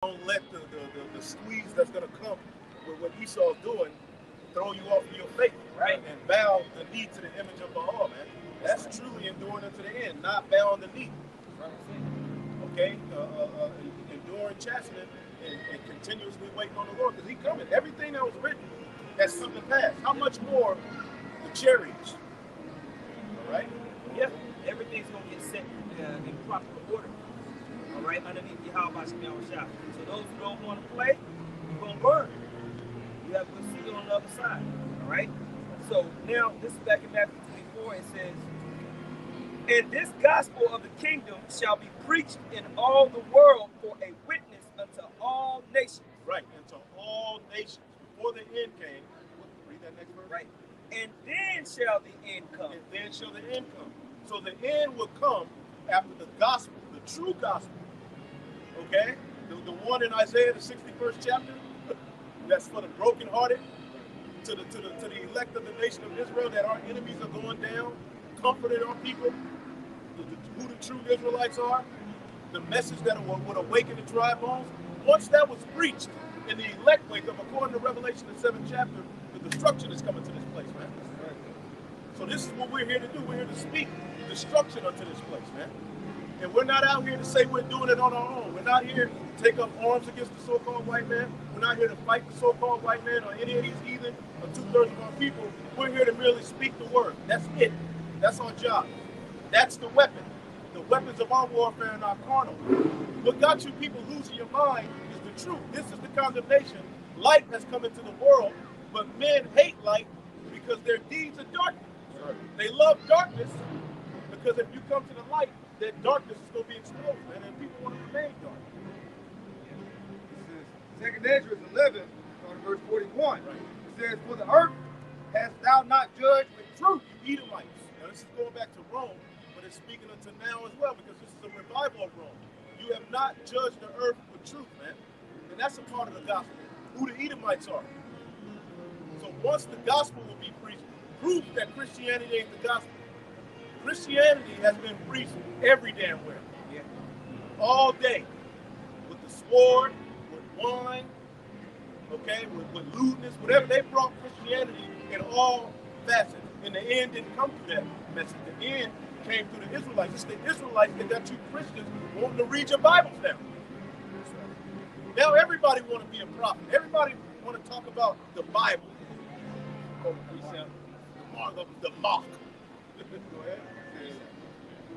Don't let the squeeze that's going to come with what Esau's doing throw you off of your faith, right? And bow the knee to the image of Baal, man. That's truly enduring unto the end, not bowing the knee. Okay? Enduring chastening and continuously waiting on the Lord, because He's coming. Everything that was written has come to pass. How much more the chariots? All right? Yeah, everything's going to get set in proper order. All right, underneath Yahweh Shah. So those who don't want to play, you're going to burn. You have to see it on the other side. All right? So now, this is back in Matthew 24. It says, "And this gospel of the kingdom shall be preached in all the world for a witness unto all nations." Right, unto all nations. Before the end came, read that next verse. Right. "And then shall the end come." And then shall the end come. So the end will come after the gospel, the true gospel. Okay? The one in Isaiah, the 61st chapter, that's for the brokenhearted, to the elect of the nation of Israel, that our enemies are going down, comforted our people, who the true Israelites are, the message that would awaken the dry bones. Once that was preached and the elect wake up, according to Revelation, the 7th chapter, the destruction is coming to this place, man. So this is what we're here to do. We're here to speak destruction unto this place, man. And we're not out here to say we're doing it on our own. We're not here to take up arms against the so-called white man. We're not here to fight the so-called white man or any of these heathen or 2/3 of our people. We're here to merely speak the word. That's it. That's our job. That's the weapon. The weapons of our warfare are not carnal. What got you people losing your mind is the truth. This is the condemnation. Light has come into the world, but men hate light because their deeds are darkness. They love darkness because if you come to the light, that darkness is going to be exposed, man, and people want to remain dark. This is 2 Ezra 11, verse 41. Right. It says, "For the earth hast thou not judged with truth, you Edomites." Now, this is going back to Rome, but it's speaking unto now as well, because this is a revival of Rome. You have not judged the earth with truth, man. And that's a part of the gospel, who the Edomites are. So once the gospel will be preached, proof that Christianity ain't the gospel. Christianity has been preached every damn where. Yeah. All day. With the sword, with wine, okay, with lewdness, whatever. They brought Christianity in all facets. And the end didn't come through that message. The end came through the Israelites. It's the Israelites that got you Christians wanting to read your Bibles now. Now everybody want to be a prophet. Everybody want to talk about the Bible. The mark. Go ahead.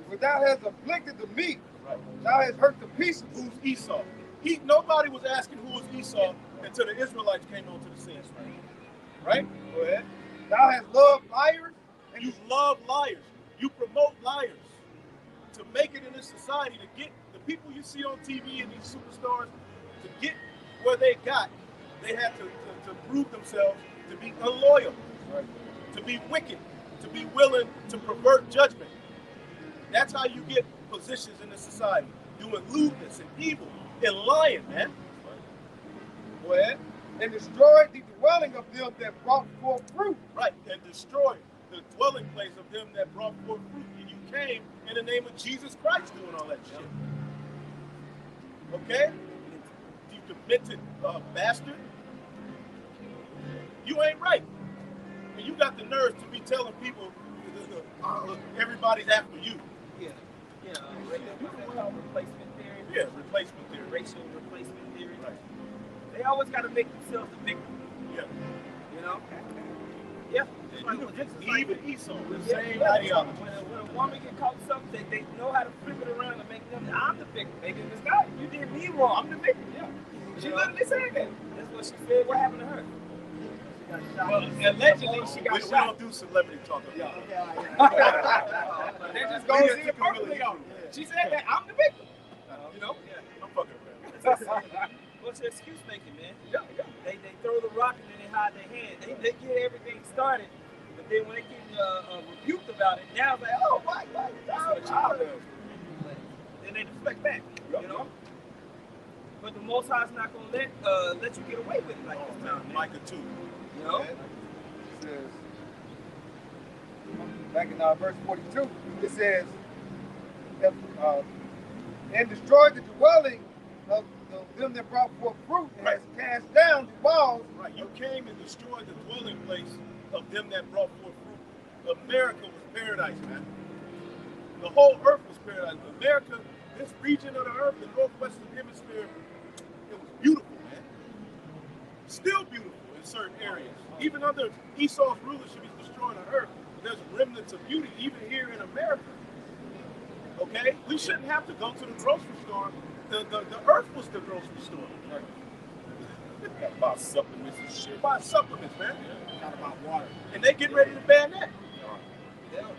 For thou hast afflicted the meek, thou hast hurt the peaceable." Who's Esau? Nobody was asking who was Esau until the Israelites came onto the scene. Right? Go ahead. "Thou hast loved liars." And you love liars. You promote liars. To make it in this society, to get the people you see on TV and these superstars, to get where they got, they had to prove themselves to be unloyal, to be wicked, to be willing to pervert judgment. That's how you get positions in the society, doing lewdness and evil and lying, man. Go ahead. "And destroyed the dwelling of them that brought forth fruit." Right, and destroyed the dwelling place of them that brought forth fruit. And you came in the name of Jesus Christ doing all that shit. Okay? You demented bastard. You ain't right. And you got the nerve to be telling people everybody's after you. Yeah. Yeah. Replacement theory. Yeah, replacement theory. Racial replacement theory. Right. They always got to make themselves the victim. Yeah. You know? Yeah. Even Esau, the same ideology. When a woman get caught with something, they know how to flip it around and make them, I'm the victim. Maybe this guy, you did me wrong. I'm the victim. Yeah. She literally said that. That's what she said. What happened to her? Well, allegedly she got shot. We don't do celebrity talk. Yeah. They just go see it perfectly on. She said that I'm the victim. You know? Yeah. I'm fucking around. What's the excuse making, man? Yeah. They throw the rock and then they hide their hand. They get everything started, but then when they get rebuked about it, now it's like, oh, why? That's what a child does. Then they deflect back, you know? But the Most High is not going to let you get away with it like this time, man. Micah 2. You know? It says, back in verse 42, it says, "And destroyed the dwelling of them that brought forth fruit has cast down the walls. Right. You came and destroyed the dwelling place of them that brought forth fruit. America was paradise, man. The whole earth was paradise. America, this region of the earth, the northwestern hemisphere, it was beautiful, man. Still beautiful in certain areas. Even under Esau's rulership, he's destroying the earth. There's remnants of beauty even here in America. Okay? We shouldn't have to go to the grocery store. The earth was the grocery store. Got about supplements and shit. Buy supplements, man. Not about water. And they getting ready to ban that.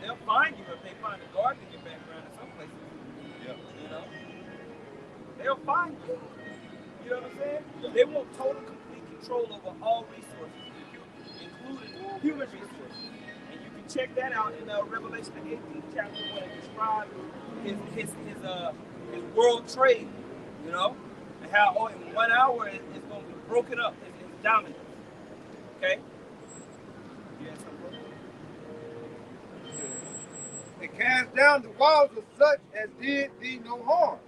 They'll find you if they find a garden in your background in some places. Yeah. You know? They'll find you. You know what I'm saying? Yeah. They want total, complete control over all resources, including human resources. And you can check that out in Revelation the 18th chapter when it describes his world trade, you know? And how in 1 hour it's going to be broken up. It's dominant. Okay? Yeah, And cast down the walls of such as did thee no harm.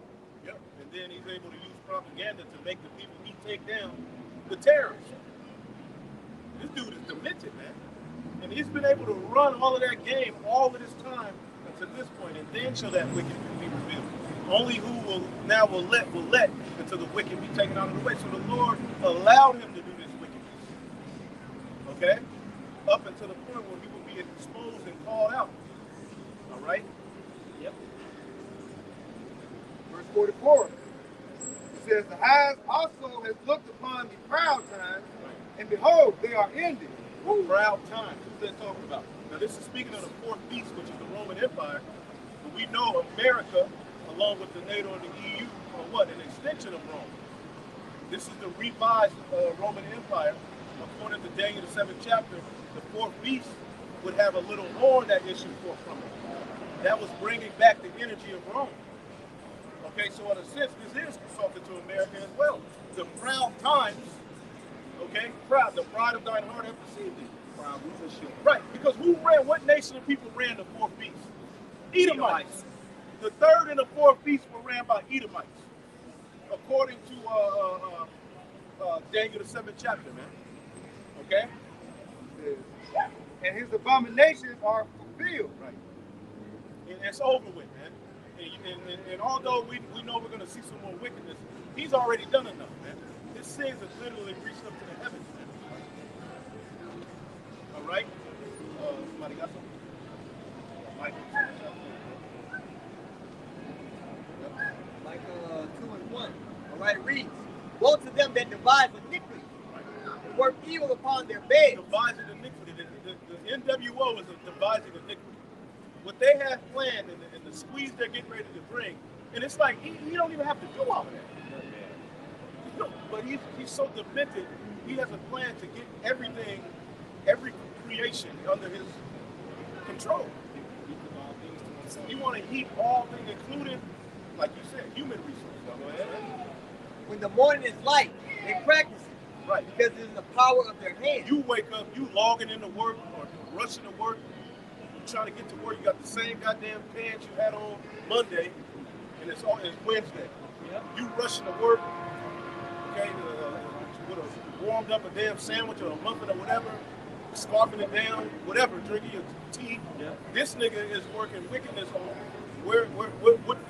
Yep. And then he's able to use propaganda to make the people he take down the terrorists. This dude is demented, man. And he's been able to run all of that game all of this time until this point, and then shall that wicked be revealed. Only who will let until the wicked be taken out of the way. So the Lord allowed him to do this wickedness. Okay? Up until the point where he will be exposed and called out. All right? Yep. Verse 44. It says, the eyes also has looked upon the proud times, and behold, they are ended. Proud times. Who's that talking about? Now this is speaking of the fourth beast, which is the Roman Empire. But we know America, along with the NATO and the EU, are what? An extension of Rome. This is the revised Roman Empire. According to Daniel the 7th chapter, the fourth beast would have a little horn that issued forth from it. That was bringing back the energy of Rome. Okay, so in a sense, this is consulted to America as well. The proud times, okay, proud, the pride of thine heart have deceived thee. Proud rulership. Right, because who ran, what nation of people ran the fourth beast? Edomites. The third and the fourth beast were ran by Edomites, according to Daniel the 7th chapter, man. Okay? And his abominations are fulfilled. Right. And it's over with, man. And although we know we're going to see some more wickedness, he's already done enough, man. His sins have literally reached up to the heavens, man. All right? Somebody got something? Michael. Micah 2:1. All right, it reads, woe to them that devise iniquity, and work evil upon their beds. Devising iniquity. The NWO is a devising iniquity. What they have planned and the squeeze they're getting ready to bring, and it's like he don't even have to do all of that. No, but he's so demented. He has a plan to get everything, every creation under his control. He want to heap all things, including, like you said, human resources. When the morning is light, they practice it. Right. Because it is the power of their hands. You wake up, you logging into work or rushing to work, you trying to get to work, you got the same goddamn pants you had on Monday, and it's Wednesday. Yep. You rushing to work, okay, with a warmed up a damn sandwich or a muffin or whatever, scarfing it down, whatever, drinking your tea. Yeah. This nigga is working wickedness on what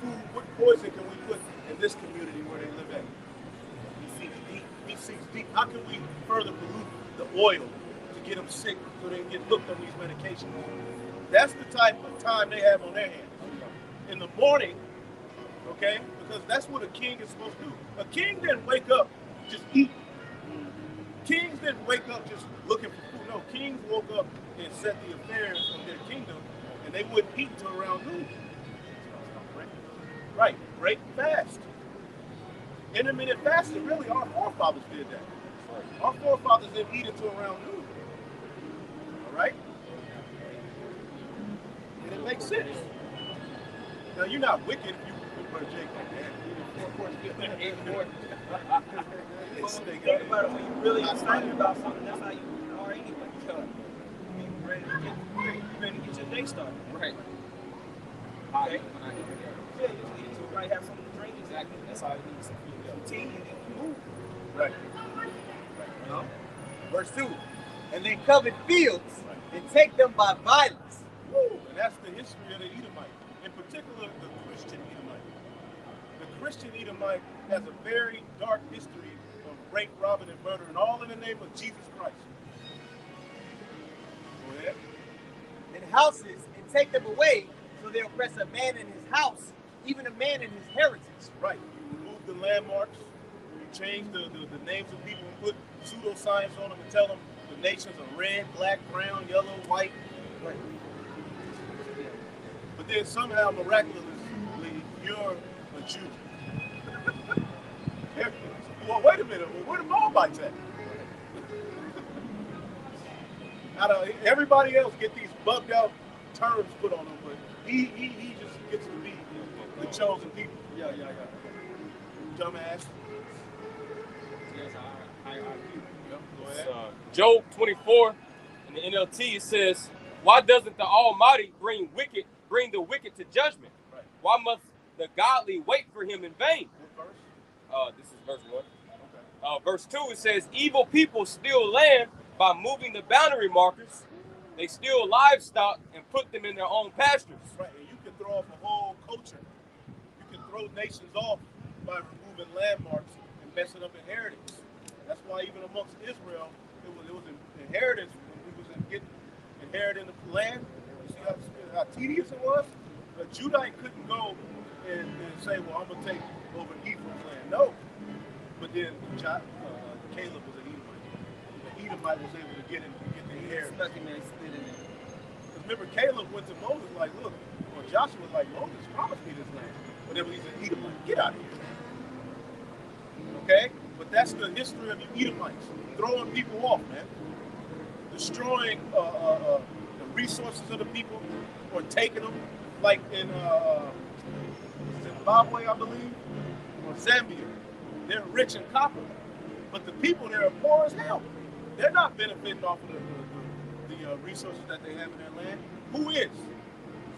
food, what poison can we put in this community where they live at? He seeks deep. How can we further pollute the oil to get them sick so they can get hooked on these medications? That's the type of time they have on their hands. In the morning, okay, because that's what a king is supposed to do. A king didn't wake up just eating. Kings didn't wake up just looking for food. No, kings woke up and set the affairs of their kingdom, and they wouldn't eat until around noon. Right, break fast. Intermittent fasting, really, our forefathers did that. Our forefathers didn't eat until around noon. All right? And it makes sense. Now, you're not wicked if you Brother Jake like that. Think about it, when you're really excited about something, that's how you are anyway. You're ready to get your day started. Right. Okay? Yeah, you might have something to drink. Exactly. That's all you need. Some tea, and then food. Right. You know? Verse 2. And they covet fields and take them by violence. Woo. And that's the history of the Edomite, in particular the Christian Edomite. The Christian Edomite has a very dark history of rape, robbing, and murder, and all in the name of Jesus Christ. Go ahead. And houses and take them away, so they oppress a man in his house, even a man in his heritage. Right. You remove the landmarks, you change the names of people, and put pseudoscience on them and tell them the nations are red, black, brown, yellow, white. Right. But then somehow, miraculously, you're a Jew. Well, wait a minute. Well, where the Moabites at? Everybody else get these bugged out terms put on them, but he just gets to be the chosen people. Yeah. Dumbass. Yes, I agree. Yep, go It's, ahead. Job 24 in the NLT, it says, "Why doesn't the Almighty bring the wicked to judgment? Right. Why must the godly wait for him in vain?" What verse? This is verse 1. Okay. Verse 2, it says, "Evil people steal land by moving the boundary markers. They steal livestock and put them in their own pastures." Right, and you can throw off a whole culture. You can throw nations off by removing landmarks and messing up inheritance. That's why even amongst Israel, it was an inheritance when we was inheriting the land. You see how tedious it was? A Judite couldn't go and say, well, I'm going to take over Ephraim's land. No. But then Caleb was an Edomite. The Edomite was able to get the inheritance. Because remember, Caleb went to Moses like, look, or Joshua was like, Moses promised me this land. Whenever he's an Edomite, get out of here. Okay? But that's the history of the Edomites. Throwing people off, man. Destroying the resources of the people or taking them. Like in Zimbabwe, I believe, or Zambia. They're rich in copper. But the people there are poor as hell. They're not benefiting off of the resources that they have in their land. Who is?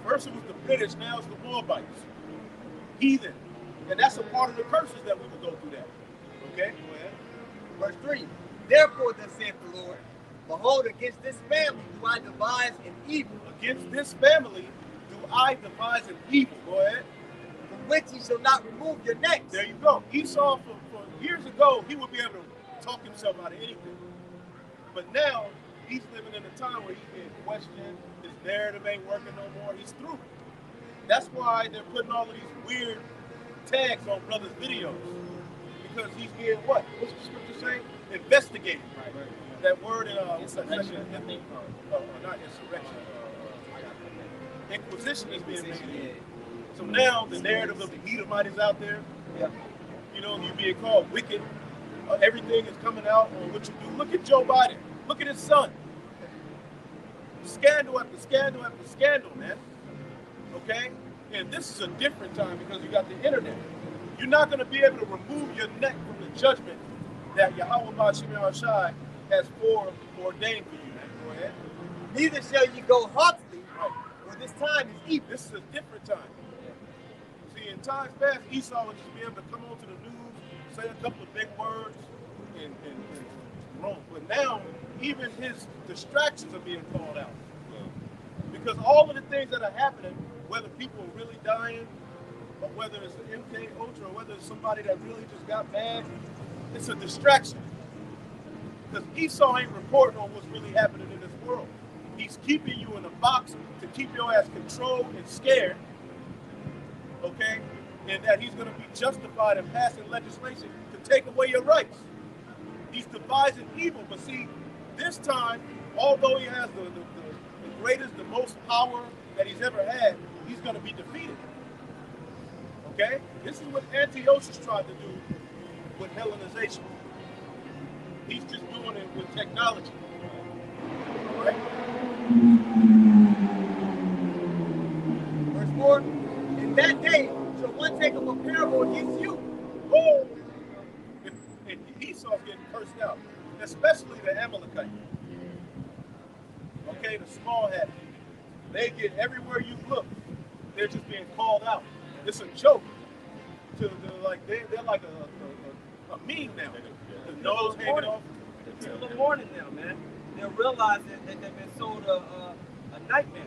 First it was the British, now it's the Moabites. Heathen. And that's a part of the curses that we will go through that. Okay? Go ahead. Verse 3. Therefore, thus saith the Lord, behold, against this family do I devise an evil. Against this family do I devise an evil. Go ahead. From which ye shall not remove your necks. There you go. Esau, for years ago, he would be able to talk himself out of anything. But now, he's living in a time where he's being questioned. His narrative ain't working no more. He's through. That's why they're putting all of these weird tags on brothers' videos. Because he's being what? What's the scripture saying? Investigated. Right. That word in Insurrection. not insurrection. Inquisition is being made. So now the narrative of the Edomite is out there. Yeah. You know, you're being called wicked. Everything is coming out on what you do. Look at Joe Biden. Look at his son. Scandal after scandal after scandal, man. Okay? And this is a different time because you got the internet. You're not going to be able to remove your neck from the judgment that Yahweh Ba'Shem Shai has foreordained for you, man. Go ahead. Neither shall ye go haughtily, for this time is evil. This is a different time. See, in times past, Esau would just be able to come onto the news, say a couple of big words, and roam. But now, even his distractions are being called out. Because all of the things that are happening, whether people are really dying, or whether it's an MK Ultra, or whether it's somebody that really just got mad, it's a distraction. Because Esau ain't reporting on what's really happening in this world. He's keeping you in a box to keep your ass controlled and scared, okay? And that he's going to be justified in passing legislation to take away your rights. He's devising evil, but see, this time, although he has the greatest, the most power that he's ever had, he's going to be defeated. Okay? This is what Antiochus tried to do with Hellenization. He's just doing it with technology. Right? Verse 4. In that day shall one take up a parable against you. Woo! And Esau's getting cursed out, especially the Amalekite. Okay, the small hat. They get everywhere you look. They're just being called out. It's a joke. They're like a a meme now. The nose hanging off. Until the morning now, man. They'll realize that they've been sold a nightmare.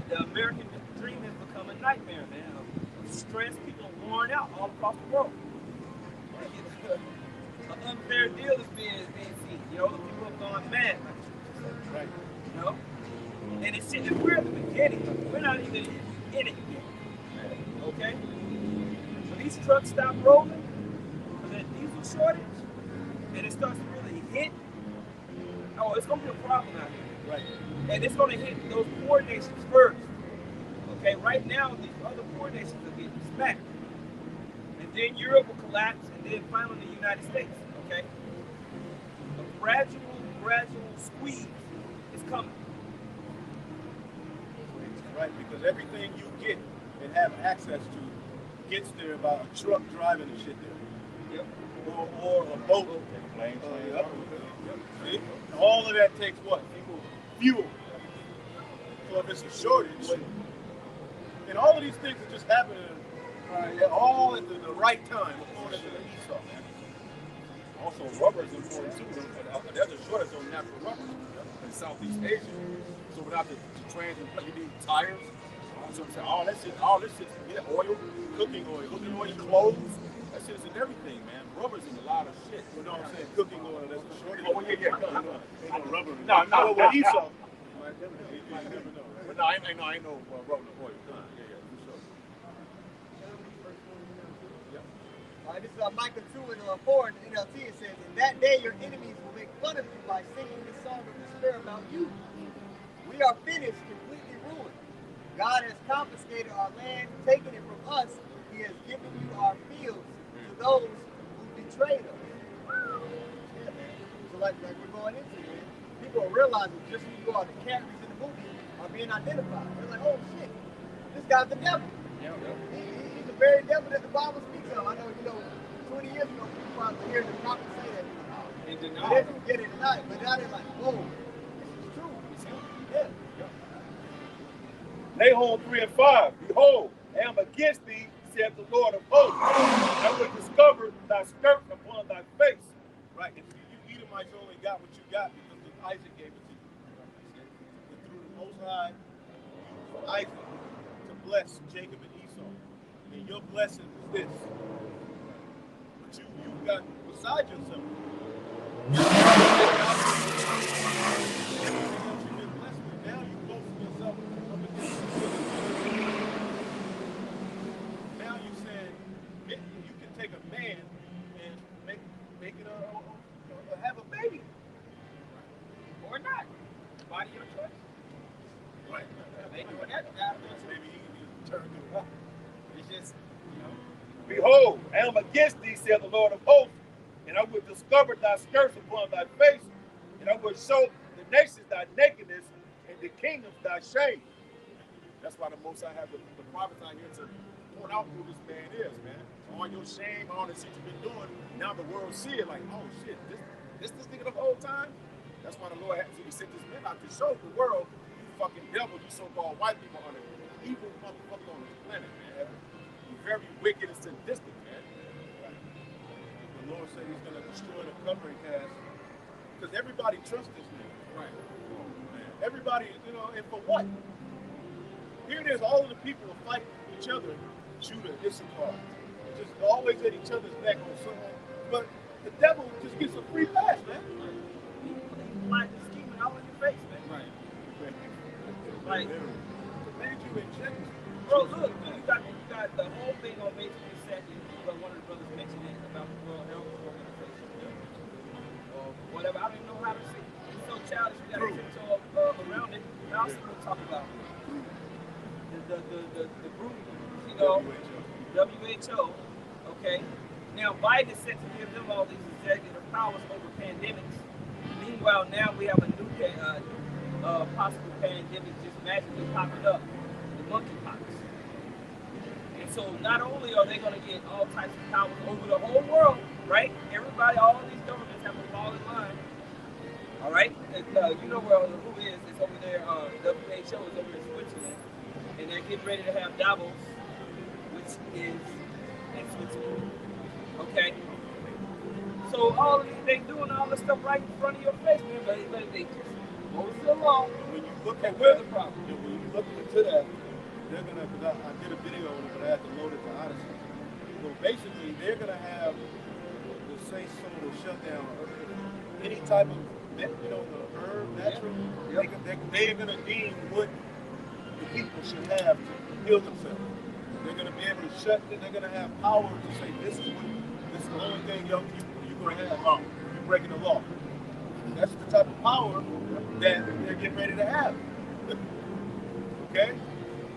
The American dream has become a nightmare, man. Of stress, people are worn out all across the world. An unfair deal is being seen. You know, the people have gone mad. Right. You know? And it's shit, and we're at the beginning. We're not even in it yet. Okay? When these trucks stop rolling, for that diesel shortage, and it starts to really hit, oh, it's going to be a problem out here. Right. And it's going to hit those poor nations first. Okay, right now, these other poor nations are getting smacked. And then Europe will collapse, and then finally the United States. Okay? A gradual squeeze is coming. Right, because everything you get and have access to gets there by a truck driving the shit there. Yep. Or a boat. Plane, Yep. See? All of that takes what? Fuel. So if it's a shortage, and all of these things are just happening all at the right time, according to the Esau. Also, rubber is important too. There's a shortage on natural rubber in Southeast Asia. So without the transit, you need tires. So I'm saying, all this shit, yeah, oil, cooking oil, clothes. That shit is in everything, man. Rubber's in a lot of shit. You know what I'm saying? Cooking oil, that's a shortage. Oh, yeah. Ain't no rubber. No. Well, with Esau, you never know. But no, I ain't no rubber in oil. Yeah, for sure. All right, this is Micah 2 and 4 in the NLT. It says, "In that day your enemies will make fun of you by singing this song of despair about you. We are finished, completely ruined. God has confiscated our land, taken it from us. He has given you our fields to those who betrayed us." Yeah, man. So like we're going into, man, people are realizing just who you are. The characters in the movie are being identified. They're like, oh shit, this guy's the devil. He's the very devil that the Bible speaks of. I know, 20 years ago, people probably hear the prophet say that. They didn't get it tonight, but now they're like, whoa, this is true. Yeah. Nahum 3 and 5. Behold, I am against thee, saith the Lord of hosts. I will discover thy skirt upon thy face. Right, and you Edomites only got what you got because Isaac gave it to you. And through the Most High, used Isaac to bless Jacob and Esau. And your blessing is this. But you got beside yourself. You've been blessed, but now you boast yourself up against the Now you said you can take a man and make it have a baby. Or not. Body your choice. Right. Maybe when that happens, Maybe he turned to what? it's just, Behold, I am against thee, saith the Lord of hosts, and I will discover thy skirts upon thy face, and I will show the nations thy nakedness, and the kingdoms thy shame. That's why the Most High have the prophets out here to point out who this man is, man. All your shame, all the shit you've been doing, now the world see it like, oh shit, this nigga the whole time? That's why the Lord had to send this man out to show the world, you fucking devil, you so-called white people are the evil motherfucker on this planet, man. You're very wicked and sadistic, man. The Lord said he's going to destroy the covering cast because everybody trusts this nigga. Right. Everybody, and for what? Here it is, all of the people are fighting each other, Judah, Issachar, just always at each other's neck on something. But the devil just gets a free pass, man. like the scheming all in your face, man. Right. Like, Made you inject. bro, look, man, you got the whole thing on May 22nd. One of the brothers mentioned it about the World Health Organization. Or whatever. I don't even know how to say it. It's so childish. We got to tiptoe around it. I also want to talk about the group, WHO. Okay. Now Biden is set to give them all these executive powers over pandemics. Meanwhile, now we have a new possible pandemic just magically popping up, the monkeypox. And so not only are they going to get all types of powers over the whole world, right? Everybody, all these governments have to fall in line. All right? And, you know where who is? It's over there. WHO is over in Switzerland. And they're getting ready to have Davos, which is in Switzerland. Okay? So all of these, they doing all this stuff right in front of your face, man. But they just mostly alone. When you look But at we're that, the problem. when you look into that, they're gonna. Because I did a video on it, but I had to load it to Odyssey. So basically, they're gonna have the say sort of shut down any type of, the herb, natural. They're gonna deem what the people should have to heal themselves. They're gonna be able to shut. They're gonna have power to say this is the only thing you're gonna have. You're breaking the law. That's the type of power that they're getting ready to have. Okay?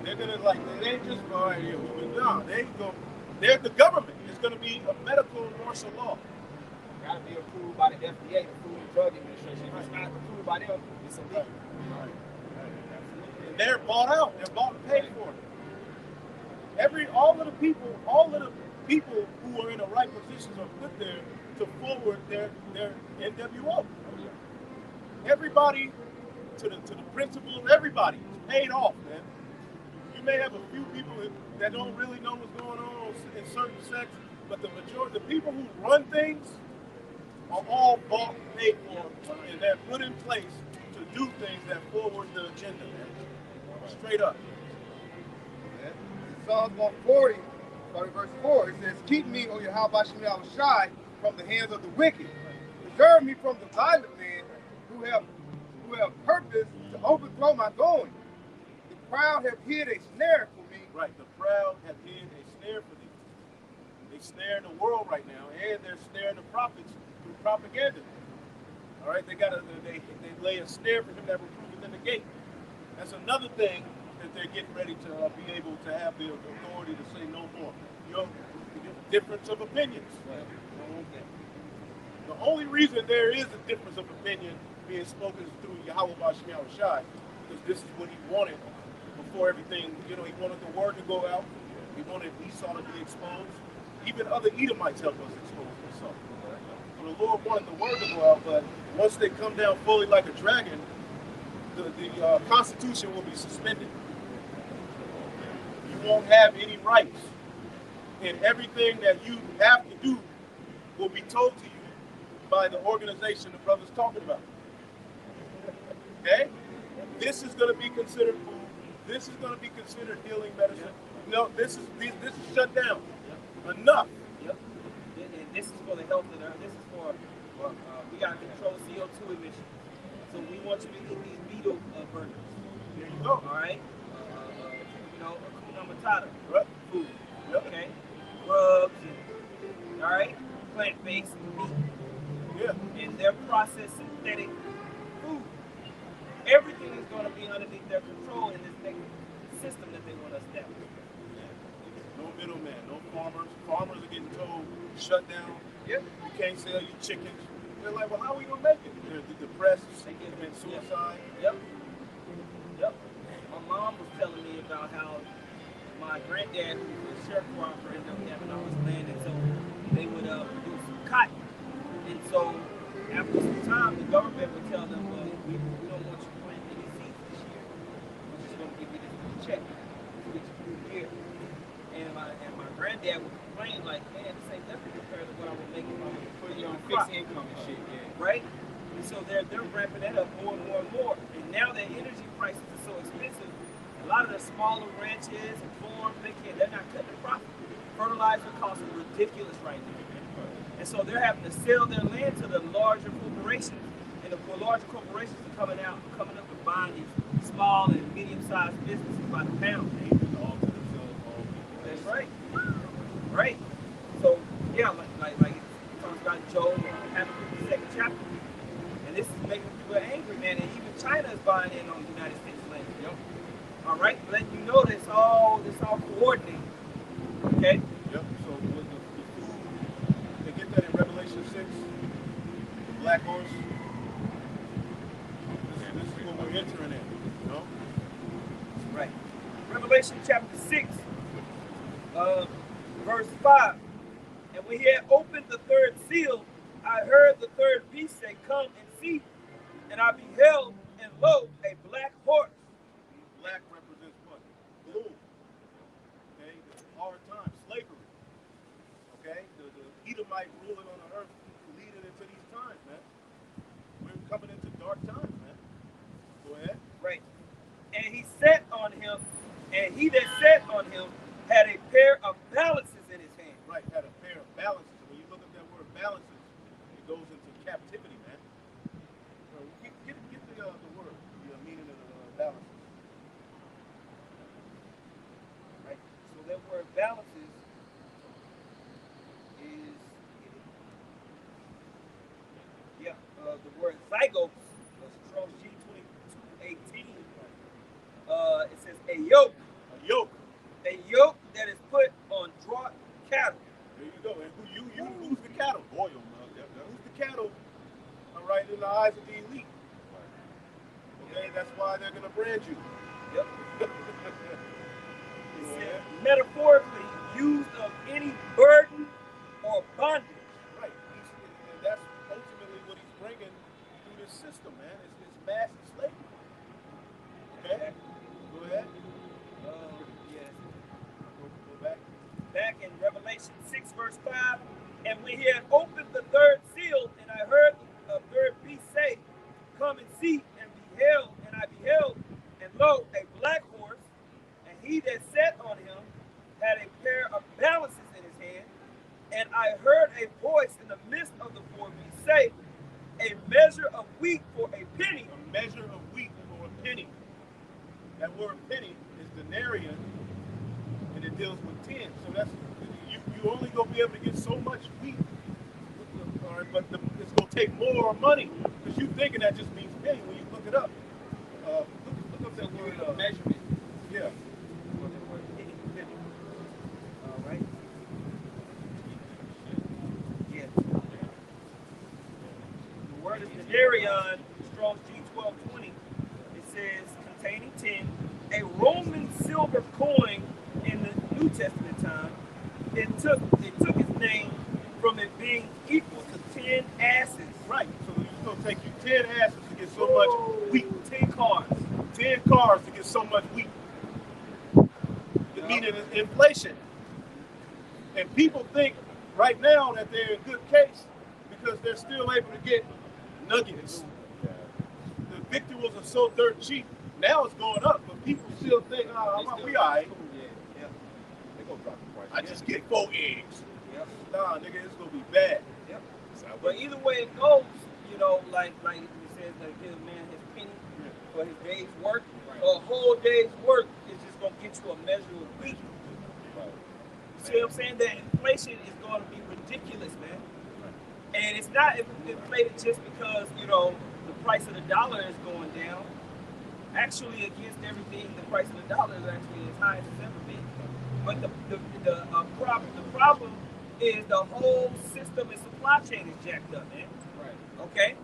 They're gonna they ain't just no, they go. They're the government. It's gonna be a medical and martial law. Got to be approved by the FDA, the Food and Drug Administration. If it's not approved by them, it's illegal. And they're bought out. They're bought and paid for. All of the people who are in the right positions are put there to forward their NWO. Everybody to the principal, everybody is paid off, man. You may have a few people that don't really know what's going on in certain sects, but the majority, the people who run things are all bought and paid for, and they're put in place to do things that forward the agenda, man. Straight up. In Psalms 140, starting verse 4, it says, "Keep me, O Yahweh Shem Shai, from the hands of the wicked. Preserve me from the violent men who have purpose to overthrow my going. The proud have hid a snare for me." Right, the proud have hid a snare for thee. They snare the world right now, and they're snaring the prophets through propaganda. All right, they lay a snare for him that will prove within the gate. That's another thing that they're getting ready to be able to have the authority to say no more. Your difference of opinions. The only reason there is a difference of opinion being spoken is through Yahweh Bashem Shai, because this is what he wanted before everything. He wanted the word to go out. He wanted Esau to be exposed. Even other Edomites helped us expose Esau. So the Lord wanted the word to go out, but once they come down fully like a dragon, the Constitution will be suspended. You won't have any rights, and everything that you have to do will be told to you by the organization the brother's talking about. Okay? This is going to be considered food. This is going to be considered healing medicine. No, this is shut down. Enough. Yep. And this is for the health of the earth. This is for we got to control CO2 emissions. So we want you to eat these beetle burgers. There you go. All right. Hakuna Matata. Right. Food. Yep. Okay. Rubs. All right. Plant-based meat. Yeah. And their processed synthetic food. Everything is going to be underneath their control in this next system that they want to establish. No middleman, no farmers. Farmers are getting told, shut down. Yep. You can't sell your chickens. They're like, well, how are we going to make it? They're depressed, they commit suicide. Yep. My mom was telling me about how my granddad, who was a sharecropper, ended up having all his land, and so they would produce cotton. And so after some time, the government would tell them, well, we don't want you planting any seeds this year. We're just going to give you this check to get you through the year. And my granddad would complain like, man, this ain't nothing compared to what I would make if I was putting you on fixed income and shit, right? And so they're ramping that up more and more and more. And now that energy prices are so expensive, a lot of the smaller ranches and farms, they're not cutting the profit. Fertilizer costs are ridiculous right now. And so they're having to sell their land to the larger corporations. And the larger corporations are coming up and buying these small and medium-sized businesses by the pound. That's right. Right. So yeah, like it talks about Job having the second chapter. And this is making people angry, man. And even China is buying in on the United States land. Yep. All right, letting you know that it's all coordinated. Okay. Yep. So with the food, they get that in Revelation 6. The black horse. This is what we're entering in. You know? Right. Revelation chapter 6, verse 5. And when he had opened the third seal, I heard the third beast say, "Come and see." And I beheld, and lo, a black horse. Black represents what? Blue. Okay, the hard times, slavery. Okay, the Edomite ruling on the earth, he that sat on him had a pair of balances in his hand. Right, had a pair of balances. When you look at that word balances, it goes into captivity, man. Get the word, the meaning of the balances. Right. So that word balances is the word zygos, Strong's G22.18. It says a yoke. A yoke. A yoke that is put on draught cattle. There you go. And who's the cattle? Boy, who's the cattle? All right, in the eyes of the elite. Okay, that's why they're gonna brand you. Yep. It says metaphorically used of any burden or bondage. Right. And that's ultimately what he's bringing through this system, man. It's mass slavery. Okay. Go ahead. Yes. Go back. Back in Revelation 6, verse 5, and when he had opened the third seal, and I heard the third beast say, come and see, and I beheld, and lo, a black horse, and he that sat on him had a pair of balances in his hand, and I heard a voice in the midst of the four beasts say, a measure of wheat for a penny. A measure of wheat for a penny. That word penny is denarian, and it deals with 10. So that's you only gonna be able to get so much wheat. All right, but it's gonna take more money because you thinking that just means penny when you look it up. Look up that word measurement. Yeah. All right. Yes. The word is denarian, Strong's G1220. It says containing 10. A Roman silver coin in the New Testament time. It took its name from it being equal to 10 asses. Right. So it's gonna take you 10 asses to get so much wheat. 10 cars. 10 cars to get so much wheat. The meaning is inflation. And people think right now that they're in good case because they're still able to get nuggets. The victuals are so dirt cheap. Now it's going up, but people still think, we all right. Yeah. They gonna drop the price. I just get 4 eggs. Yep. Nah, nigga, it's gonna be bad. Yep. But either way it goes, like it says, like give a man his penny for his day's work. A whole day's work is just gonna get you a measure of wheat. See what I'm saying? That inflation is going to be ridiculous, man. And it's not inflated just because, the price of the dollar is going down. Actually, against everything, the price of the dollar is actually as high as it's ever been. But the problem is the whole system and supply chain is jacked up, man. Right. Okay?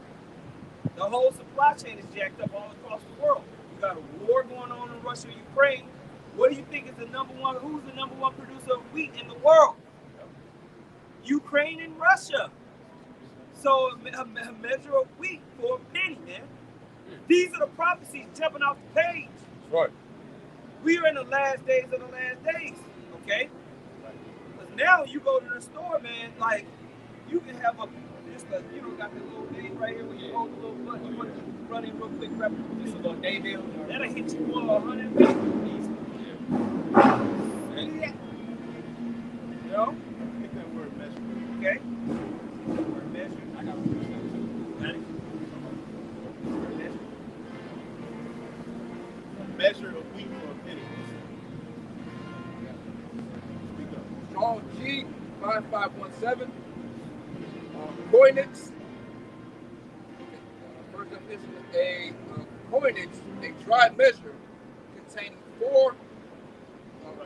The whole supply chain is jacked up all across the world. You got a war going on in Russia, Ukraine. What do you think is who's the number one producer of wheat in the world? Ukraine and Russia. So a measure of wheat for a penny, man. These are the prophecies jumping off the page. Right. We are in the last days of the last days, okay? Because now you go to the store, man, like you can have got the little thing right here where you hold the little button, you want to run in real quick, grab this little day deal. That'll hit you for 100 easy. Yeah. I think that word measure. Okay. Word measure. I got one. Got it. Word measure. A measure of wheat for a penny. Speak up. Strong G 5517. Coinage. First definition is a coinage, a dry measure containing 4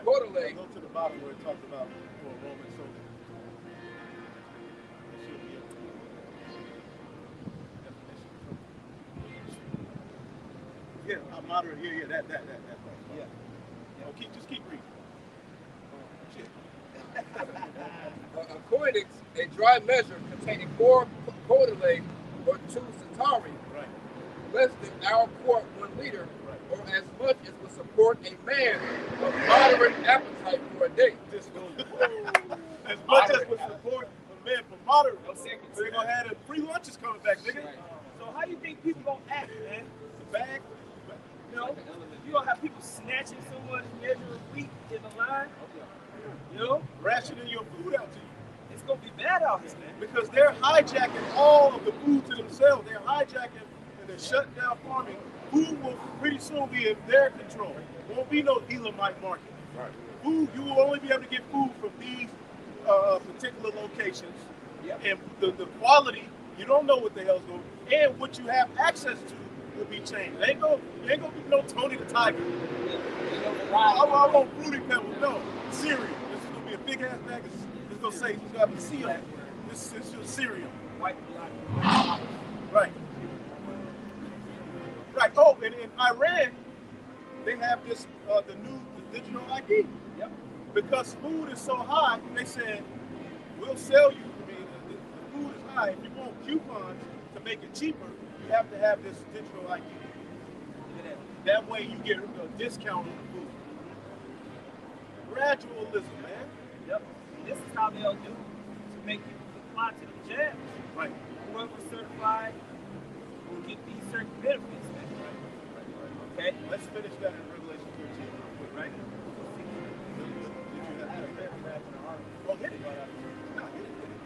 quarterly. Go to the bottom where it talks about for a Roman soldier. It should be a definition. Yeah, I'm moderate here. Yeah, that part. Yeah. Oh, just keep reading. Shit. A coinage, a dry measure containing 4 quarterly or 2 satari, Right. less than our quart 1 liter, or as much as would support a man of moderate appetite for a day. This goes as much as would support a man for moderate. So they're gonna have the free lunches coming back, nigga. Right. So how you think people gonna act, man? The bag. You gonna have people snatching so much measure of outside. You know, rationing your food out to you. it's gonna be bad out here, man. Because they're hijacking all of the food to themselves. They're hijacking and they're shutting down farming. Food will pretty soon be in their control. Won't be no Elamite market. Right. Food, you will only be able to get food from these particular locations. Yep. And the quality, you don't know what the hell's going on. And what you have access to will be changed. You ain't gonna be no Tony the Tiger. I want Fruity Pebbles. No, cereal. This is gonna be a big ass bag of, it's gonna say, it's gonna have a seal. This is your cereal. White blood. Right. Right. Oh, and in Iran, they have this the digital ID. Yep. Because food is so high, they said we'll sell you. I mean, the food is high. If you want coupons to make it cheaper, you have to have this digital ID. Look at that. That way, you get a discount on the food. Gradualism, man. Yep. This is how they'll do to make you comply to the jabs. Right. Whoever's certified will get these certain benefits, man. Okay? Let's finish that in Revelation 13, right? Oh, hit it. No,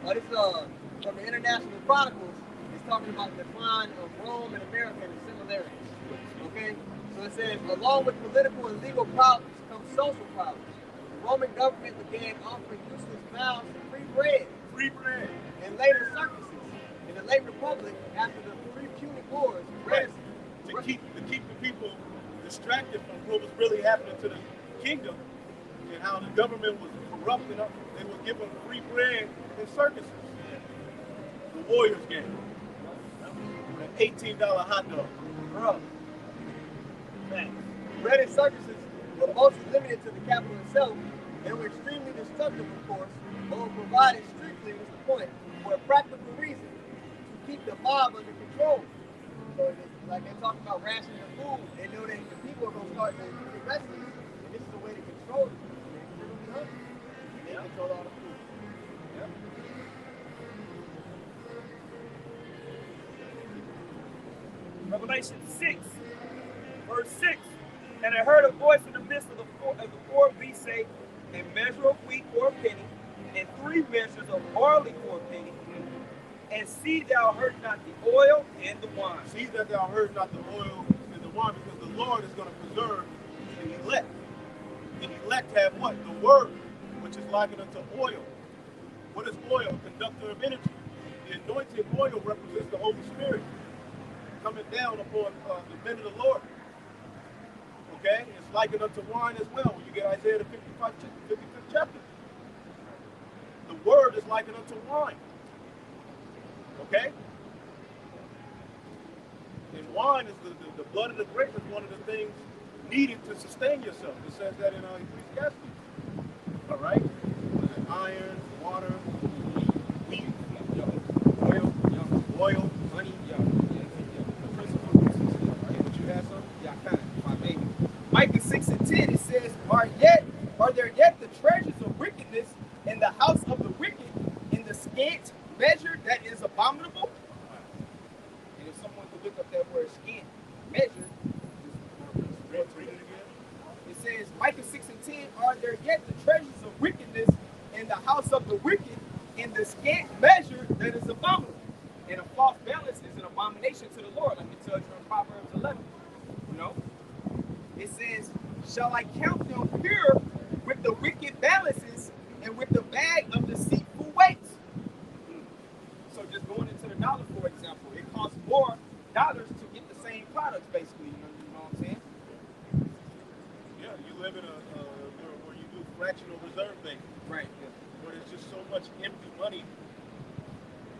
hit it. This from the International Chronicles. It's talking about the decline of Rome and America and the similarities. Okay? So it says, along with political and legal problems come social problems. The Roman government began offering useless vows and free bread. Free bread. And later circuses. In the late Republic, after the three Punic Wars, Right. To keep the people distracted from what was really happening to the kingdom and how the government was corrupting them, they were giving free bread and circuses. The Warriors game. An $18 hot dog. Bro. Man. Bread and circuses were mostly limited to the capital itself. They were extremely destructive, of course, but were provided strictly, was the point, for a practical reason, to keep the mob under control. So it's like they're talking about rationing the food, they know that the people are going to start to get restless, and this is a way to control them. They're going to be hungry. They control all the food. Yep. Revelation 6, verse 6. And I heard a voice in the midst of the four beasts say, a measure of wheat for a penny, and 3 measures of barley for a penny, and see thou hurt not the oil and the wine. See that thou heard not the oil and the wine, because the Lord is going to preserve the elect. The elect have what? The word, which is likened unto oil. What is oil? A conductor of energy. The anointed oil represents the Holy Spirit coming down upon the men of the Lord. Okay? It's likened unto wine as well when you get Isaiah the 55th chapter. The word is likened unto wine. Okay? And wine is the blood of the grape is one of the things needed to sustain yourself. It says that in Ecclesiastes. All right? Iron, water, wheat, oil, honey. The principle of this. Okay, but you have some? Yeah, I kind of, my baby. Micah 6 and 10, it says, Are there yet the treasures of wickedness in the house of the wicked, in the scant measure that is abominable? And if someone could look up that word scant measure, Read it again. it says, Micah 6 and 10, Are there yet the treasures of wickedness in the house of the wicked, in the scant measure that is abominable? And a false balance is an abomination to the Lord, like it tells you in Proverbs 11. You know? It says, Shall I count them pure with the wicked balances and with the bag of deceitful weights? So just going into the dollar, for example, it costs more dollars to get the same products, basically. You know what I'm saying? Yeah, you live in a where you do fractional reserve banking. Right. Where there's just so much empty money.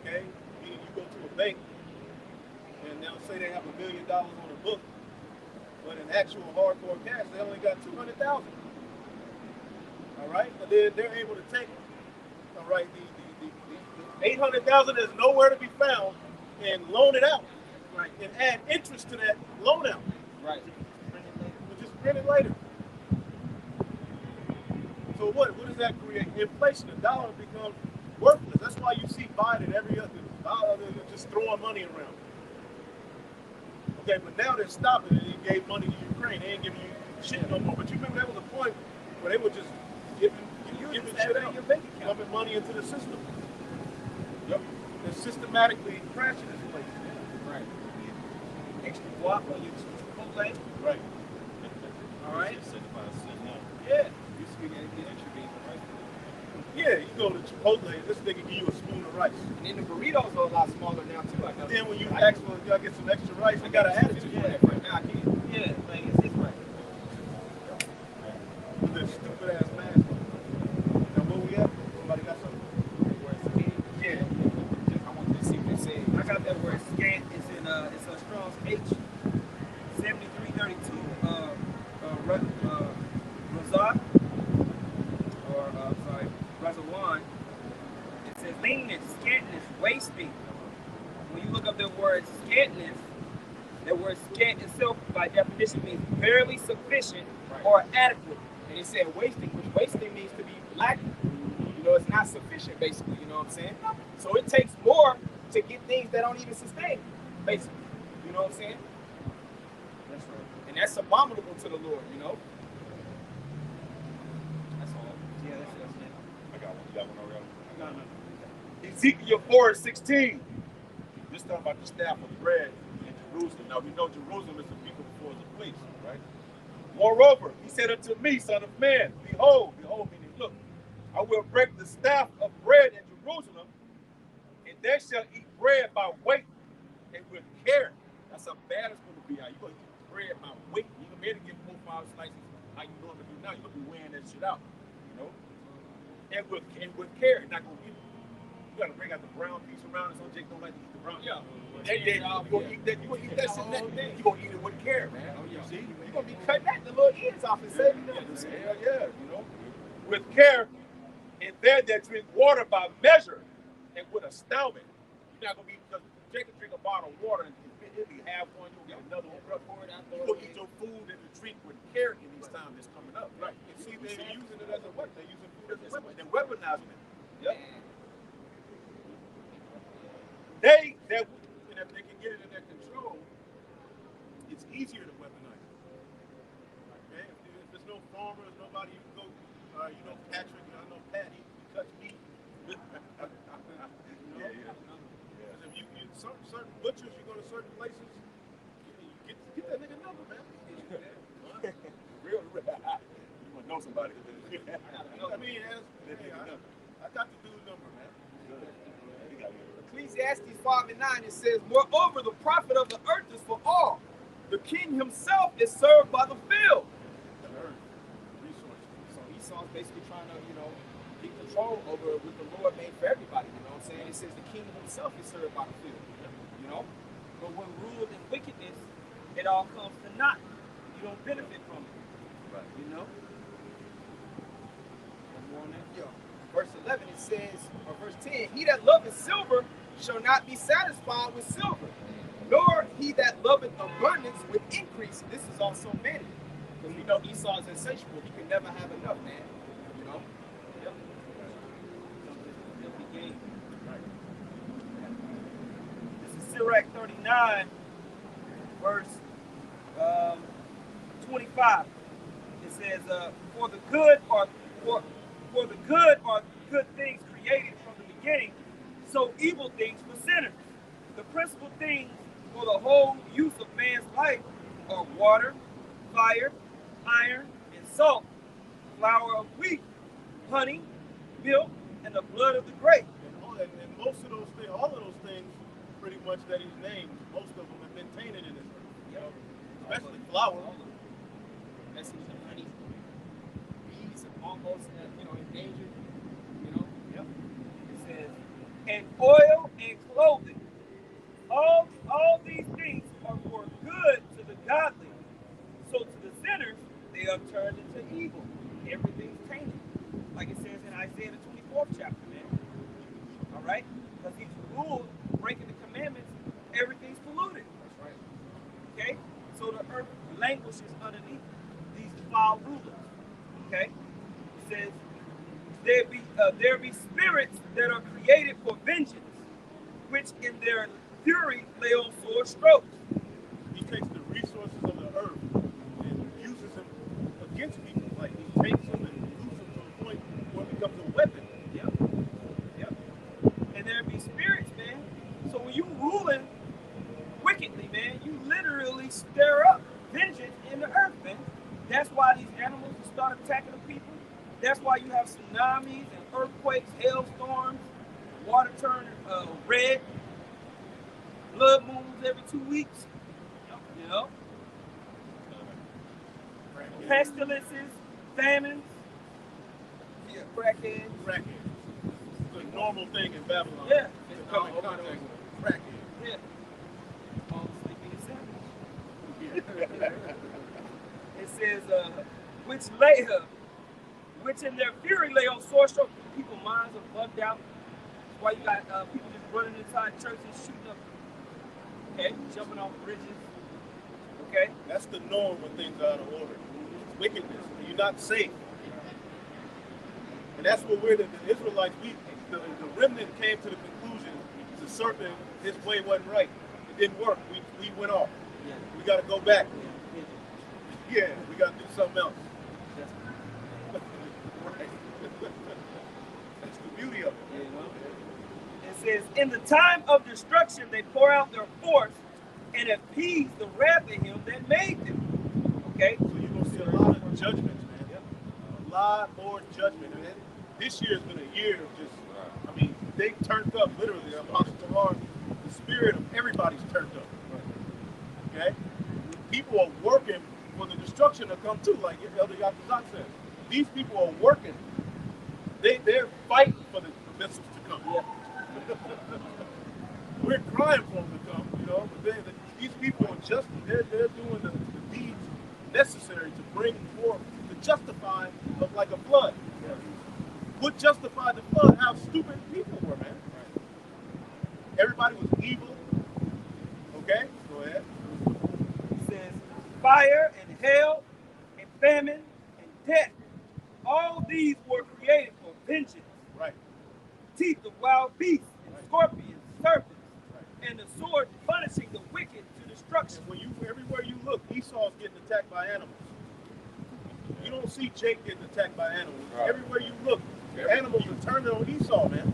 Okay? Meaning you go to a bank and they'll say they have $1 million on the book, but in actual hardcore cash, they only got 200,000. All right? And then they're able to take, all right, the 800,000 is nowhere to be found and loan it out. Right. And add interest to that loan out. Right. But just print it later. So what does that create? Inflation. The dollar becomes worthless. That's why you see Biden every other dollar just throwing money around. Okay, but now they're stopping it. They gave money to Ukraine. They ain't giving you shit no more. But you remember that was a point where they would just giving shit out, pumping money into the system. Yep. They're systematically crashing this place. Right. Extra guap on your Chipotle. Right. All right. Yeah. You speak the entry bean, right? Yeah, you go to Chipotle, this nigga give you a spoon of rice. And then the burritos are a lot smaller now too. And then when you ask for, you gotta get some extra rice, you gotta add it to yeah, it. right now I can't. Yeah, like it's his right. With this stupid ass mask. Now where we at? Somebody got something? Yeah. I want to see what they say. I got that word scant. It's in it's a Strong's H 7332. Razak or sorry, Razawan. It says leanness, scantness, wasting. When you look up the word scantness, the word scant itself by definition means barely sufficient or adequate. And it said wasting, which wasting means to be lacking. You know, it's not sufficient, basically. You know what I'm saying? So it takes more to get things that don't even sustain, basically. You know what I'm saying? That's right. And that's abominable to the Lord, you know? That's all. Yeah, that's it. I got one. You got one already? No. Ezekiel 4:16. This talking about the staff of bread in Jerusalem. Now we know Jerusalem is the people before the place, right? Moreover, he said unto me, son of man, behold, meaning look, I will break the staff of bread in Jerusalem, and they shall eat bread by weight and with care. That's how bad it's going to be. How you going to eat bread by weight? You're going to be able to get 4 or 5 slices how you normally do now. You're going to be weighing that shit out, you know? And with care, not going to get it. You got to bring out the brown piece around it so Jake don't like to eat the brown. Yeah. You're going to eat that. You're going to eat that shit. You're going to eat it with care, man. Oh, yeah. See? You're going to be cutting that the little ends off and saving them. Hell yeah, you know, with care, and there that drink water by measure and with astounding. You're not gonna be because Jacob drink a bottle of water and it'll be half one, you'll get another one. You're gonna eat your food and the drink with care in these times that's coming up. Right. And see, they're using it as a weapon. They're using food as a weapon. They're weaponizing it. Yep. They that and if they can get it in their control, it's easier to weaponize it. Okay? If there's no farmers, nobody you can go, you know, Patrick, I know Pat, he cuts meat. You know? Yeah. If you certain butchers, you go to certain places, you get that nigga number, man. Real. You want to know somebody. I mean, I got the dude's number, man. Ecclesiastes 5:9, it says, moreover, the profit of the earth is for all. The king himself is served by the field. The earth, resources. So Esau's basically trying to, you know, get control over what the Lord made for everybody. You know what I'm saying? It says the king himself is served by the field. You know? But when ruled in wickedness, it all comes to naught. You don't benefit from it. Right. You know? Yeah. Verse 11, it says, or verse 10, he that loveth silver shall not be satisfied with silver, nor he that loveth abundance with increase. This is also vanity. Because we know Esau is insatiable. He can never have enough, man. You know? Yep. This is Sirach 39, verse 25. It says, for the good are good things created from the beginning, so evil things for sinners. The principal things for the whole use of man's life are water, fire, iron, and salt, flour of wheat, honey, milk, and the blood of the grape. And most of those things, all of those things, pretty much that he's named, most of them have been tainted in this earth. You know? Especially flour. Message of honey, bees, and almost, endangered. You know? Yep. It says, and oil and clothing. All these things are for good to the godly. So to the sinners, they are turned into evil. Everything's tainted. Like it says in Isaiah the 24th chapter, man. All right? Because he's ruled, breaking the commandments, everything's polluted. That's right. Okay? So the earth languishes underneath these foul rulers. Okay? It says, there be spirits that are created for vengeance, which in their fury lay on sore strokes. He takes the resources of the earth and uses them against people. Like he takes them and uses them to the point where it becomes ruling wickedly, man. You literally stir up vengeance in the earth, man. That's why these animals start attacking the people. That's why you have tsunamis and earthquakes, hailstorms, water turning red, blood moons every 2 weeks. You know, pestilences, famines. Yeah. Crackheads. Crackhead. It's a normal thing in Babylon. Yeah. To come in contact with crackhead. Yeah. All sleeping in It says, which in their fury lay on sore strokes. People's minds are bugged out. That's why you got people just running inside churches, shooting up, okay, jumping off bridges. Okay. That's the norm when things are out of order. It's wickedness. You're not safe. And that's what we're the Israelites. The remnant came to the conclusion the serpent, his way wasn't right. It didn't work. We went off. Yeah. We got to go back. Yeah. Yeah, we got to do something else. Right. That's the beauty of it. Yeah, well, it says, in the time of destruction, they pour out their force and appease the wrath of him that made them. Okay? So you're going to see a lot of judgments, man. A lot more judgment. And this year has been a year of just, I mean, they turned up, literally. Apostle Tamar, the spirit of everybody's turned up. Okay? People are working for the destruction to come too, like Elder Yakuzak said. These people are working. They're fighting for the missiles to come. Yeah. We're crying for them to come, you know, but these people are just, they're doing the deeds necessary to bring forth the justifying of like a flood. What justified the flood? How stupid people were, man. Everybody was evil. Okay, go ahead. It says, fire and hail and famine and death. All these were created for vengeance. Right. Teeth of wild beasts and scorpions, serpents, and the sword punishing the wicked to destruction. When everywhere you look, Esau's getting attacked by animals. You don't see Jake getting attacked by animals. Right. Everywhere you look, animals are turning on Esau, man.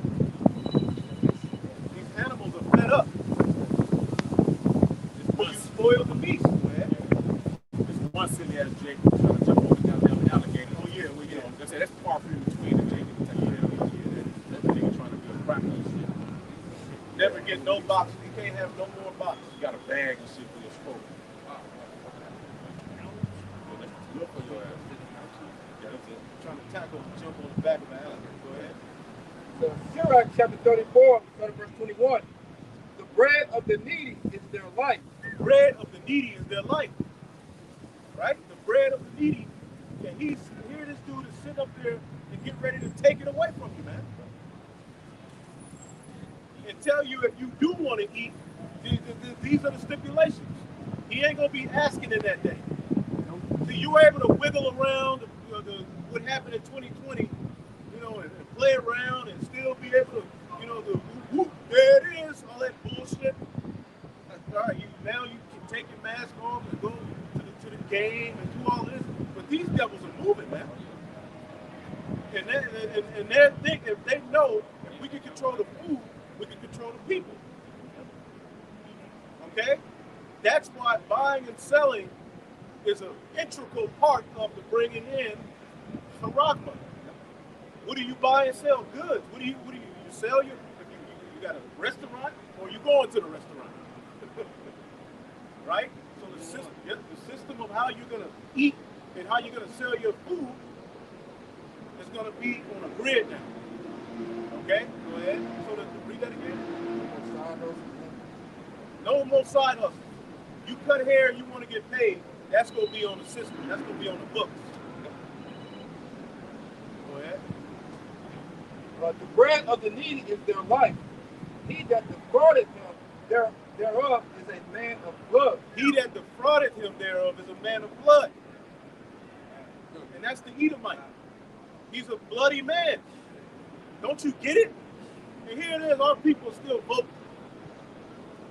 These animals are fed up. You spoil the beast, man. There's one silly ass Jake trying to jump over the goddamn alligator. Oh yeah, well, yeah. That's far from between the Jake and the Texas. That nigga trying to be a cracker and shit. Never get no box. You can't have no more box. You got a bag and shit for your stroke. Good for your ass. Trying to tackle, jump on the back of the alligator. Go ahead. So Sirach chapter 34, starting verse 21. The bread of the needy is their life. The bread of the needy is their life. Right? The bread of the needy. And here this dude is sitting up there and get ready to take it away from you, man. And tell you if you do want to eat, these are the stipulations. He ain't going to be asking in that day. So you were able to wiggle around what happened in 2020, you know, and play around and still be able to, you know, whoop, there it is, all that bullshit. All right, now you can take your mask off and go to the game and do all this. But these devils are moving, man. And they're thinking, they know if we can control the food, we can control the people. Okay? That's why buying and selling is an integral part of the bringing in Haragma. What do you buy and sell? Goods. What do you sell? You got a restaurant, or you going to the restaurant? Right? So the system of how you're gonna eat and how you're gonna sell your food is gonna be on a grid now. Okay? Go ahead. So read that again. No more side hustle. You cut hair, you want to get paid. That's going to be on the system. That's going to be on the books. Go ahead. The bread of the needy is their life. He that defrauded him thereof is a man of blood. He that defrauded him thereof is a man of blood. And that's the Edomite. He's a bloody man. Don't you get it? And here it is, our people are still voting.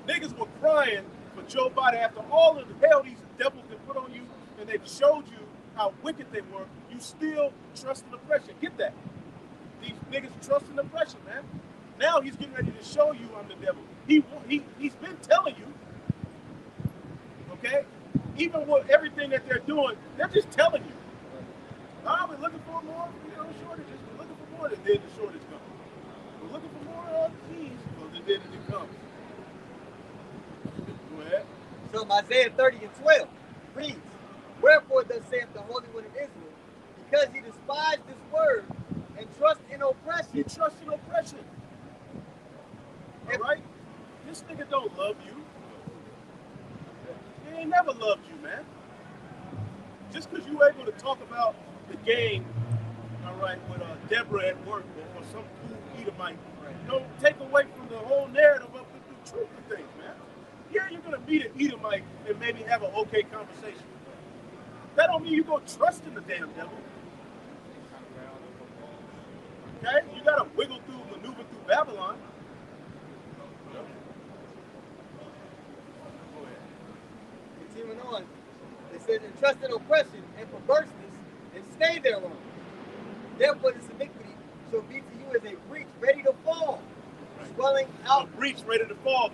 Niggas were crying for Joe Biden after all of the hell these devils have put on you, and they've showed you how wicked they were. You still trust in oppression. Get that? These niggas trust in oppression, man. Now he's getting ready to show you I'm the devil. He's been telling you, okay? Even with everything that they're doing, they're just telling you. We're looking for more, shortages. We're looking for more, and then the shortage comes. We're looking for more keys, and then it comes. Go ahead. So Isaiah 30:12 reads, "Wherefore thus saith the Holy One of Israel, because he despised this word and trust in oppression." You trust in oppression. All right? This nigga don't love you. He ain't never loved you, man. Just because you able to talk about the game, all right, with Deborah at work or some cool Edomite, don't take away from the whole narrative of the truth of things, man. Yeah, you're going to meet an Edomite and maybe have an okay conversation. That don't mean you're going to trust in the damn devil. Okay? You got to maneuver through Babylon. Continuing on, it says, "And trust in oppression and perverseness, and stay thereon. Therefore this iniquity shall be to you as a breach ready to fall, swelling out." A breach ready to fall.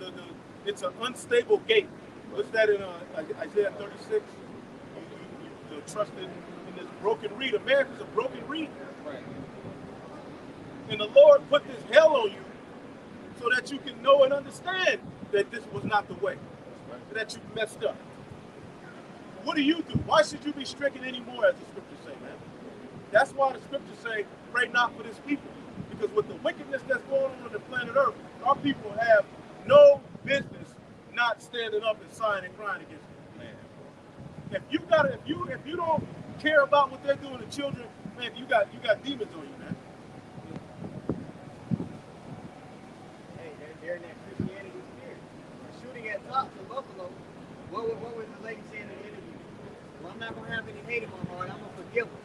It's an unstable gate. What's that in Isaiah 36? You trust in this broken reed. America's a broken reed. Right. And the Lord put this hell on you so that you can know and understand that this was not the way, that you messed up. What do you do? Why should you be stricken anymore, as the scriptures say, man? That's why the scriptures say, pray not for this people. Because with the wickedness that's going on the planet Earth, our people have no business not standing up and sighing and crying against it, man. If you don't care about what they're doing to children, man, you got demons on you, man. Hey, they're in that Christianity spirit. Shooting at tops in Buffalo. What was the lady saying in the interview? Well, I'm not gonna have any hate in my heart. I'm gonna forgive them.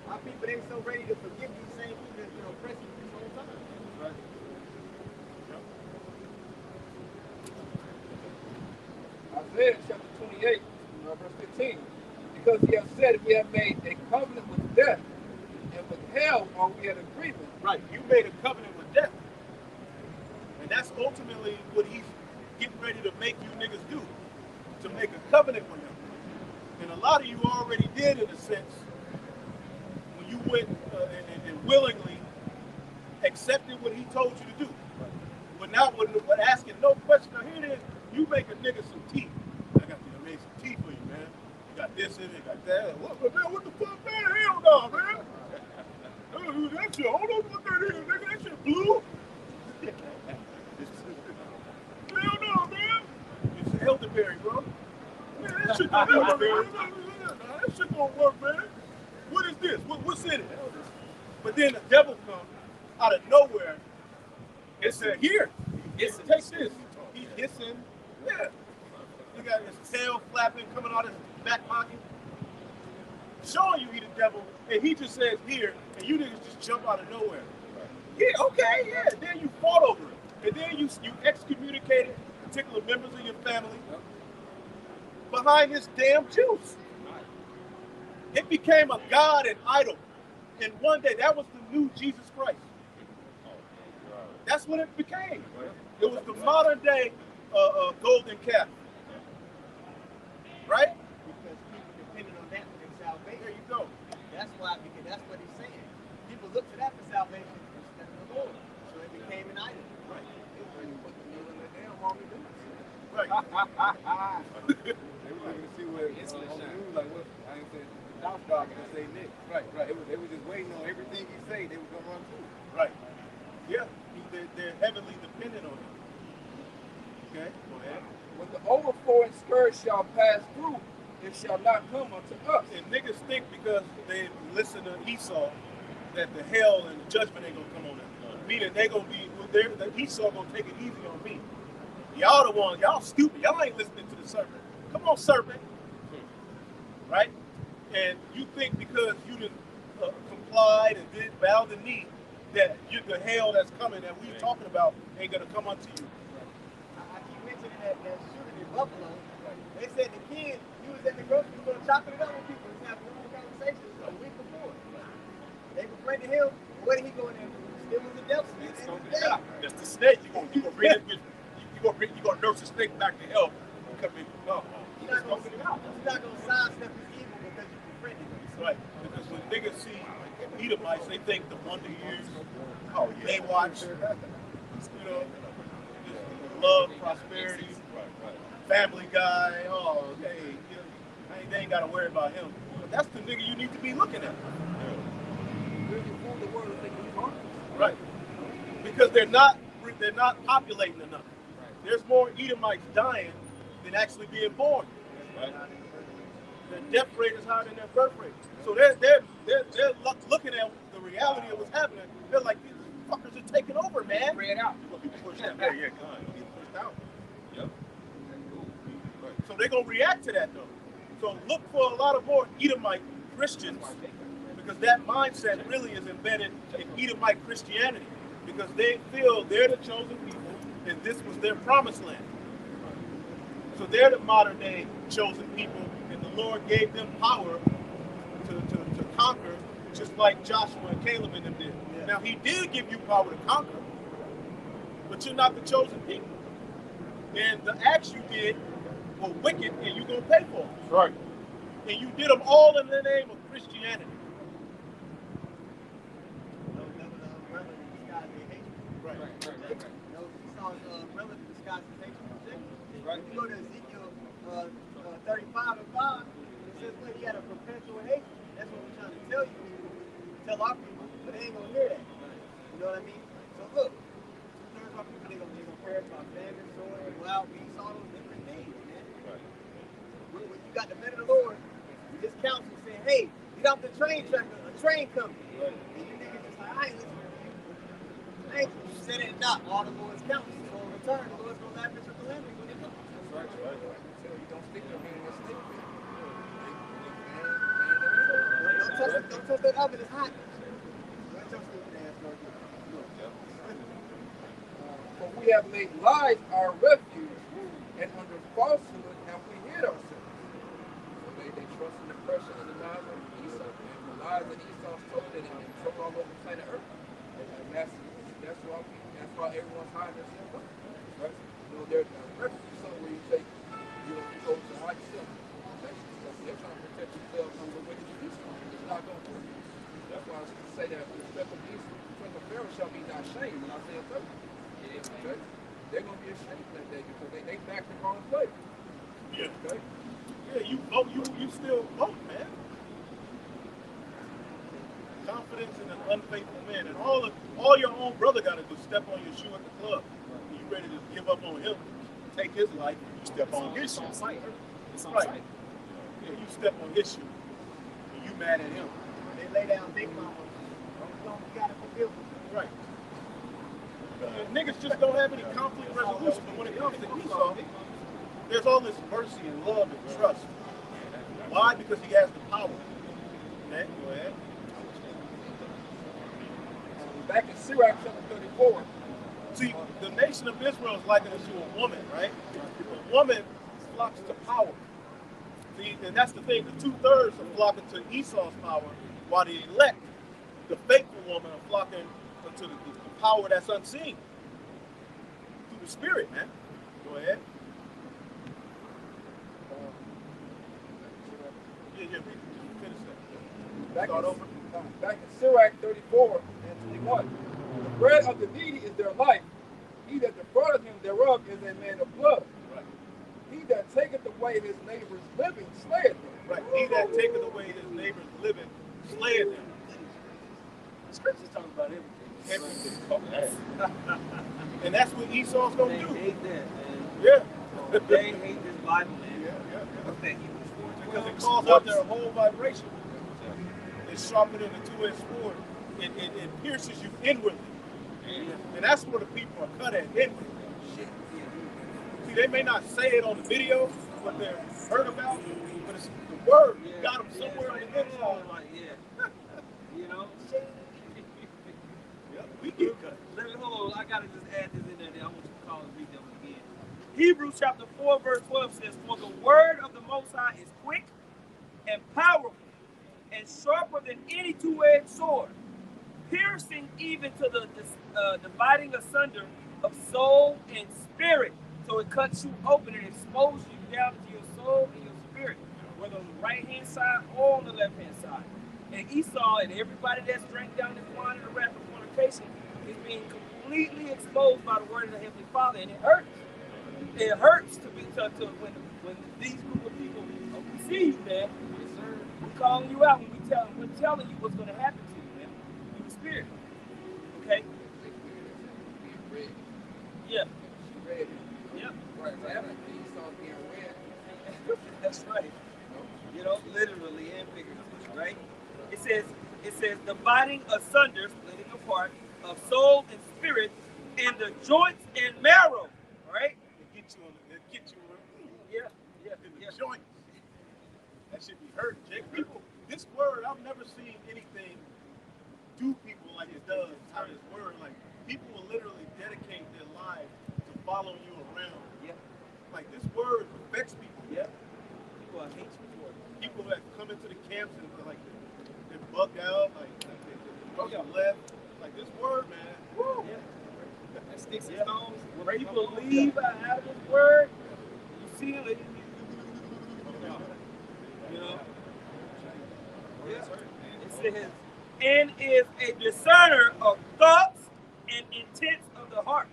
Our people ain't so ready to forgive these same people that's been oppressing you this whole time. Right. Isaiah chapter 28, verse 15. Because he has said, we have made a covenant with death, and with hell are we at agreement. Right. You made a covenant with death. And that's ultimately what he's getting ready to make you niggas do. To make a covenant with him. And a lot of you already did, in a sense, when you went and willingly accepted what he told you to do. But now, when asking no question, now here it is, you make a nigga some tea. I made some tea for you, man. You got this in it, got that. What the fuck, man? Hell no, man. That shit, hold on, what that is, nigga. That shit blue. Hell no, man. It's elderberry, bro. Man, that shit don't work, man. That shit don't work, man. What is this? What's in it? But then the devil comes out of nowhere and said, here, take this. He's hissing. Yeah. He got his tail flapping, coming out of his back pocket, showing you he the devil, and he just says, here, and you niggas just jump out of nowhere. Yeah, okay, yeah. Then you fought over it. And then you excommunicated particular members of your family behind this damn juice. It became a god and idol. And one day, that was the new Jesus Christ. That's what it became. It was the modern day golden calf. Right? Because people depended on that for their salvation. There you go. That's why, because that's what he's saying. People look to that for salvation instead of the Lord. So it became an idol. Right. Right. They were looking to see what on the news, like what I ain't saying South Dog and say Nick. Right. They were just waiting on everything he say. They were gonna run through. Right. Yeah. They're heavily dependent on him. Okay. Go ahead. When the overflowing scourge shall pass through, it shall not come unto us. And niggas think because they listen to Esau that the hell and the judgment ain't gonna come on them. Meaning they gonna be, the Esau gonna take it easy on me. Y'all the ones, y'all stupid. Y'all ain't listening to the serpent. Come on, serpent. Right? And you think because you didn't complied and did bow the knee that the hell that's coming that we talking about ain't gonna come unto you. I keep mentioning that shooting in Buffalo. They said the kid, he was at the grocery store chopping it up with people. He was having normal conversations a week before. They were praying to him. What did he go in there and do? Still was the devil. That's the snake. You gonna read it. You nurse is straight back to health. Come in. No, You're not going to sidestep his evil because you befriended him. right. Because when niggas see Edomites, they think the Wonder Years, Baywatch, you know, love, prosperity, Family Guy. Oh, hey, you know, they ain't got to worry about him. But that's the nigga you need to be looking at. Right. Because they're not populating enough. There's more Edomites dying than actually being born. Right. Their death rate is higher than their birth rate. So they're looking at the reality of what's happening. They're like, these fuckers are taking over, man. Spread out. You're gonna be pushed out. Yeah, God, you're getting pushed out. Yep. Right. So they're gonna react to that though. So look for a lot of more Edomite Christians, because that mindset really is embedded in Edomite Christianity, because they feel they're the chosen people and this was their promised land. So they're the modern day chosen people, and the Lord gave them power to conquer, just like Joshua and Caleb and them did. Yeah. Now he did give you power to conquer, but you're not the chosen people. And the acts you did were wicked, and you're gonna pay for them. Right. And you did them all in the name of Christianity. Right. If you go to Ezekiel 35 and 5, it says when he had a perpetual hatred. That's what we're trying to tell you. Tell our people, but they ain't gonna hear that. You know what I mean? So look, 2/3 of our people, they're gonna perish by famine, sword, and wild beasts, all those different things, man. Right. When you got the men of the Lord, this council saying, hey, get off the train track, a train coming. Right. And you niggas just like, I ain't listening to you. I ain't said it not. All the Lord's counsel will return. The Lord's gonna laugh at your calamity when it comes. Right. So you don't stick to me in this thing. Don't touch that oven, it's hot. For we have made lies our refuge, and under falsehood have we hid ourselves. So they trust in the pressure and the lies of Esau, and the lies that Esau told it and told all over planet Earth. And that's why everyone's hiding themselves. Right? You know, there's a refuge somewhere you take, you go to hide yourself. They're trying to protect themselves from the wicked of Esau. It's not going to work. That's why I say that the respect of Esau, between the Pharaoh shall be not shamed when I say it first. Okay? They're going to be ashamed that day because they back the wrong way. Yeah. Okay? Yeah, you vote, you still vote, man. Confidence in an unfaithful man, and all your own brother got to do is step on your shoe at the club. And you ready to give up on him, take his life, you step on his shoe. It's on Right. site. Yeah, you step on his shoe, and you mad at him. They lay down big mama. You gotta fulfill them. Right. Niggas just don't have any conflict resolution, but when it comes to Esau, there's all this mercy and love and trust. Why? Because he has the power. Okay, go ahead. Back in Sirach chapter 34. See, the nation of Israel is likened to a woman, right? A woman flocks to power. See, and that's the thing. The 2/3 are flocking to Esau's power, while the elect, the faithful woman, are flocking to the power that's unseen. Through the spirit, man. Go ahead. Yeah, finish that. Start over. Back in Sirach 34 and 21. The bread of the needy is their life. He that defraudeth him thereof is a man of blood. Right. He that taketh away his neighbor's living slayeth him. Right. He that taketh away his neighbor's living slayeth him. Scripture's talking about everything. And that's what Esau's gonna They do. hate that, man. Yeah. They hate this Bible, man. Yeah. Okay, Because it calls out their whole vibration. It's sharper than a two-edged sword. It pierces you inwardly. And that's where the people are cut at, inwardly. See, they may not say it on the video, what they're heard about, but it's the word. You got them somewhere on the inside. Like, yeah. You know? Yep, we get cut. Hold on, I gotta just add this in there. Then I want you to call and read them again. Hebrews chapter 4, verse 12 says, "For the word of the Most High is quick and powerful, and sharper than any two-edged sword, piercing even to the dividing asunder of soul and spirit, So it cuts you open and exposes you down to your soul and your spirit, whether on the right hand side or on the left hand side. And Esau and everybody that's drank down this wine and the wrath of fornication is being completely exposed by the word of the Heavenly Father, and it hurts. It hurts to be when these group of people see you, man. We're calling you out when we're telling you what's going to happen to you, man. Through the spirit. Okay? Yeah. Red. Yep. Right, right. Esau being red. That's right. You know, literally and figuratively, right? It says dividing asunder, splitting apart of soul and spirit and the joints and marrow. All right? Yeah, yeah, in the yeah. joints. That should be hurting, Jake. People, this word, I've never seen anything do people like it does. How this word, like, people will literally dedicate their lives to following you around. Yeah. Like, this word affects people. Yeah. People hate you for it. People that come into the camps and like they're bugged out, like the left. Like this word, man. Woo. Yeah. That sticks and stones. When people leave out of this word, you see it. You know? Yeah. It says, and is a discerner of thoughts and intents of the heart.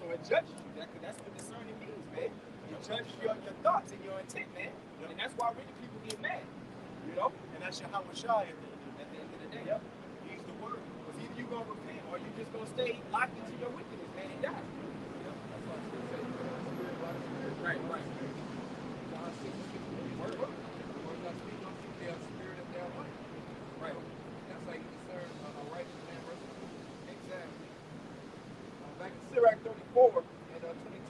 So it judges you. That's what discerning means, man. It judges your thoughts and your intent, man. And that's why wicked people get mad. You know? And that's your Hawashai At the end of the day. Yep. He's the word. Because either you're going to repent or you're just going to stay locked into your wickedness, man, and die. Right, right. John 6:16, word. The word not speak unto you, they are spirit and they are life. Right. That's how you discern a righteous man versus a wicked. Exactly. Back in Sirach 34 and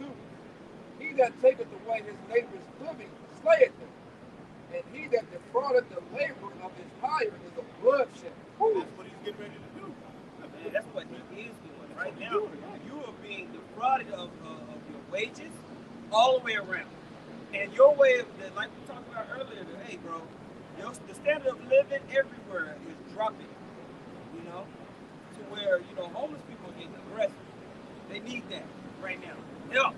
22, he that taketh away his neighbor's living slayeth him, and he that defraudeth the labor of his hire is a bloodshed. That's what he's getting ready to do. Man, that's what he is doing right now. You are being defrauded of your wages all the way around. And your way of, like we talked about earlier, hey, bro, the standard of living everywhere is dropping, you know, to where, you know, homeless people are getting aggressive. They need that right now. Help,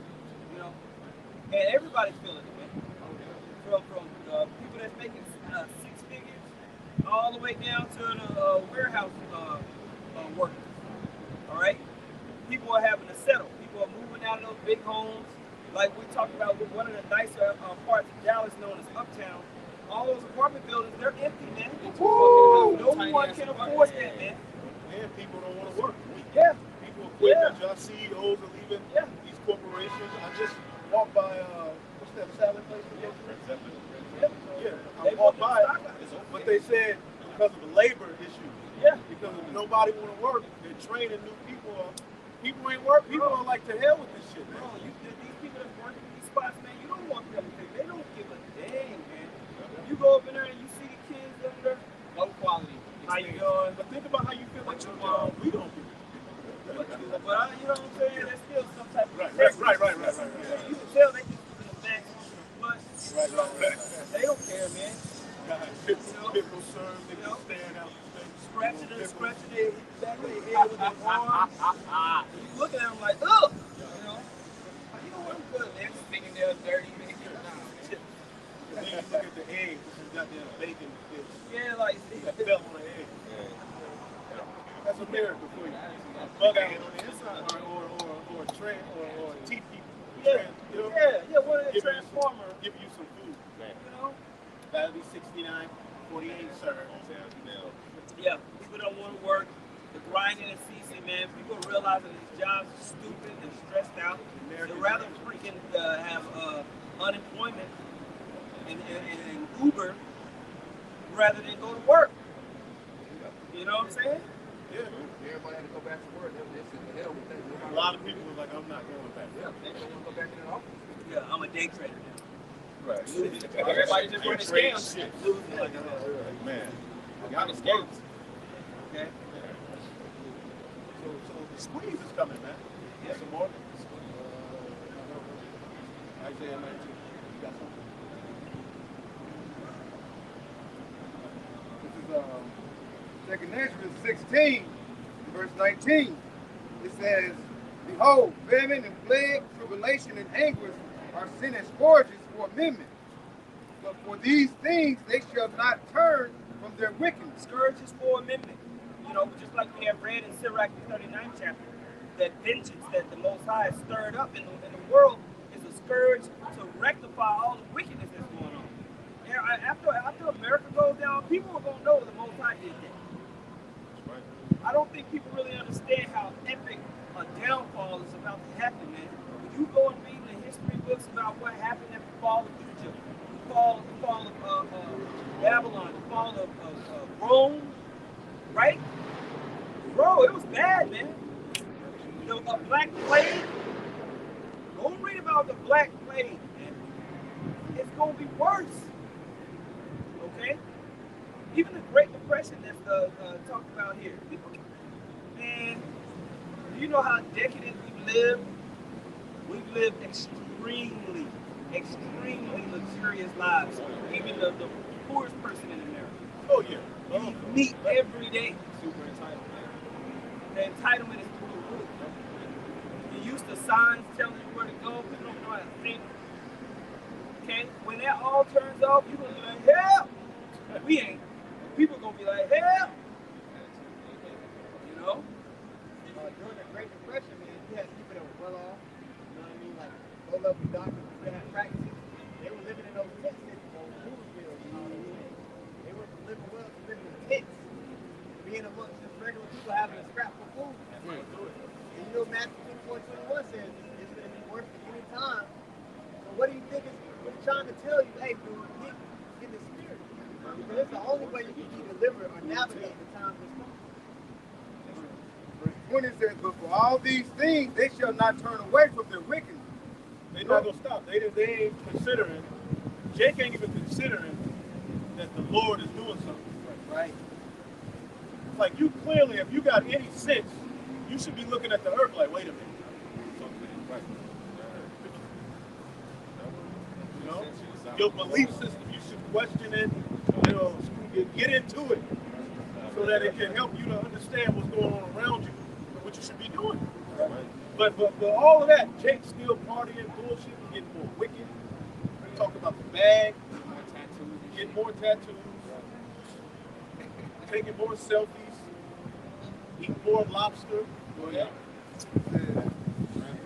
you know. And everybody's feeling it, man. From people that's making 6 figures all the way down to the warehouse workers. All right? People are having to settle. People are moving out of those big homes. Like we talked about with one of the nicer parts of Dallas known as Uptown. All those apartment buildings, they're empty, man. No one can afford that, man. And people don't want to work. Yeah. People are quitting their jobs. CEOs are leaving these corporations. I just walked by, what's that salad place? Yeah, I walked by it, but they said because of the labor issue. Yeah. Because if nobody want to work, they're training new people up. People ain't work. People are like, to hell with this shit, man. Bro, these people that's working in these spots, man, you don't want them to. They don't give a damn, man. You go up in there and you see the kids up there, Low quality. how you doing? But think about how you feel like your job. We don't do it. But you know what I'm saying? There's still some type of Right. You can tell they just in the back, but Right. they don't care, man. People serve, they can stand out. Scratching their back of their head with their arm. You look at them like, ugh, you know. You know what? I'm good, man. Just thinking they're dirty, man. Then you look at the egg, which is goddamn bacon. Yeah, like, That fell on the egg. That's a miracle for you. A bug out on the inside, or a trend, or a teeth people. yeah, one of the transformers. Give you some food. You know? That'll be 69, 48, sir. Yeah, people don't want to work. The grinding and ceasing, man. People realizing these jobs are stupid and stressed out. They'd rather freaking have unemployment and Uber rather than go to work. You know what I'm saying? Yeah. Everybody had to go back to work. They said, the hell with that. A lot of people were like, I'm not going back. Yeah, they don't want to go back in the office. Yeah, I'm a day trader now. Right. Everybody just running scams. Losing like a Man. Running scams. okay. So the squeeze is coming, man. Yeah, some more. Isaiah 19. You got something? This is 2 Ezra 16, verse 19. It says, behold, famine and plague, tribulation and anguish are sent as scourges for amendment. But for these things they shall not turn from their wickedness. Scourges for amendment. You know, just like we have read in Sirach, the 39th chapter, that vengeance that the Most High has stirred up in the world is a scourge to rectify all the wickedness that's going on. And after America goes down, people are going to know the Most High did that. I don't think people really understand how epic a downfall is about to happen, man. When you go and read the history books about what happened at the fall of Egypt, the fall of Babylon, the fall of Rome, right? Bro, it was bad, man. The Black Plague. Go read about the Black Plague, man. It's going to be worse. Okay? Even the Great Depression that's talked about here. People, man, do you know how decadent we've lived? We've lived extremely luxurious lives. Even the poorest person in America. Oh yeah. You meet every day. Super entitled, man. The entitlement is through the roof. You're used to signs telling you where to go. People don't know how to think. Okay? When that all turns off, you're going to be like, help! We ain't. People going to be like, help! You know? During the Great Depression, man, you had people that were well off. You know what I mean? Like low-level doctors who had practices. They were living in those tent cities, those Louisville and all those things. They were living well to living in tents. Being amongst just regular people having a scrap for food. And you know Matthew 20.21 says it's going to be worse than any time. So what do you think is trying to tell you? Hey, dude, get in the spirit. Because it's the only way you can be delivered or navigate the times that's coming. Verse 20 says, but for all these things they shall not turn away from their wickedness. They're not gonna stop. They ain't considering. Jake ain't even considering that the Lord is doing something. Right. It's like you clearly, if you got any sense, you should be looking at the earth like, wait a minute. You know, your belief system, you should question it. You know, get into it so that it can help you to understand what's going on around you and what you should be doing. But all of that, Jake's still partying, bullshit, getting more wicked. We talk about the bag, getting more tattoos, taking more selfies, eating more lobster.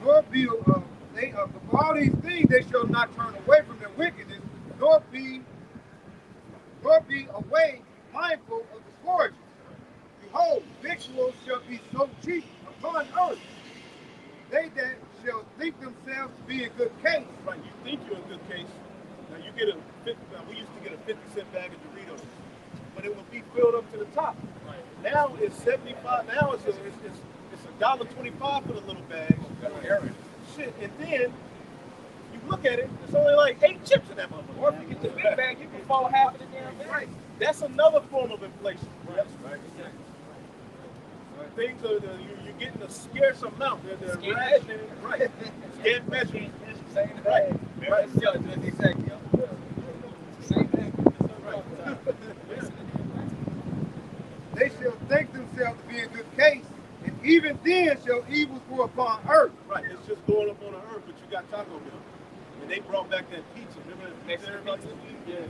Nor be for all these things they shall not turn away from their wickedness, nor be away mindful of the scourges. Behold, victuals shall be so cheap upon earth. They that shall think themselves to be in good case. Right, you think you're in good case. Now you get we used to get a 50-cent bag of Doritos, but it would be filled up to the top. Right. Now it's 75. Now it's $1.25 for the little bag. Shit, and then you look at it, it's only like 8 chips in that motherfucker. Or if you get the big bag, you can fall half of the damn bag. Right. That's another form of inflation. Right. Things are you're getting a scarce amount. They're rationing, right? Scan measure. Same thing. Right. Right. Exactly. Same thing. Right. They shall think themselves to be in good case, and even then shall evils grow upon earth. Right. It's just going up on the earth, but you got Taco Bell, and they brought back that pizza. Remember that pizza everybody used to eat? Yeah.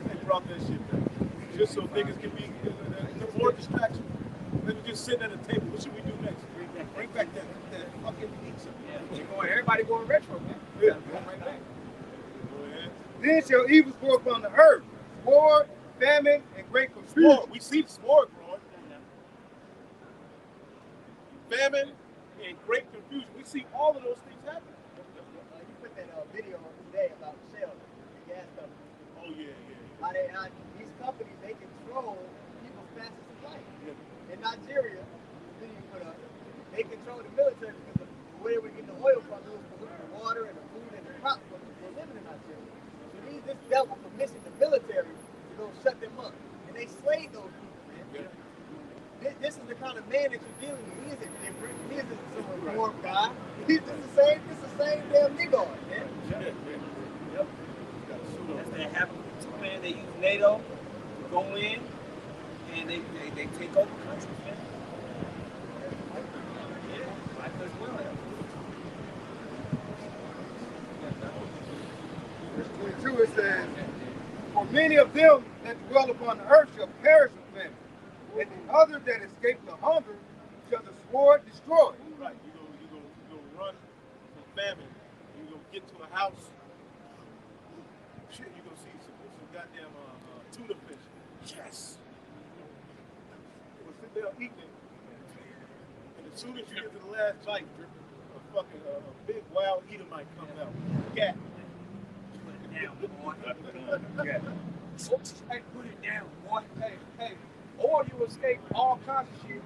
They brought that shit back just so niggas can be more distraction. They were just sitting at a table. What should we do next? Bring back that fucking pizza. Yeah. Everybody going retro, man. Yeah. Going right back. Go ahead. Then shall evils grow upon the earth, war, famine, and great confusion. Sword. We see the sword growing. Famine and great confusion. We see all of those things happen. You put that video on today about Shell, the gas company. Oh yeah. How these companies, they control people's fastest flight. In Nigeria, the video you put up, they control the military because where they were getting the oil from, it was from the water and the food and the crops were living in Nigeria. So this devil permission the military to go shut them up. And they slayed those people, man. Yeah. This is the kind of man that you're dealing with. He isn't different. He isn't some warm guy. He's just the same damn nigga, man. Yep. That's that happens plan. They use NATO to go in and they take over Many of them that dwell upon the earth shall perish with famine, and the other that escape the hunger shall the sword destroy. Right. You go run from famine. You go get to a house. Shit, you gonna see some goddamn tuna fish. Yes. We'll sit there eating it, and as soon as you get to the last bite, a fucking big wild eater might come out. Cat. Put it down, boy. Hey, put it down, boy. Hey. Or you escape all kinds of shit.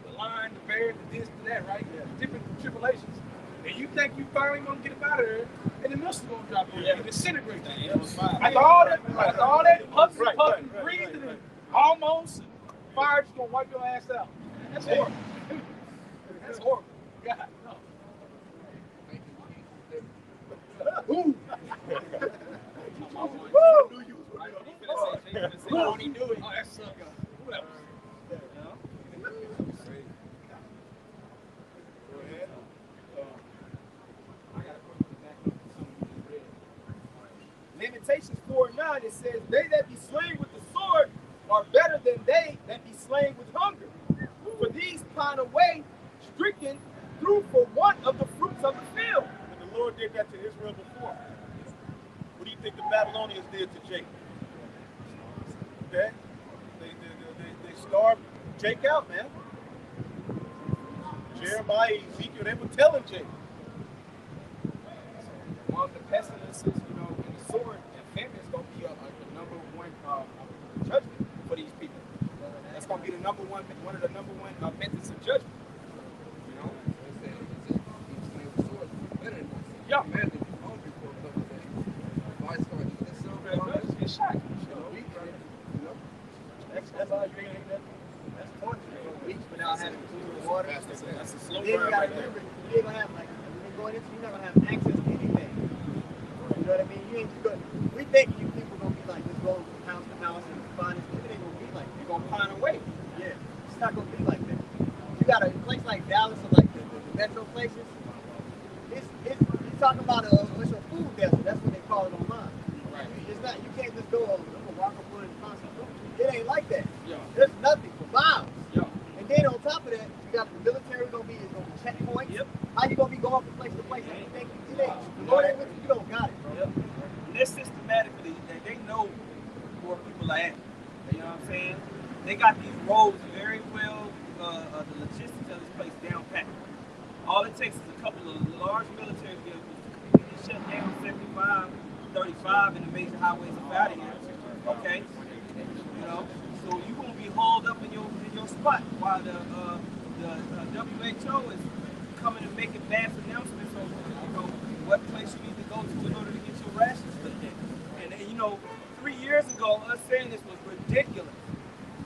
The lion, the bear, the this, the that, right? Different tribulations. And you think you finally gonna get up out of there, and the missile's gonna drop you and disintegrate that. After all that puffing, breathing, and hormones, and fire just gonna wipe your ass out. That's horrible. That's horrible. God, no. Ooh. Won't he do it? Oh, that sucks. Who else? Go ahead. Lamentations 4:9, it says, they that be slain with the sword are better than they that be slain with hunger. For these pine away, stricken through for want of the fruits of the field. And the Lord did that to Israel before. What do you think the Babylonians did to Jacob? Okay? They starved Jake out, man. Jeremiah, Ezekiel, they were telling Jake. One of the pestilences, you know, and the sword and famine is going to be the number one judgment for these people. That's going to be the number one, one of the number one methods of judgment. You know? Yeah. Imagine if you're hungry for a couple of days. If I start eating this stuff, Just get shot. That's how you ain't that. That's torture. Weeks without having food or water. That's a slow Then you burn gotta right there. remember, you ain't gonna have like when you're going into, you're not gonna have access to anything. You know what I mean? You ain't just gonna. We think you people gonna be like just going from house to house and find this. It ain't gonna be like You're going to pine away. yeah. It's not gonna be like that. You got a place like Dallas or like the metro places. You're talking about it's a food desert. That's what they call it online. Right. It's not. You can't just go. I'm gonna walk up and find some food. It ain't like that. Yeah. There's nothing for miles. Yeah. And then on top of that, you got the military gonna be checkpoints. Yep. How you gonna be going from place to place? And you think it ain't the Lord ain't with you, you don't got it, bro. Yep. And they're systematically, they know where people are at. You know what I'm saying? They got these roads very well, the logistics of this place down pat. All it takes is a couple of large military vehicles to shut down 75, 35 in the major highways of out of here. Okay? You know? So you're gonna be hauled up in your spot while the WHO is coming and making mass announcements on what place you need to go to in order to get your rations put in. And you know, 3 years ago, us saying this was ridiculous.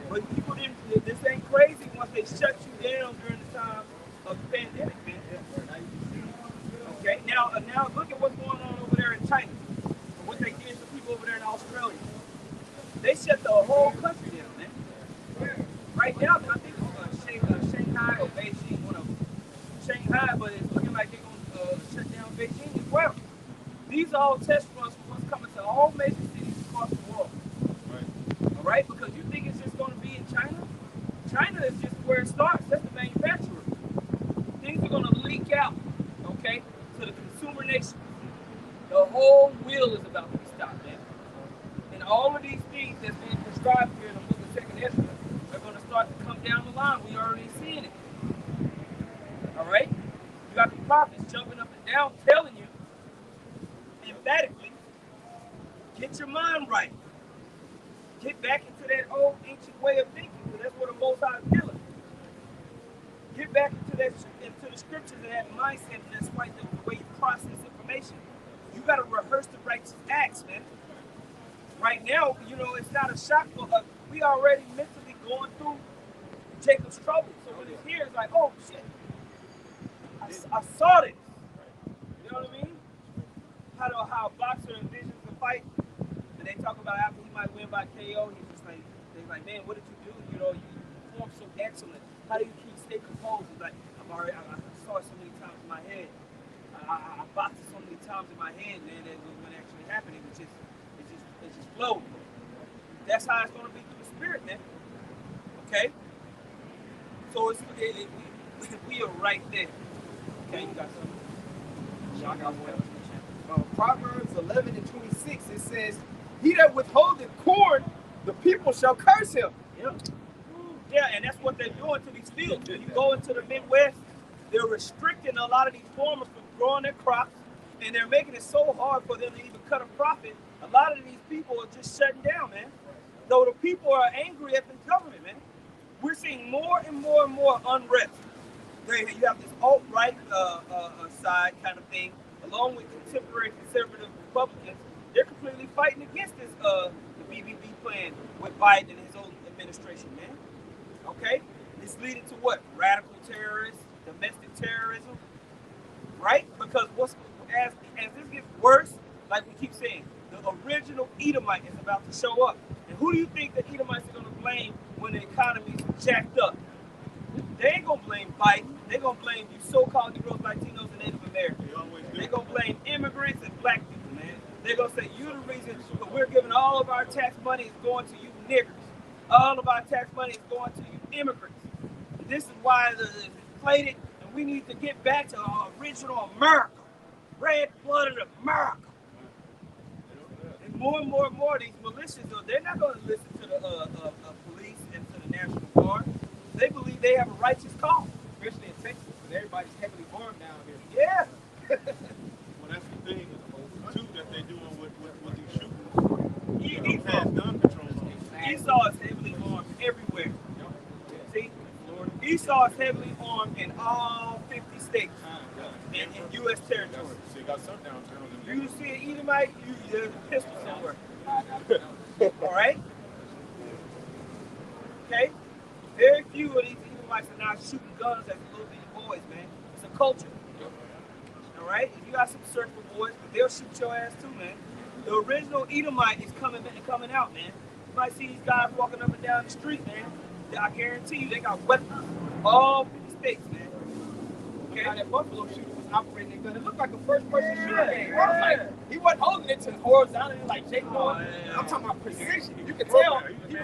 But people didn't. This ain't crazy once they shut you down during the time of the pandemic, man. Okay, now look at what's going on over there in China. And what they did to people over there in Australia. They shut the whole country down, man. Right now, I think Shanghai or Beijing, one of them. Shanghai, but it's looking like they're going to shut down Beijing as well. These are all test runs for what's coming to all major cities across the world. Right. All right, because you think it's just going to be in China? China is just where it starts. That's the manufacturer. Things are going to leak out, okay, to the consumer nation. The whole wheel is about to be stopped, man. And all of these things that's being prescribed here in the book of 2nd Ezra are going to start to come down the line. We already seeing it. All right? You got the prophets jumping up and down telling you emphatically, get your mind right. Get back into that old ancient way of thinking, because that's what the Most High is dealing. Get back into the scriptures and that mindset, and that's right, the way you process information. You got to rehearse the righteous acts, man. Right now, you know, it's not a shock for us. We already mentally going through Jacob's trouble. So when it's here, it's like, oh shit, I saw this. You know what I mean? How a boxer envisions a fight, and they talk about after he might win by KO, he's just like, they're like, man, what did you do? You know, you performed so excellent. How do you stay composed? It's like, I saw it so many times in my head. I boxed it so many times in my head, man, that when it actually happened, it's just It's just flowing. That's how it's going to be through the Spirit, man. Okay? So we are right there. Okay, you got something? I got one. Proverbs 11:26, it says, "He that withholdeth corn, the people shall curse him." Yeah. Yeah, and that's what they're doing to these fields. When you go into the Midwest, they're restricting a lot of these farmers from growing their crops, and they're making it so hard for them to even cut a profit. A lot of these people are just shutting down, man. So the people are angry at the government, man. We're seeing more and more and more unrest. You have this alt-right side kind of thing, along with contemporary conservative Republicans. They're completely fighting against this the BBB plan with Biden and his own administration, man. Okay? It's leading to what? Radical terrorists, domestic terrorism, right? Because as this gets worse, like we keep saying, the original Edomite is about to show up. And who do you think the Edomites are going to blame when the economy's jacked up? They ain't going to blame Biden. They're going to blame you so-called Negroes, Latinos, and Native Americans. They're going to blame immigrants and black people, man. They're going to say, you're the reason we're giving all of our tax money is going to you niggers. All of our tax money is going to you immigrants. This is why it's inflated, and we need to get back to our original America. Red-blooded America. And more and more of these militias, they're not going to listen to the police and to the National Guard. They believe they have a righteous cause. Especially in Texas, because everybody's heavily armed down here. Yeah. Well, that's the thing, too, that they're doing with these shootings. Has gun control on. Esau is heavily armed everywhere. See? Esau is heavily armed in all 50 states and in U.S. territory. So you got some down there. You see an Edomite, there's a pistol somewhere. All right? Okay? Very few of these Edomites are now shooting guns at the little bitty boys, man. It's a culture. All right? You got some surfer boys, but they'll shoot your ass too, man. The original Edomite is coming out, man. You might see these guys walking up and down the street, man. I guarantee you they got weapons. All 50 states, man. Okay? How that Buffalo shooter was operating that gun. It looked like a first-person shooter game. I was like, he wasn't holding it to horizontally like Jake Moore. I'm talking about precision. You can tell he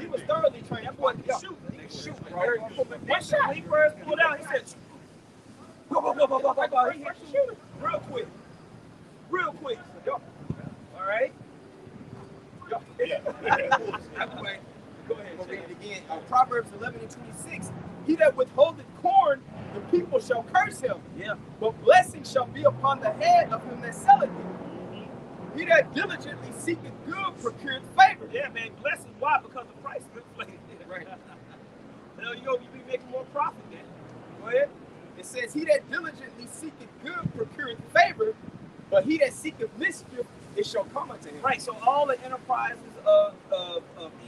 was thoroughly trained. That boy could shoot. They shoot, bro. One shot, when he first pulled out, he said, real quick. Real quick. All right? Anyway, go ahead. We'll read it again. Proverbs 11:26. He that withholdeth corn, the people shall curse him. Yeah. But blessing shall be upon the head of him that selleth it. He that diligently seeketh good procureth favor. Yeah, man. Blessings. Why? Because the price is inflated. Right. You be making more profit, man. Go ahead. It says, he that diligently seeketh good procureth favor, but he that seeketh mischief, it shall come unto him. Right, so all the enterprises of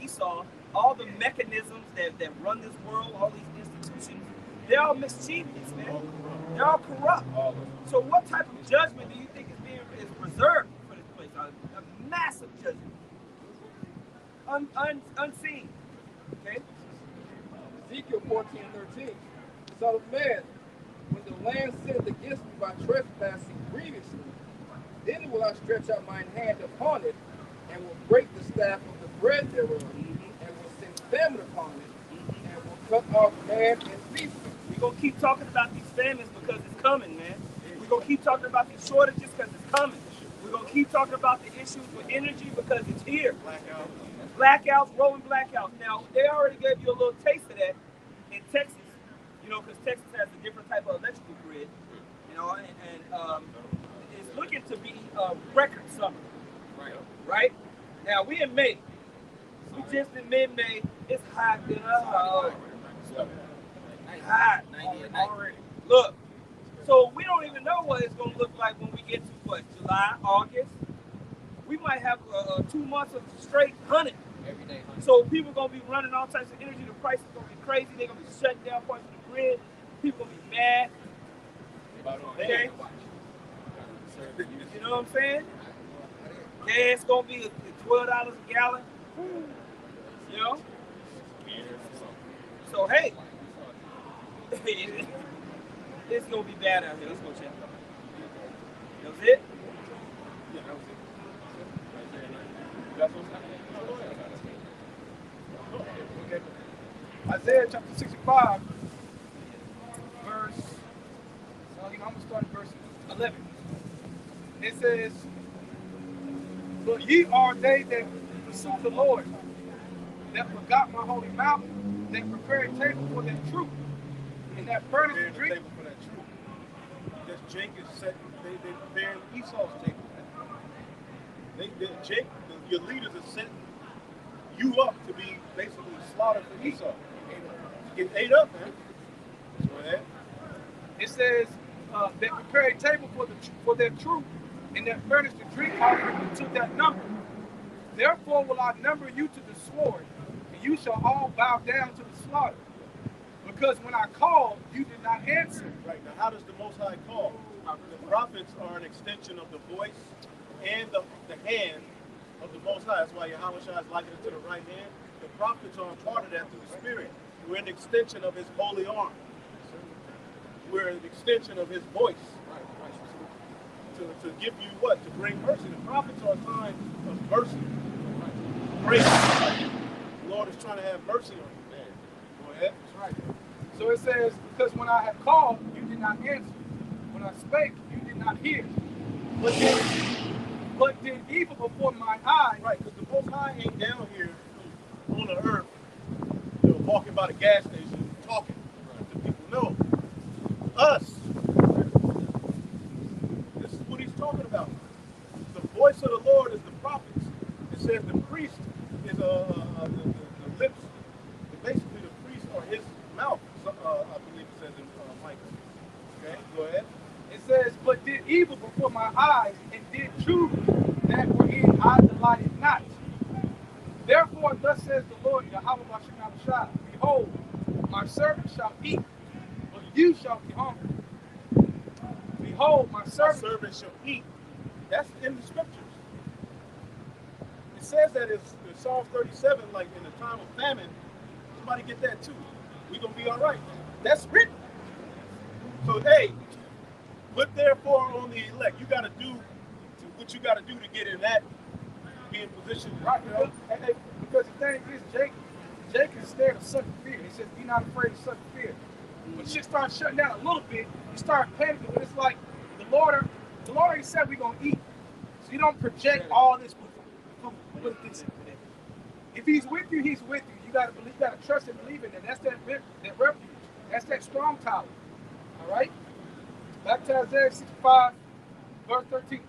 Esau, all the mechanisms that run this world, all these institutions, they're all mischievous, man. They're all corrupt. So what type of judgment do you think is reserved for this place? A massive judgment. Unseen. Okay? Ezekiel 14:13. Son of man, when the land sinned against me by trespassing grievously, then will I stretch out mine hand upon it, and will break the staff of the bread thereof, and will send famine upon it, and will cut off man and beast. We're going to keep talking about these famines because it's coming, man. We're going to keep talking about these shortages because it's coming. We're going to keep talking about the issues with energy because it's here. Blackouts, rolling blackouts. Now, they already gave you a little taste of that in Texas, because Texas has a different type of electrical grid, and it's looking to be a record summer. Right? Now, we in May. We just in mid-May. It's hot in a hot. Hot. Already. Look, so we don't even know what it's going to look like when we get to, July, August. We might have 2 months of straight hunting. Every day. So people are going to be running all types of energy. The price is going to be crazy. They're going to be shutting down parts of the grid. People going to be mad. Okay? You know what I'm saying? Gas going to be $12 a gallon. So, hey. It's going to be bad out here. Let's go check it out. That was it? Yeah, that was it. That's what's happening. Okay. Isaiah chapter 65, verse, I'm going to start at verse 11. It says, but ye are they that forsook the Lord, that forgot my holy mouth, that prepared a table for their truth, and that furnished Preparing the the drink. table for that truth. That's Jacob set. They preparing Esau's table. Your leaders are setting you up to be basically slaughtered for Esau. Get ate up, man. Go ahead. It says, that prepare a table for their truth, and that furnish the drink offering to that number. Therefore will I number you to the sword, and you shall all bow down to the slaughter. Because when I called, you did not answer. Right, now how does the Most High call? The prophets are an extension of the voice and the hand of the Most High. That's why Yahweh Shai is likened to the right hand. The prophets are a part of that through the Spirit. We're an extension of his holy arm. We're an extension of his voice. To give you what? To bring mercy. The prophets are a sign of mercy. Grace. The Lord is trying to have mercy on you, man. Go ahead. That's right. So it says, because when I have called, you did not answer. When I spake, you did not hear. But did evil before my eyes. Right, because the Most High ain't down here on the earth, walking by the gas station, talking to people. No. Us. This is what he's talking about. The voice of the Lord is the prophets. It says the priest is the lips. Basically, the priest or his mouth. I believe it says in Micah. Okay, go ahead. It says, but did evil before my eyes, and did truth that wherein I delighted not. Therefore, thus says the Lord, Yahweh Bashem Shai, behold, my servant shall eat, but you shall be hungry. Behold, my servant shall eat. That's in the scriptures. It says that in Psalm 37, like in the time of famine. Somebody get that too. We're going to be all right. That's written. So, hey, put therefore on the elect. You got to do what you got to do to get in that, be in position. Right, because the thing is, Jacob is scared of sudden fear. He says, be not afraid of sudden fear. When shit starts shutting down a little bit, you start panicking. But it's like the Lord already said we're going to eat. So you don't project all this with this. If he's with you, he's with you. You gotta believe, you gotta trust and believe in it. That's that refuge. That's that strong tower. All right? Back to Isaiah 65, verse 13.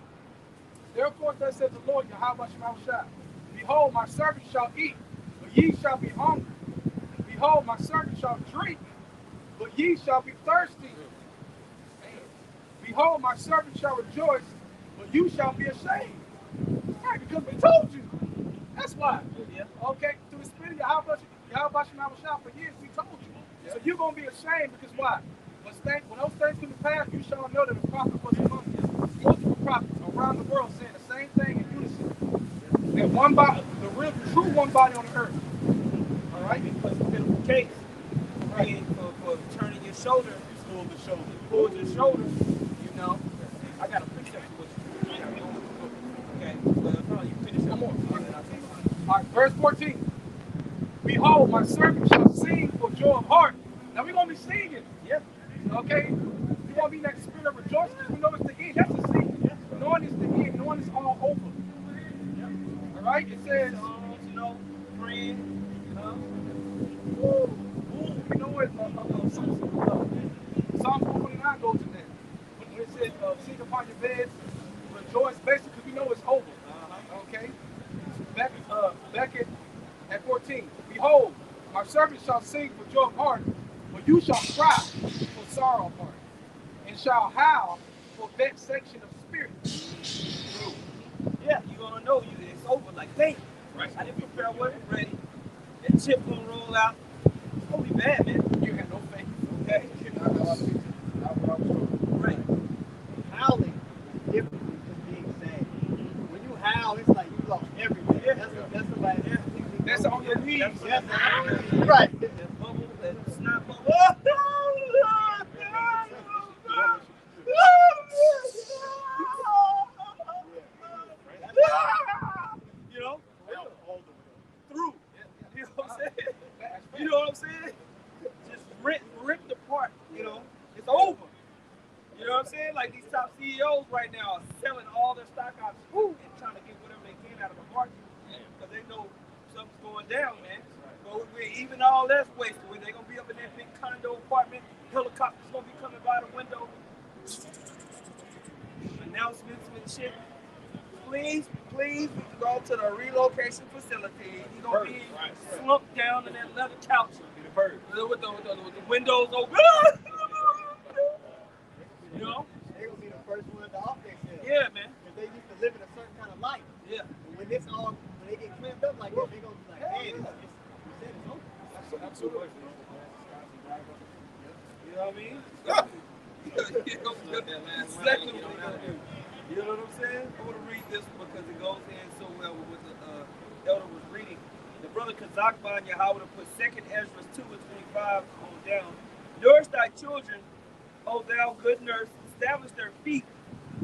Therefore, thus says the Lord, Yahweh Shai, behold, my servant shall eat, but ye shall be hungry. Behold, my servant shall drink, but ye shall be thirsty. Behold, my servant shall rejoice, but you shall be ashamed. Right, because we told you. That's why. Yeah. Okay, through the spirit of Yahweh Shai for years, we told you. Yeah. So you're going to be ashamed because why? When those things come to pass, you shall know that a prophet was among you. Multiple prophets around the world saying the same thing in unison. That one body, the real, true one body on the earth. All right? Because it's been a case. Right. For turning your shoulder, pulled your shoulder, you know. I got a precept with you. Okay, well, you finish that more. All right, verse 14. Behold, my servant shall sing for joy of heart. Now we're going to be singing. Yeah. Okay? We're going to be in that spirit of rejoicing because we know it's the end. That's the singing. Yeah. Knowing it's the end. Knowing it's all over. Yeah. All right? It says, you know, praying, you know. You know what? Psalm 129 goes in there. When it says, sing upon your beds, rejoice, basically, because we know it's over. Okay? Back at 14. Behold, my servant shall sing for joy of heart, but you shall cry for sorrow of heart, and shall howl for vexation of spirit. Yeah, you're going to know it's over. Like, dang, right. I didn't prepare, I wasn't ready. That chip going to roll out. It's going to be bad, man. You have no faith. Okay? Right. Howling is different from being sad. When you howl, it's like you lost everything. Yeah. That's like everything. That's on your knees. Yes. Right. That bubble, that snot bubble. You know, It's over. You know what I'm saying? Like these top CEOs right now are selling all their stock options and trying to get whatever they can out of the market because they know something's going down, man. But even all that's wasted. When they're gonna be up in that big condo apartment, helicopters gonna be coming by the window, announcements and shit. Please go to the relocation facility. You're gonna be slumped down in that leather couch with the windows open. You know? They gonna be the first ones to off themselves. Yeah, man. Because they used to live in a certain kind of life. Yeah. And when they get clamped up like this, they gonna be like, man, it's over. Absolutely. You know what I mean? Exactly what they gonna do. You know what I'm saying? I want to read this because it goes in so well with what the elder was reading. The brother Kazakban Yahweh put 2nd Ezra 2 and 25 on down. Nourish thy children, O thou good nurse, establish their feet,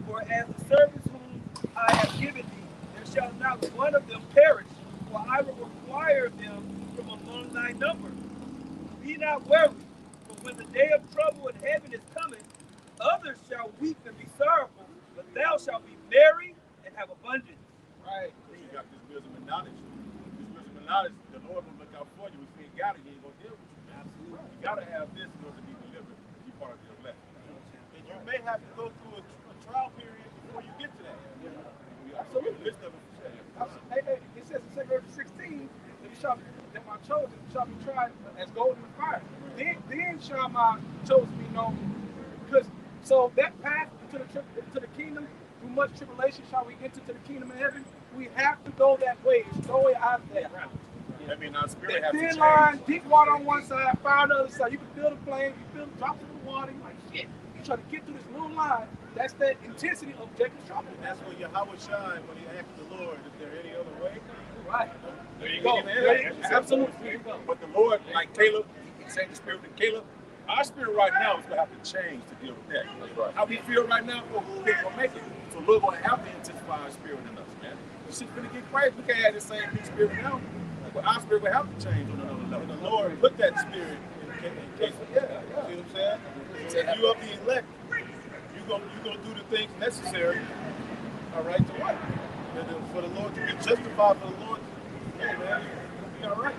for as the servants whom I have given thee, there shall not one of them perish, for I will require them from among thy number. Be not worried, for when the day of trouble in heaven is coming, others shall weep and be sorrowful, but thou shalt be merry and have abundance. Right. You got this wisdom and knowledge. This wisdom and knowledge, the Lord will look out for you. If you ain't got it, he ain't gonna deal with you. Absolutely. You gotta have this in order to be delivered, to be part of the elect. And you may have to go through a trial period before you get to that. Absolutely. Hey, it says in 2 Corinthians 16 that my chosen shall be tried as gold in the fire. Then shall my chosen be known. Because so that path to the kingdom, through much tribulation shall we enter to the kingdom of heaven. We have to go that way. It's no way out of that route. I mean, our spirit has to Thin change. line, deep water on one side, fire on the other side. You can feel the flame, you feel the drops in the water. You're like, shit. You try to get through this little line. That's that intensity of Jacob's trouble. That's when Yahweh shined when he asked the Lord, is there any other way? Right. There you go. Absolutely. But the Lord, like Caleb, he said the spirit of Caleb, our spirit right now is going to have to change to deal with that. Right. How we feel right now, we're going to make it. So Lord going to have to intensify our spirit in us, man. This shit's going to get crazy. We can't have the same big spirit now. But our spirit will have to change on another level. And the Lord put that spirit in case of that. You see what I'm saying? So if you are the elect, you're going to do the things necessary, all right, to what? For the Lord to be justified, for the Lord to, hey, man, you all right.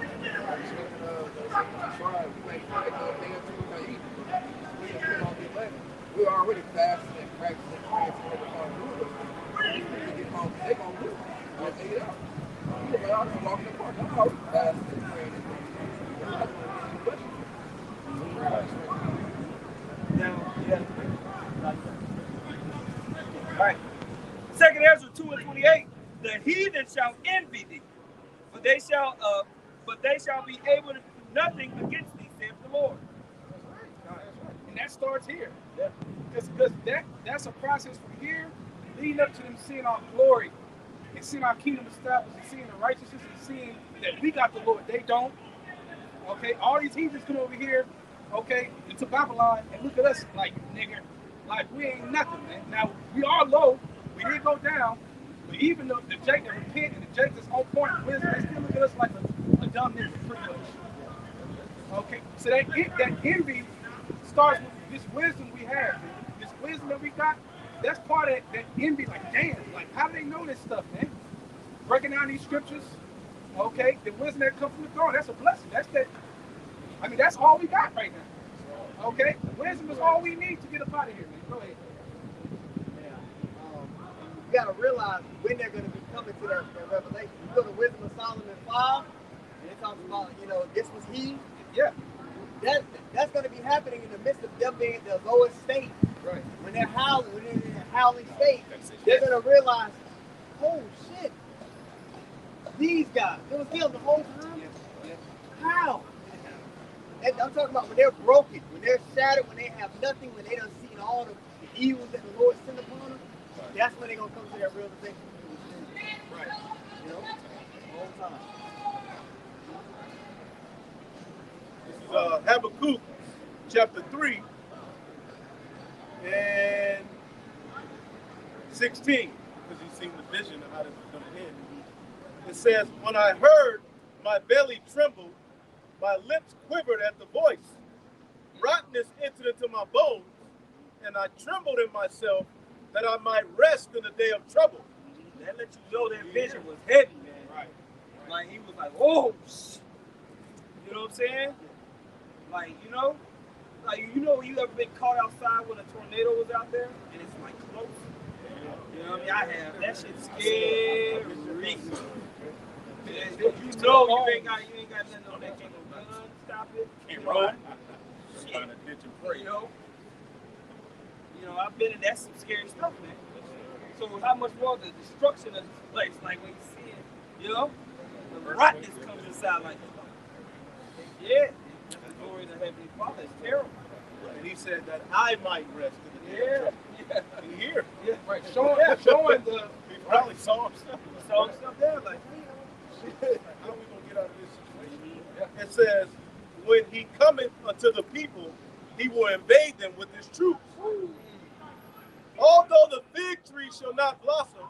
We're already fasting and practicing praying for the Lord. They gonna do it. I'll take it out. You know, I'm walking the park. I'm already fasting and praying. Now, yeah. All right. 2nd Ezra 2 and 28. The heathen shall envy thee, but they shall be able to do nothing against thee, saith the Lord. And that starts here. Because that's a process from here leading up to them seeing our glory and seeing our kingdom established and seeing the righteousness and seeing that we got the Lord. They don't. Okay, all these heathens come over here, okay, into Babylon and look at us like, nigga, like we ain't nothing, man. Now, we are low, we did go down, but even though the Jake that repent and the Jake that's on point with wisdom, they still look at us like a dumb nigga, pretty much. Okay, so that envy starts with this wisdom we have. This wisdom that we got, that's part of that envy. Like, damn, like, how do they know this stuff, man? Breaking down these scriptures, okay? The wisdom that comes from the throne, that's a blessing. That's all we got right now, okay? Wisdom is all we need to get up out of here, man. Go ahead. You got to realize when they're going to be coming to their revelation. You go to Wisdom of Solomon 5, and it talks about, this was he. Yeah. That's going to be happening in the midst of them being in the lowest state. Right. When they're howling, when they're in a howling state, they're going to realize, oh shit, these guys, it was them the whole time. Yeah. How? And I'm talking about when they're broken, when they're shattered, when they have nothing, when they done seen all the evils that the Lord sent upon them. That's when they're going to come to that realization. Right. The whole time. This is Habakkuk chapter 3 and 16, because you've seen the vision of how this is going to end. It says, when I heard, my belly trembled, my lips quivered at the voice. rottenness entered into my bones, and I trembled in myself that I might rest in the day of trouble. That let you know that vision was heavy, man. Right. Like he was like, oh, you know what I'm saying? Like, you know when you ever been caught outside when a tornado was out there and it's like close? You know what I mean? I have. That shit's scary. You know you ain't got nothing on that. Can't no gun stop it. Can't run. Shit. Find a ditch and pray. You know, I've been in that some scary stuff, man. So how much more the destruction of this place, like when you see it, you know, the rottenness comes inside like, yeah, the glory of the Heavenly Father is terrible. And he said that I might rest in the day of trouble. And here, Right. Showing the he probably saw himself. So stuff there, like, How are we going to get out of this situation? It says, when he cometh unto the people, he will invade them with his troops. Although the fig tree shall not blossom,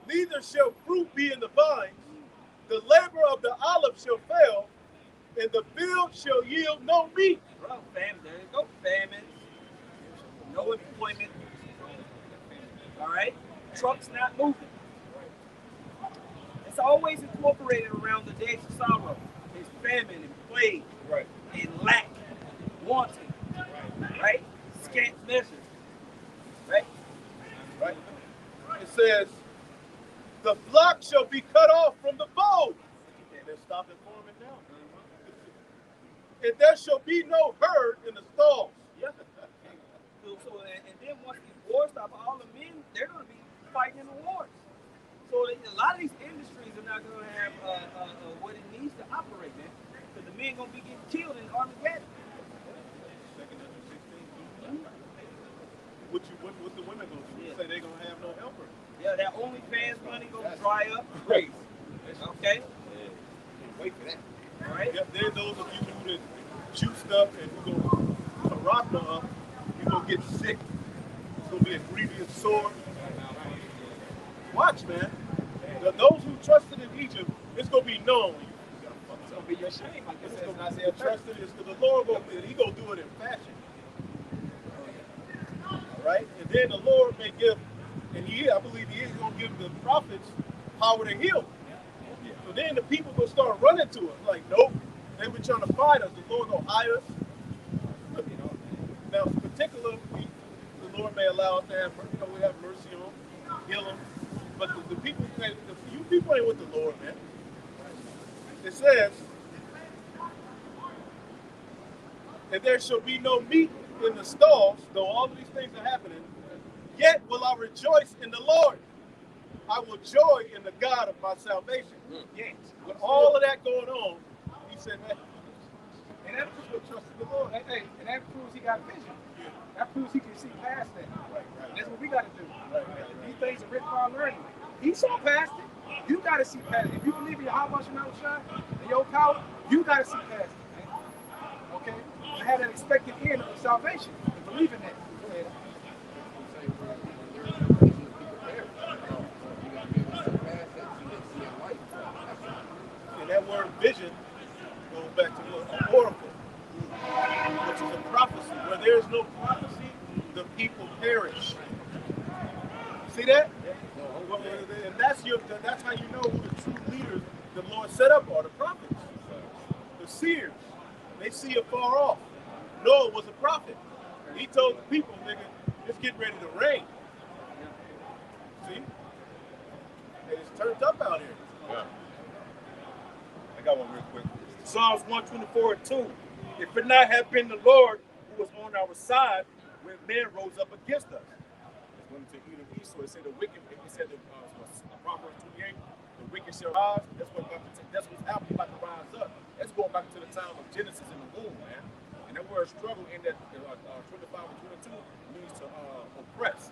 neither shall fruit be in the vines, the labor of the olive shall fail, and the field shall yield no meat. bro, famine, there you go, famine, no employment, all right? Trucks not moving. It's always incorporated around the days of sorrow. There's famine and plague, Right. and lack, wanting, right? Scant measures, right? Right. It says, the flock shall be cut off from the fold. And they're stopping farming now. And there shall be no herd in the stalls. Yeah. And then once these wars stop, all the men, they're going to be fighting in the wars. So a lot of these industries are not going to have what it needs to operate, man. Because the men going to be getting killed in Armageddon. What the women gonna do? Yeah. Say they gonna have no helper. Yeah, that OnlyFans money going to dry up. Crazy. Okay? Wait for that. All right? Yep, then those of you who did shoot stuff and who gonna karate up, you gonna get sick. It's gonna be a grievous sword. Watch, man. Those who trusted in Egypt, it's gonna be known. It's gonna be your shame, I guess. It's That's gonna not be their trusted. It's because the Lord he gonna do it in fashion. All right, and then the Lord may give, and I believe he is gonna give the prophets power to heal. So then the people gonna start running to us like, nope, they been trying to fight us. The Lord gonna hide us. You know, now particularly, the Lord may allow us to have, we have mercy on, heal them. But the people, you people ain't with the Lord, man. It says, and there shall be no meat in the stalls, though all of these things are happening, yet will I rejoice in the Lord. I will joy in the God of my salvation. Yes. With all of that going on, he said, man, And that proves trust in the Lord. Hey, and that proves he got vision. That proves he can see past that. And that's what we got to do. These things are written for our learning. He saw past it. You got to see past it. If you believe in your how much you shine and your power, you got to see past it, man. Okay? And have an expected end of salvation. And believe in that. Go ahead. and that word vision goes back to what? An oracle, which is a prophecy. Where there is no prophecy, the people perish. See that? And that's how you know who the true leaders the Lord set up are, the prophets, the seers. They see afar off. Noah was a prophet. He told the people, nigga, it's getting ready to rain. See? And it's turned up out here. Yeah. I got one real quick. Psalms 124:2. If it not have been the Lord who was on our side when men rose up against us. It's going to either east, so it said the wicked, it said the Proverbs 28, the wicked shall rise. That's what's happening, about to rise up. That's going back to the time of Genesis in the womb, man. And that word struggle in that 25 and 22 means to oppress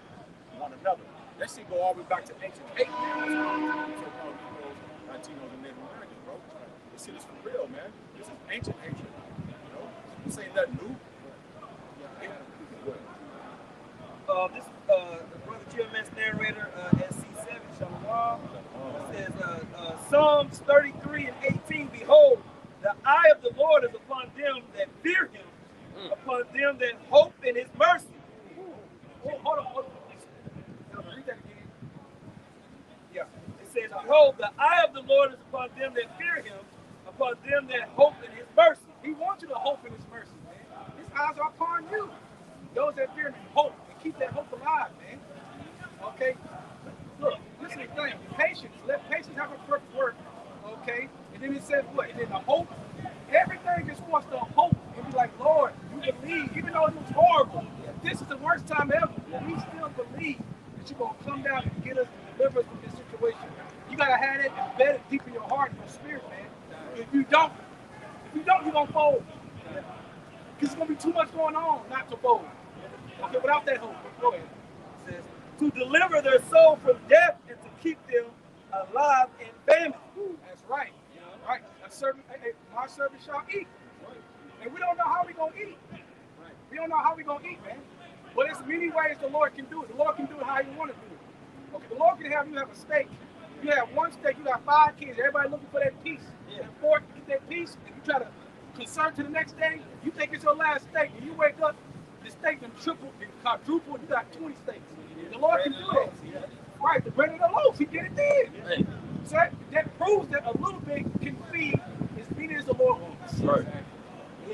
one another. That shit go all the way back to ancient hate, man. So-called Negroes, Latinos, and Native Americans, bro. This shit is for real, man. This is ancient hatred. You know, this ain't nothing new. This brother GMS narrator, SC7, Shalom. It says, Psalms 33 and 18, behold, the eye of the Lord is upon them that fear him, upon them that hope in his mercy. Hold on. Read that again. Yeah. It says, behold, the eye of the Lord is upon them that fear him, upon them that hope in his mercy. He wants you to hope in his mercy, man. His eyes are upon you. Those that fear him, hope, and keep that hope alive, man. Okay? Look, listen to the thing. Patience. Let patience have a perfect work. Okay? And then it says what? And then the hope. Everything just wants to hope and be like, Lord, you believe, even though it was horrible. This is the worst time ever. We still believe that you're going to come down and get us and deliver us from this situation. You got to have that embedded deep in your heart and your spirit, man. If you don't, you're going to fold. Because it's going to be too much going on not to fold. Okay, without that hope. Go ahead. It says, to deliver their soul from death and to keep them alive in famine. That's right. Right. Our servant shall eat. And we don't know how we're going to eat. We don't know how we're going to eat, man. But there's many ways the Lord can do it. The Lord can do it how He want to do it. Okay, the Lord can have you have a steak. You have one steak, you got 5 kids. Everybody looking for that piece. And 4 get that piece, and you try to concern to the next day. You think it's your last steak, and you wake up, the steak done tripled and quadrupled, and you got 20 steaks. The Lord can do that. Right, the bread and the loaves, He did it then. So that proves that a little bit can feed as many as the Lord wants. Right.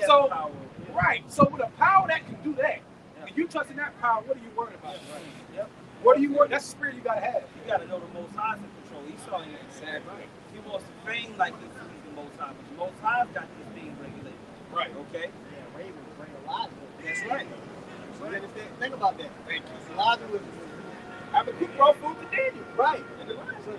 So, right. So with a power that can do that, and you trust in that power, what are you worried about? Yep. What are you worried? That's the spirit you gotta have. You got to know the Most High's in control. Esau ain't exactly. He wants to feign like he's the Most High, but the Most High's got this thing regulated. Right. Okay. Yeah, Raven bring Elijah. That's right. So you understand? Think about that. Thank you. Elijah was Who brought food to Daniel? right. So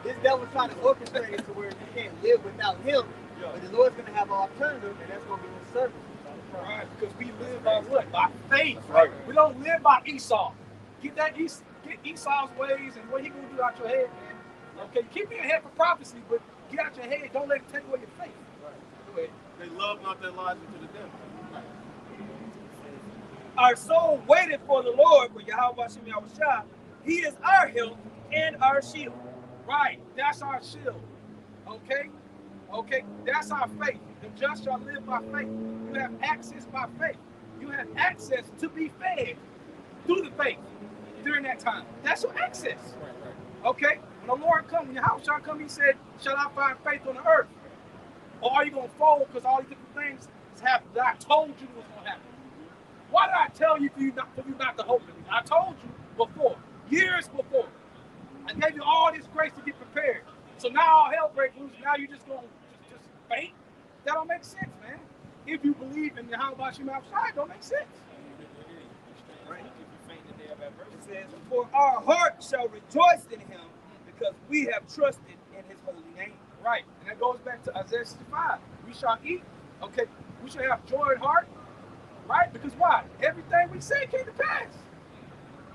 this devil's trying to orchestrate it to where you can't live without him. But the Lord's going to have an alternative, and that's going to be his servant. Right. Because we live by what? By faith. Right. We don't live by Esau. Get Esau's ways and what he gonna do out your head, man. Okay, keep your head for prophecy, but get out your head. Don't let it take away your faith. Right. Go ahead. They love not their lives into the devil. Our soul waited for the Lord, for Yahweh Hashem Yahushua. He is our help and our shield. Right. That's our shield. Okay? Okay, that's our faith. The just shall live by faith. You have access by faith. You have access to be fed through the faith during that time. That's your access. Okay? When the Lord comes, when your house shall come, He said, shall I find faith on the earth? Or are you going to fold because all these different things is happening that I told you was going to happen? Why did I tell you for you not to hope in me? I told you before, years before. I gave you all this grace to get prepared. So now all hell breaks loose. Now you just going to just faint? That don't make sense, man. If you believe in Yahweh Hashem outside, don't make sense. Right? It says, for our heart shall rejoice in him because we have trusted in his holy name. Right. And that goes back to Isaiah 65. We shall eat. Okay. We shall have joy in heart. Right? Because why? Everything we say came to pass.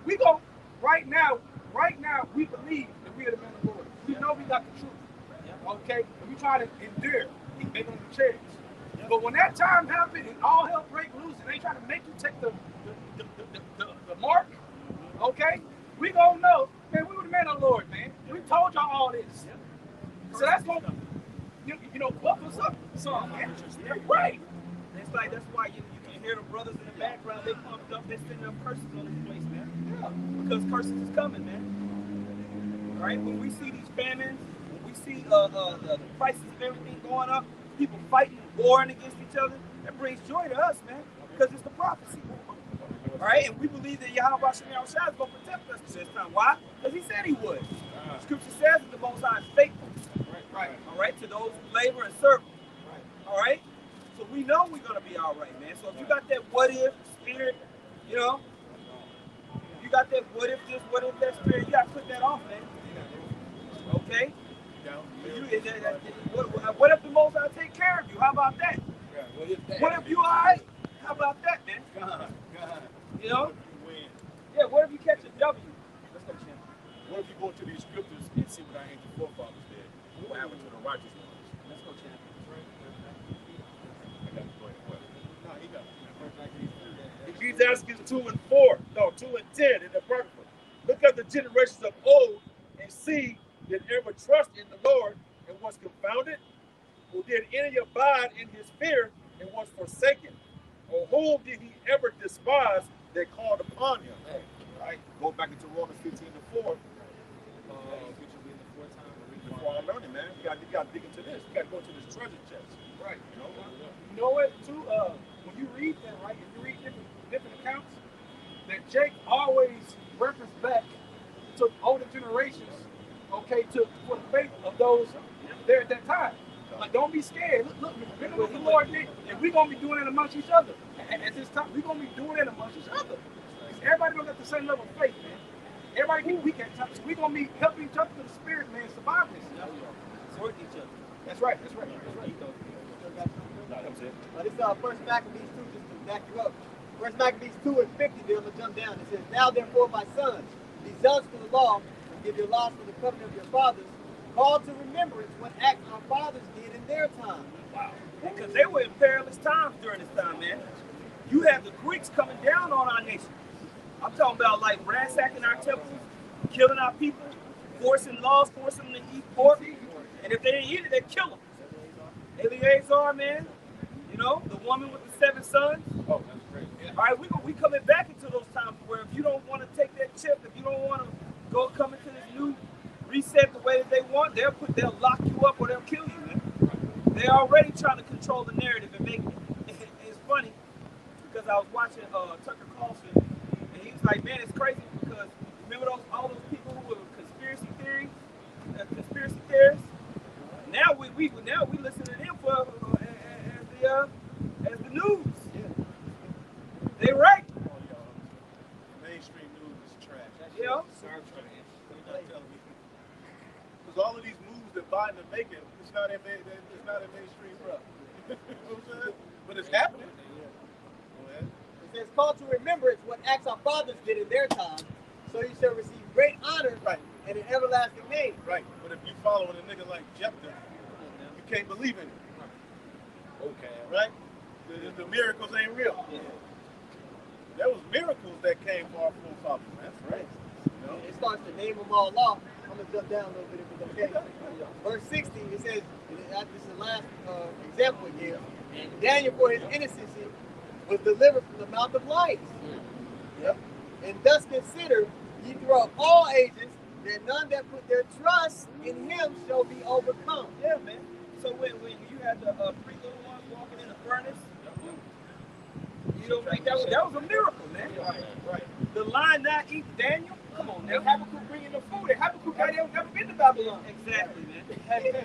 We go right now, we believe that we are the men of the Lord. We know we got the truth. Okay? And we try to endure and make on the chairs. But when that time happened and all hell break loose and they try to make you take the mark, okay? We gonna know, man, we were the men of the Lord, man. We told y'all all this. So that's gonna, you know, buff us up some, man. Right. It's like, that's why you can hear the brothers in the background, they pumped up, they sending up curses on this place, man. Yeah. Because curses is coming, man. All right? When we see these famines, when we see the prices of everything going up, people fighting, warring against each other, that brings joy to us, man, because it's the prophecy. All right? And we believe that Yahweh Hashem Yahushua is going to protect us this time. Why? Because He said He would. Scripture says that the Most High is faithful. Right. All right? To those who labor and serve. All right? So we know we're going to be all right, man. So if you got that what if spirit, you know, you got that what if this, what if that spirit, you got to put that off, man. Okay? What if the Most High take care of you? How about that? What if you all right? How about that, man? You know? Yeah, what if you catch a W? Let's go, champ. What if you go to these scriptures and see what our ancient forefathers did? What happened to the righteous ones? Let's go, champ. I got to go ahead. No, he got it. Ecclesiastes 2 and 4, no, 2 and 10 in the apocrypha. Look at the generations of old and see, did ever trust in the Lord and was confounded? Or did any abide in his fear and was forsaken? Or whom did he ever despise that called upon him? Right? Go back into Romans 15:4. Before our learning, man. You got to dig into this. You got to go to this treasure chest. Right. You You know what, too? When you read that, right, if you read different accounts, that Jake always referenced back to older generations, okay, for the faith of those there at that time. Like, don't be scared. Look, remember what the Lord did. And we're going to be doing it amongst each other. At this time, we're going to be doing it amongst each other. Everybody don't got the same level of faith, man. Everybody get weak at times. So we're going to be helping each other to the spirit, man, survive this. Support each other. That's right. This is 1 Maccabees 2, just to back you up. 1 Maccabees 2 and 50, then I'm going to jump down. It says, now therefore, my sons, be zealous for the law, and give your laws for the covenant of your fathers, call to remembrance what acts our fathers did in their time. Wow. Because they were in perilous times during this time, man. You have the Greeks coming down on our nation. I'm talking about like ransacking our temples, killing our people, forcing laws, forcing them to eat pork. And if they didn't eat it, they'd kill them. Eleazar, man, you know, the woman with the 7 sons. Oh, that's great. Yeah. All right, we coming back into those times where if you don't want to take that chip, if you don't want to come into this new reset the way that they want, they'll lock you up or they'll kill you, man. They're already trying to control the narrative and make it. It's funny because I was watching Tucker Carlson, and he was like, man, it's crazy because remember all those people who were conspiracy theorists? Now we listen to them for as the news. Yeah. They right. Mainstream news is trash. Yeah. Because all of these moves that Biden is making, it's not in mainstream, bro. You know what I'm saying? But it's happening. It says, call to remembrance what acts our fathers did in their time, so you shall receive great honor and an everlasting name. Right. But if you following a nigga like Jephthah, you can't believe in it. Okay. Right? The miracles ain't real. Yeah. There was miracles that came for our forefathers, man. That's right. You know? It starts to name them all off. I'm going to jump down a little bit if it's okay. Verse 60, it says, this is the last example here. And Daniel, for his innocency, was delivered from the mouth of lions. Yep. And thus consider ye throughout all ages that none that put their trust in him shall be overcome. Yeah, man. So when you had the 3 little ones walking in the furnace, you don't think that was a miracle, man. Right. The lion not eat Daniel? Come on, And now. Habakkuk bringing the food. And Habakkuk had never been to Babylon. Exactly, man.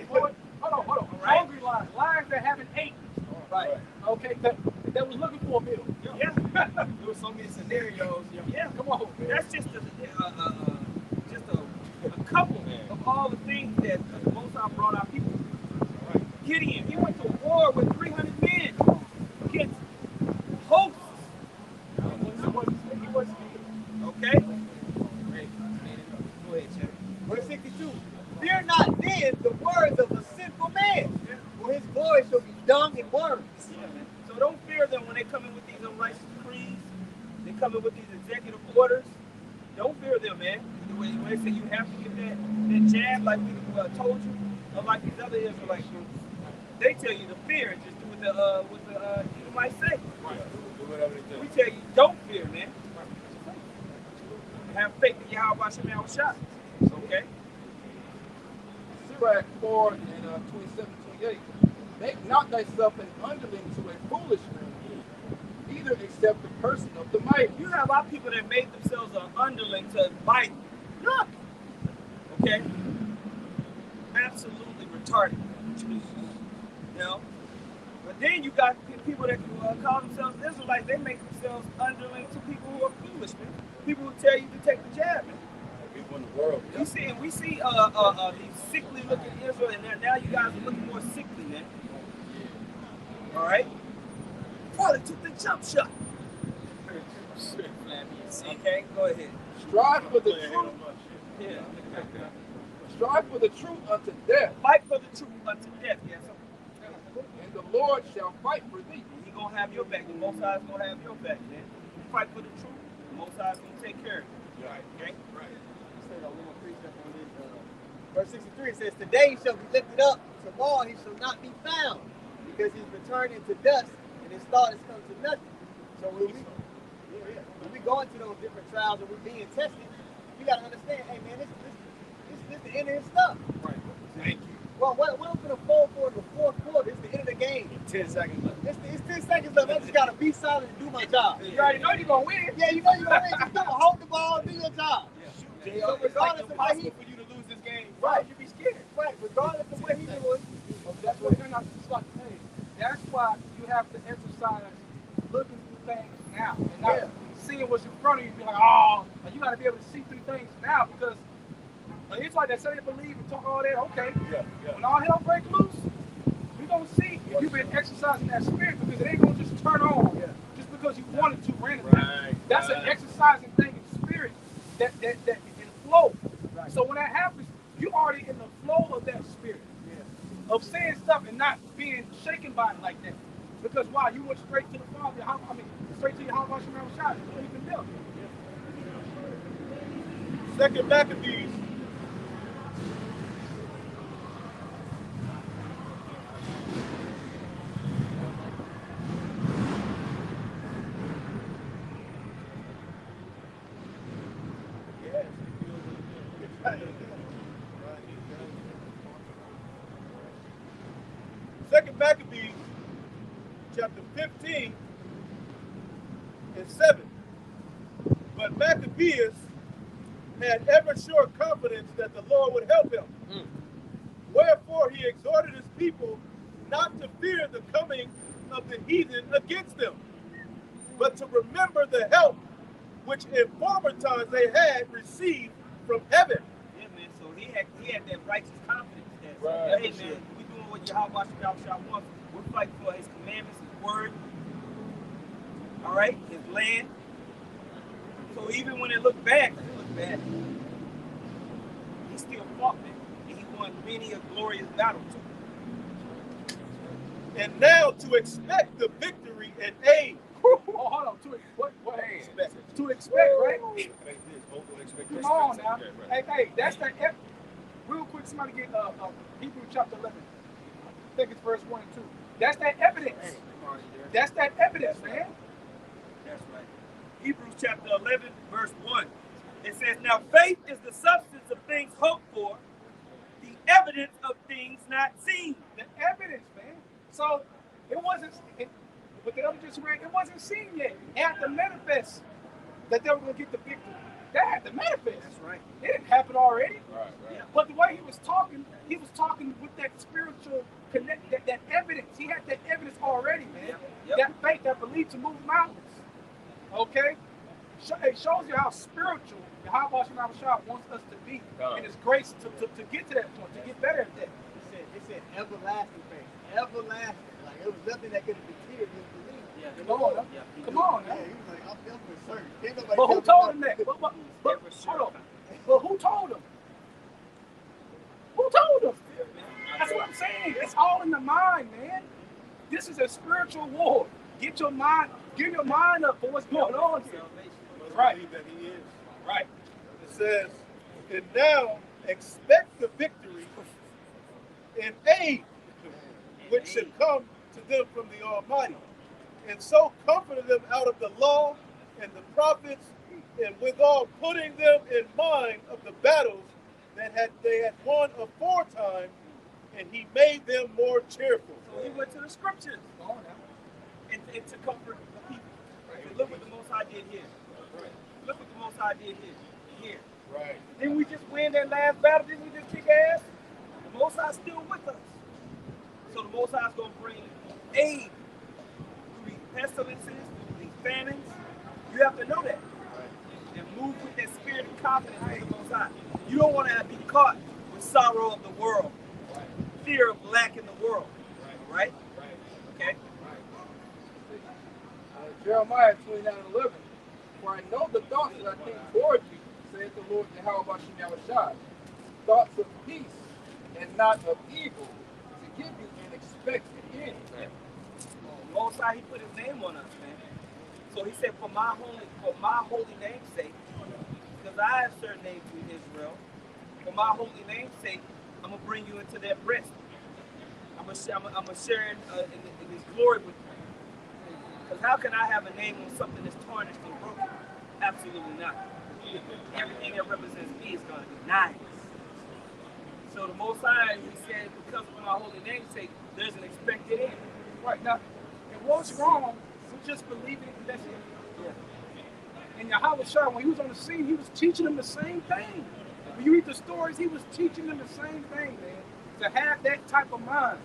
Hold on. Right. Hungry lions that haven't ate. Right. Okay, that was looking for a meal. Yeah. There were so many scenarios. Yeah. Come on, man. That's just a couple of all the things that the Most High brought our people. Right. Gideon, he went to war with 300 men against hosts. He wasn't Okay? Go ahead, Chad. Verse 62, fear not then the words of a sinful man, for his voice shall be dung and worms. Yeah, man. So don't fear them when they come in with these unrighteous decrees. They come in with these executive orders. Don't fear them, man. When they say you have to get that jab like we told you, unlike these other Israelite groups, they tell you to fear and just do what the you might say. We tell you don't fear, man. Have faith in Yahweh Shemel Shah. Okay? Sirach 4 and 27, 28. Make not thyself an underling to a foolish man, neither accept the person of the mighty. You have our people that made themselves an underling to Biden. Look. Okay? Absolutely retarded. You know? But then you got people that call themselves Israelites. They make themselves underling to people who are foolish, man. People who tell you to take the jab, man. People in the world. We see these sickly looking Israel, and now you guys are looking more sickly, man. All right? Probably took the jump shot. Okay, go ahead. Strive for the truth. Yeah. Strive for the truth unto death, Fight for the truth unto death, yes. and the Lord shall fight for thee. He gonna have your back. The Most High is gonna have your back, man. You fight for the truth. The Most High is gonna take care of you. Right. Okay. Verse 63 says, today he shall be lifted up, tomorrow he shall not be found, because he's returned into dust, and his thought has come to nothing. So when we go into those different trials and we're being tested, you got to understand, hey man, this the end of his stuff. Right. Thank you. Well, what I'm gonna fall for in the fourth quarter is the end of the game. 10 seconds left. It's 10 seconds left. I just gotta be solid and do my job. You already know you're gonna win. Yeah, you know you're gonna win. Just do it. Hold the ball, do your job. Yeah. So regardless of what he, for you to lose this game, right, you be scared. right, regardless of what he doing, That's what they're not stuck saying. That's why you have to exercise looking through things now and not seeing what's in front of you and be like, oh, and you got to be able to see through things now because it's like they say they believe and talk all that. Okay, when all hell break loose, we're going to see if you've been exercising that spirit because it ain't going to just turn on just because you wanted to randomly. Right. That's an exercising thing in spirit that in flow. Right. So when that happens, you already in the flow of that spirit. Of saying stuff and not being shaken by it like that. Because why? You went straight to the Father, straight to your house, you never shot. You don't even know. Second Maccabees. Second Maccabees, chapter 15 and 7. But Maccabeus had ever sure confidence that the Lord would help him. Wherefore he exhorted his people not to fear the coming of the heathen against them, but to remember the help which in former times they had received from heaven. Yeah, man. So he had that righteous confidence that, Right. hey, man, we doing what Yahweh wants. We're fighting for his commandments, his word, all right, his land. So even when it looked bad, he still fought, man. And he won many a glorious battle, too. And now to expect the victory and aid. Oh, hold on. To expect, right? Come on now. Hey, that's the real quick. Somebody get Hebrews chapter 11. I think it's verse 1 and 2. That's that evidence. That's that evidence, man. That's right. Hebrews chapter 11, verse 1. It says, now faith is the substance of things hoped for, the evidence of things not seen. The evidence, man. So it wasn't, what the other just read, it wasn't seen yet. It had to manifest that they were going to get the victory. That had to manifest. That's right. It didn't happen already. Right. Yeah. But the way he was talking with that spiritual connect, that evidence. He had that evidence already, man. Yep. That faith, that belief to move mountains. Okay? It shows you how spiritual Yahweh wants us to be in his grace to get to that point, to get better at that. it said everlasting faith. Everlasting. Like it was nothing that could have deterred his belief. Yeah. Come on, come on. Yeah, he was like, I'm definitely certain. Ain't nobody But who tell me told him that? nothing. But hold on. But who told him? Who told him? That's what I'm saying. It's all in the mind, man. This is a spiritual war. Get your mind up for what's going on here. Right. That he is. Right. It says, and now expect the victory and aid which should come to them from the Almighty. And so comforted them out of the law and the prophets, and withal putting them in mind of the battles that they had won aforetime, and he made them more cheerful. So he went to the scriptures and to comfort the people. And look what the Most High did here. Look what the Most High did here. Right. Didn't we just win that last battle? Didn't we just kick ass? The Most High's still with us. So the Most High's going to bring aid through these pestilences, through these famines. You have to know that. And move with that spirit of confidence in the Most High. You don't want to be caught with sorrow of the world, fear of lack in the world. Right? Okay? Jeremiah 29:11. For I know the thoughts that I think toward you, saith the Lord Yahweh, thoughts of peace and not of evil, to give you an expected end. Most High, he put his name on us, man. So he said, for my holy name's sake, because I have surnamed you Israel, for my holy name's sake, I'm gonna bring you into that rest. I'm gonna share in his glory with you. Because how can I have a name on something that's tarnished and broken? Absolutely not. Everything that represents me is going to be nice. So the Most High, he said, because of my holy name's sake, there's an expected end. Right now, and what's wrong with just believing it, that's it. Yeah. And Yahweh Shah, when he was on the scene, he was teaching them the same thing. When you read the stories, he was teaching them the same thing, man. To have that type of mind.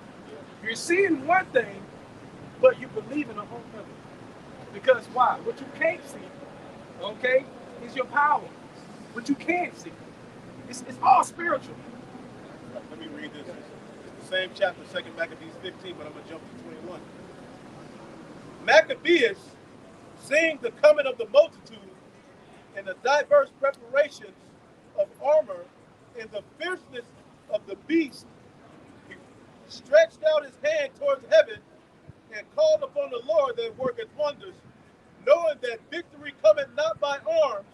You're seeing one thing, but you believe in a whole other. Because why? What you can't see, okay, is your power. What you can't see. It's all spiritual. Let me read this. It's the same chapter, 2 Maccabees 15, but I'm going to jump to 21. Maccabees, seeing the coming of the multitude and the diverse preparations of armor and the fierceness of the beast, he stretched out his hand towards heaven and called upon the Lord that worketh wonders, knowing that victory cometh not by arms,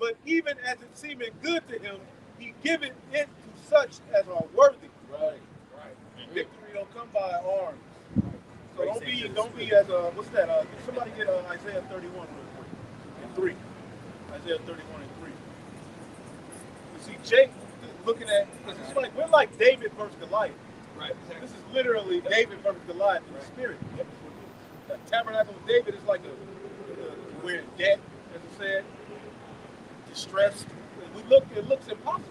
but even as it seemeth good to him, he giveth it to such as are worthy. Right. Victory don't come by arms. So don't be as what's that? Somebody get Isaiah 31 real quick and 3. Isaiah 31 and 3. You see, Jake looking at, it's like we're like David versus Goliath. Right. This is literally David versus Goliath in the spirit. The tabernacle of David is like we're in debt, as it said, distressed. It looks impossible.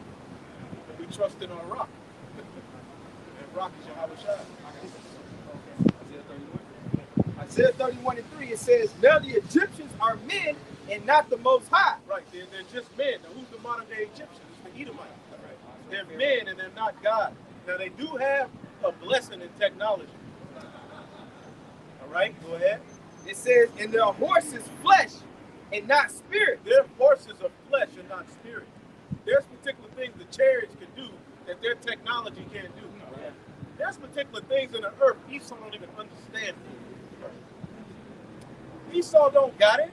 We trust in our rock. And rock is Yahweh Shai. Isaiah 31 and 3, it says, now the Egyptians are men and not the Most High. Right, they're just men. Now, who's the modern day Egyptians? It's the Edomites. They're men and they're not God. Now, they do have a blessing in technology. All right, go ahead. It says, and their horse is flesh and not spirit. Their horses are flesh and not spirit. There's particular things the chariots can do that their technology can't do. There's particular things in the earth Esau don't even understand. Esau don't got it.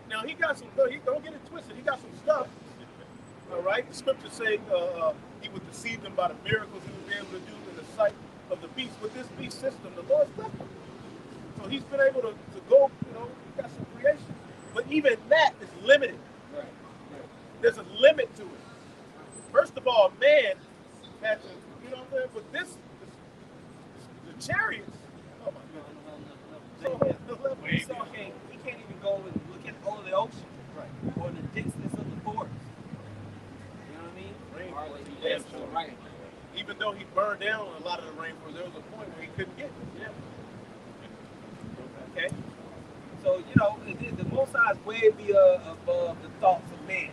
Now he got some. He don't get it twisted. He got some stuff. All right. The scriptures say he would deceive them by the miracles he would be able to do in the sight of the beast. With this beast system, the Lord's left him. So he's been able to go. He got some creation. But even that is limited. There's a limit to it. First of all, man had to. But the chariots. Oh my God. Esau can't even go and look at all the ocean, or the denseness of the forest. You know what I mean? Damn sure. Right. Even though he burned down a lot of the rainforest, there was a point where he couldn't get it. Okay. So the Most High is way above the thoughts of man.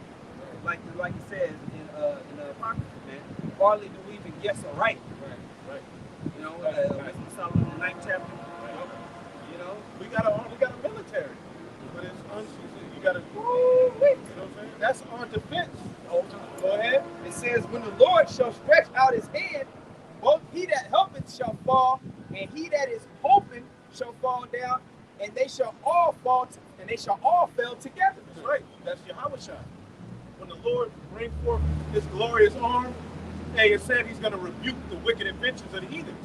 Like he says in the Apocrypha, man. Hardly do we even guess or right. Right. Wisdom of Solomon, the 9th chapter. We got a military, but it's you got to. You know what I'm saying? That's our defense. Go ahead. It says, when the Lord shall stretch out his hand, both he that helpeth shall fall, and he that is hoping shall fall down, and they shall all fall, and they shall all fail together. That's right. That's Yahweh Shai. When the Lord brings forth his glorious arm, hey, it said he's going to rebuke the wicked inventions of the heathen.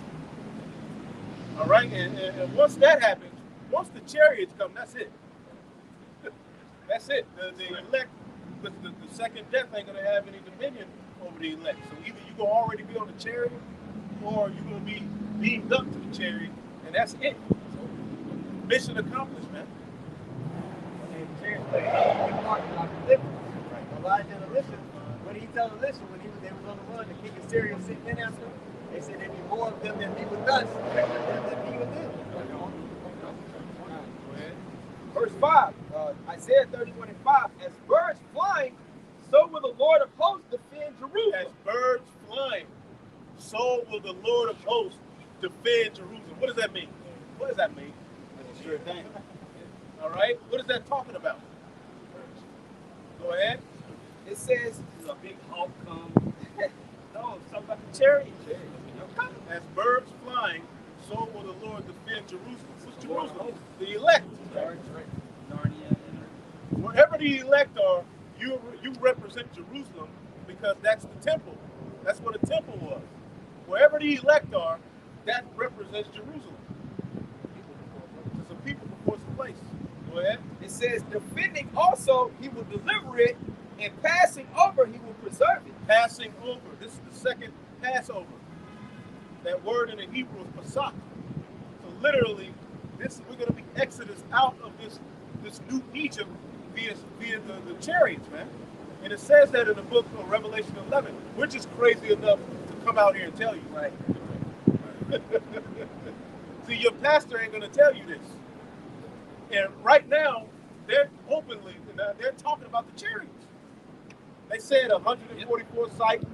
All right, and once that happens, once the chariots come, that's it. That's it. The elect, the second death ain't going to have any dominion over the elect. So either you're going to already be on the chariot, or you're going to be beamed up to the chariot, and that's it. So, mission accomplished, man. Elijah and Elisha, what did he tell Elisha when they was on the run? The king of Syria sent in after him. They said there'd be more of them than be with us than be with them. Verse 5, Isaiah 31 and 5, as birds flying, so will the Lord of hosts defend Jerusalem. As birds flying, so will the Lord of hosts defend Jerusalem. What does that mean? What does that mean? That's a sure thing. All right. What is that talking about? Go ahead. It says, a big hawk come. No, it's talking about the chariot. As birds flying, so will the Lord defend Jerusalem. What's Jerusalem? The elect. Wherever the elect are, you represent Jerusalem because that's the temple. That's what a temple was. Wherever the elect are, that represents Jerusalem. It's a people before place. Go ahead. It says, defending also, he will deliver it, and passing over, he will preserve it. Passing over. This is the second Passover. That word in the Hebrew is Pesach. So literally, we're going to be exodus out of this new Egypt via the chariots, man. And it says that in the book of Revelation 11. We're just crazy enough to come out here and tell you. Right. See, your pastor ain't going to tell you this. And right now, they're openly, they're talking about the chariots. They said 144 cycles.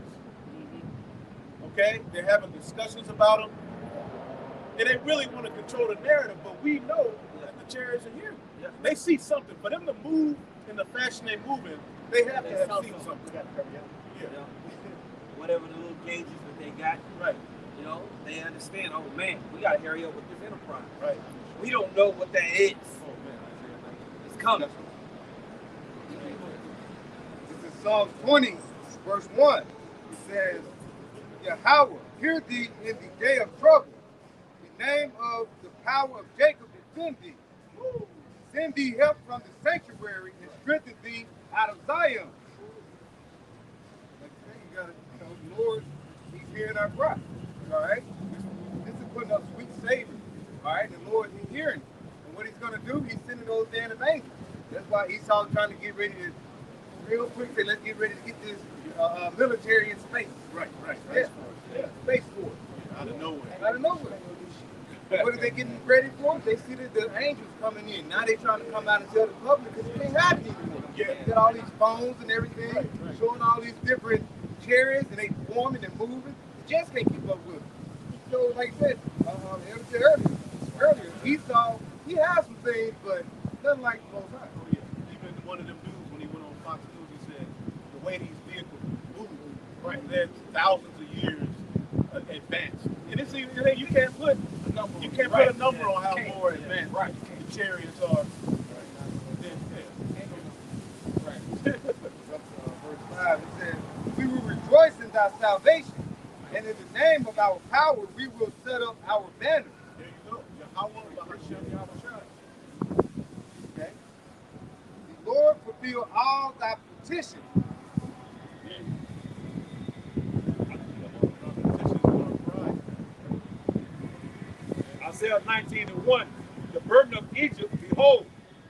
Okay? They're having discussions about them. And they really want to control the narrative, but we know that the chariots are here. Yeah. They see something. For them to move in the fashion they move in, they have to have seen something. You know, whatever the little gauges that they got, Right. you know, they understand, oh man, we got to hurry up with this enterprise. Right. We don't know what that is. Oh, man. It's coming. This is Psalms 20, verse 1. It says, Yahweh, hear thee in the day of trouble. The name of the power of Jacob defend thee. Send thee help from the sanctuary and strengthen thee out of Zion. Like I say, you gotta, the Lord, he's hearing our cry. All right? This is putting up sweet savor. All right? The Lord is hearing. And what he's gonna do, he's sending those damn angels. That's why Esau's trying to get ready to, real quick, say, let's get ready to get this military in space. Right. Yeah. Space Force. Out of nowhere. Out of nowhere. What are they getting ready for? They see that the angels coming in. Now they're trying to come out and tell the public because it ain't happening anymore. Yeah. They got all these phones and everything, showing all these different chariots, and they forming and moving. The Jets can't keep up with them. So, like I said, earlier, Esau, he has some things, but nothing like the Most High. Oh, yeah. Even one of them dudes, when he went on Fox News, he said, the way these vehicles move, right, they're thousands of years advanced. And it's even, you can't put a number on how more advanced the chariots are. Verse 5, it says, we will rejoice in thy salvation, and in the name of our power we will set up our banner. There you go. Yahweh, Bahashem, Yahweh. Okay? The Lord fulfill all thy petitions. Isaiah 19:1, the burden of Egypt, behold,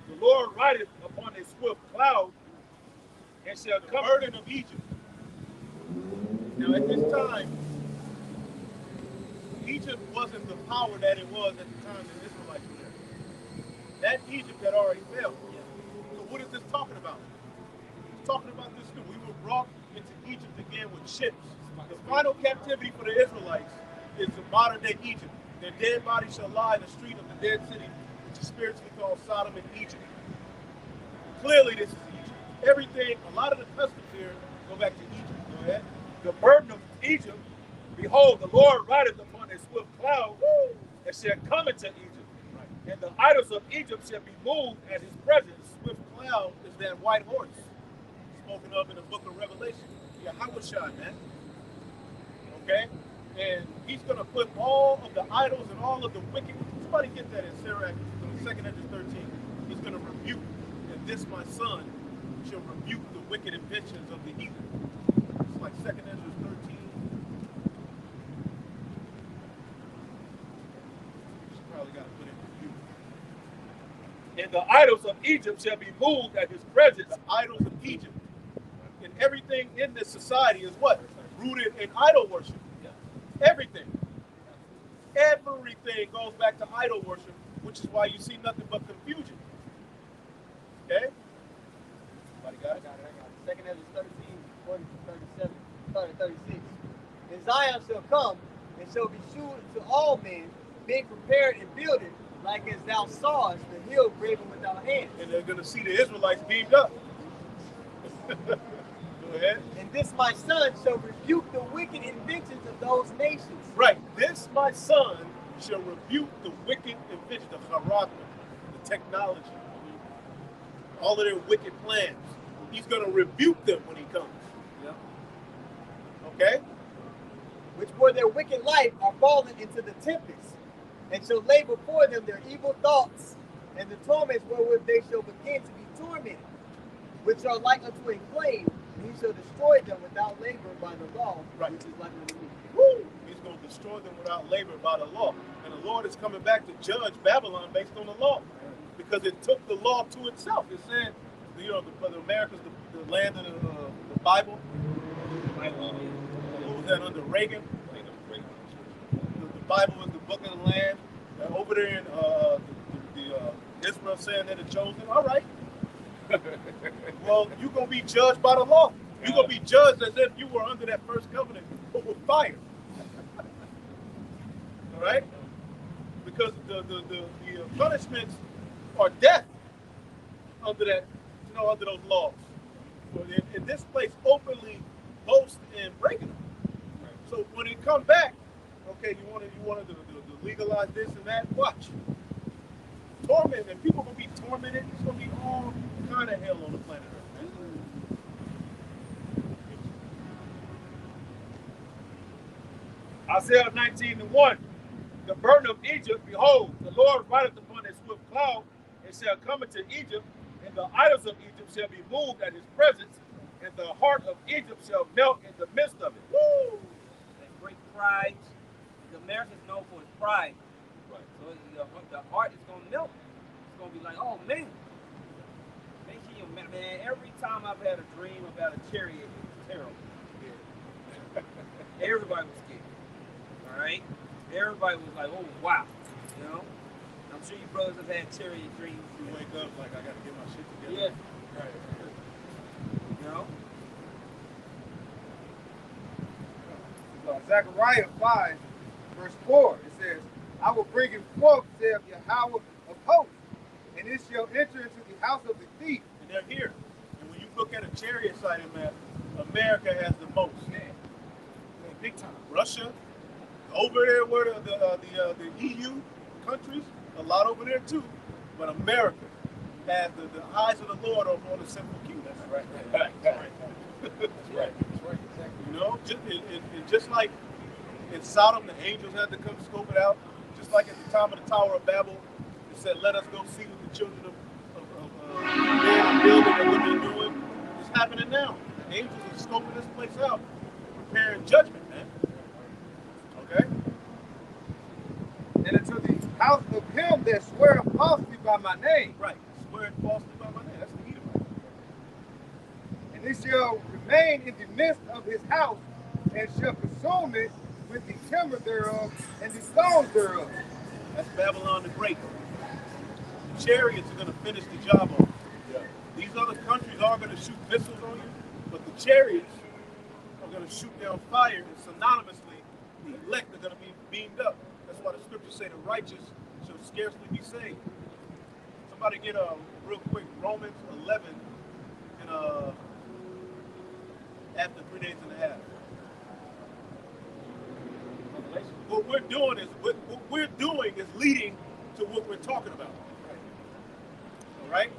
the Lord rideth upon a swift cloud, and shall The come. burden of Egypt. Now, at this time, Egypt wasn't the power that it was at the time the Israelites were there. That Egypt had already fell. So what is this talking about? It's talking about this too. We were brought into Egypt again with ships. The final captivity for the Israelites is the modern day Egypt. Their dead bodies shall lie in the street of the dead city, which is spiritually called Sodom and Egypt. Clearly, this is Egypt. Everything, a lot of the customs here go back to Egypt. Go ahead. The burden of Egypt, behold, the Lord rideth upon a swift cloud, and shall come into Egypt. Right. And the idols of Egypt shall be moved at his presence. Swift cloud is that white horse spoken of in the book of Revelation. Yahweh, man. Okay? And he's going to put all of the idols and all of the wicked. Somebody get that in Sirach, 2 Edges 13. He's going to rebuke, and this my son shall rebuke the wicked inventions of the heathen. It's like 2 Edges 13. Probably got to put in rebuke. And the idols of Egypt shall be moved at his presence. The idols of Egypt. And everything in this society is what? Rooted in idol worship. Everything. Everything goes back to idol worship, which is why you see nothing but confusion. Okay? Everybody got it? I got it. 2 Ezra 13, 40 to 37, starting at 36. And Zion shall come, and shall be shewed to all men, being prepared and builded, like as thou sawest the hill graven with thy hands. And they're going to see the Israelites beamed up. Go ahead. And this my son shall rebuke the wicked inventions of those nations. Right. This, my son, shall rebuke the wicked inventions, the charakter, the technology, all of their wicked plans. He's going to rebuke them when he comes. Yeah. Okay? Which for their wicked life are fallen into the tempest, and shall lay before them their evil thoughts and the torments wherewith they shall begin to be tormented, which are like unto a flame, and he shall destroy them without labor by the law, Right. which is like unto me. Woo! He's going to destroy them without labor by the law. And the Lord is coming back to judge Babylon based on the law. Because it took the law to itself. It said, you know, the America's the land of the Bible. What was that under Reagan? The Bible is the book of the land. Over there in Israel saying they're the chosen. All right. Well, you're going to be judged by the law. You're going to be judged as if you were under that first covenant, but with fire. All right? Because the punishments are death under that, you know, under those laws. So in this place openly boast and breaking them. So when it come back, okay, you wanted to legalize this and that. Watch, torment, and people gonna be tormented. It's gonna be all kind of hell on the planet Earth, man. Isaiah 19:1. The burden of Egypt, behold, the Lord rideth upon a swift cloud, and shall come into Egypt, and the idols of Egypt shall be moved at his presence, and the heart of Egypt shall melt in the midst of it. Woo! That great pride. America's known for its pride. Right. So the heart is gonna melt. It's gonna be like, oh man. Make sure you, man, every time I've had a dream about a chariot, it was terrible. Yeah. Everybody was scared. All right? Everybody was like, oh wow. You know? I'm sure you brothers have had chariot dreams. You wake up like, I gotta get my shit together. Yeah. Right. You know? Zechariah 5, verse 4, it says, I will bring him forth, saith Yahweh of hosts, and it shall enter into the house of the thief. And they're here. And when you look at a chariot sighting map, America has the most. Man, big time. Russia, over there where the EU countries, a lot over there too. But America has the eyes of the Lord on the simple few. That's right. That's right. You know, just like in Sodom, the angels had to come scope it out. Just like at the time of the Tower of Babel, it said, let us go see what the children of man are building and what they're doing. It's happening now. The angels are scoping this place out, preparing judgment, man. Okay? And unto the house of him that sweareth falsely by my name. Right. Swearing falsely by my name. That's the Edomite. And he shall remain in the midst of his house, and shall consume it with the timber thereof and the stones thereof. That's Babylon the Great. The chariots are going to finish the job on you. These other countries are going to shoot missiles on you, but the chariots are going to shoot down fire, and synonymously, the elect are going to be beamed up. That's why the scriptures say the righteous shall scarcely be saved. Somebody get real quick Romans 11 and after 3 days and a half. What we're doing is leading to what we're talking about. All right?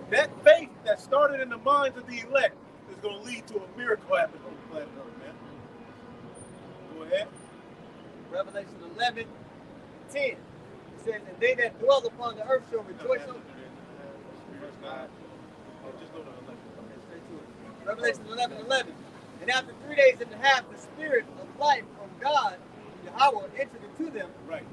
That faith that started in the minds of the elect is going to lead to a miracle happening on the planet Earth, man. Go ahead. Revelation 11, 10. It says, and they that dwell upon the earth shall rejoice over. Verse 9. Just go to 11. Straight to it. Revelation 11, 11. And after 3 days and a half, the spirit of life from God, Yahweh, entered into them. Right.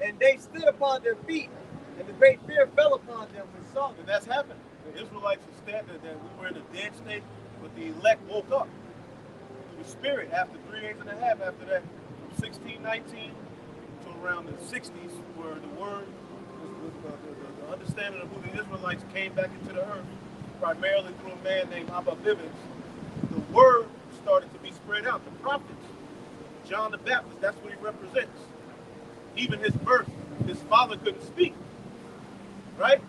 And they stood upon their feet, and the great fear fell upon them with sorrow. And that's happened. The Israelites were standing that we were in a dead state, but the elect woke up to the spirit after 3 days and a half after that, from 1619 to around the 60s, where the word, the understanding of who the Israelites came back into the earth, primarily through a man named Abba Bivens. The word started to be spread out. The prophets, John the Baptist, that's what he represents. Even his birth, his father couldn't speak, right?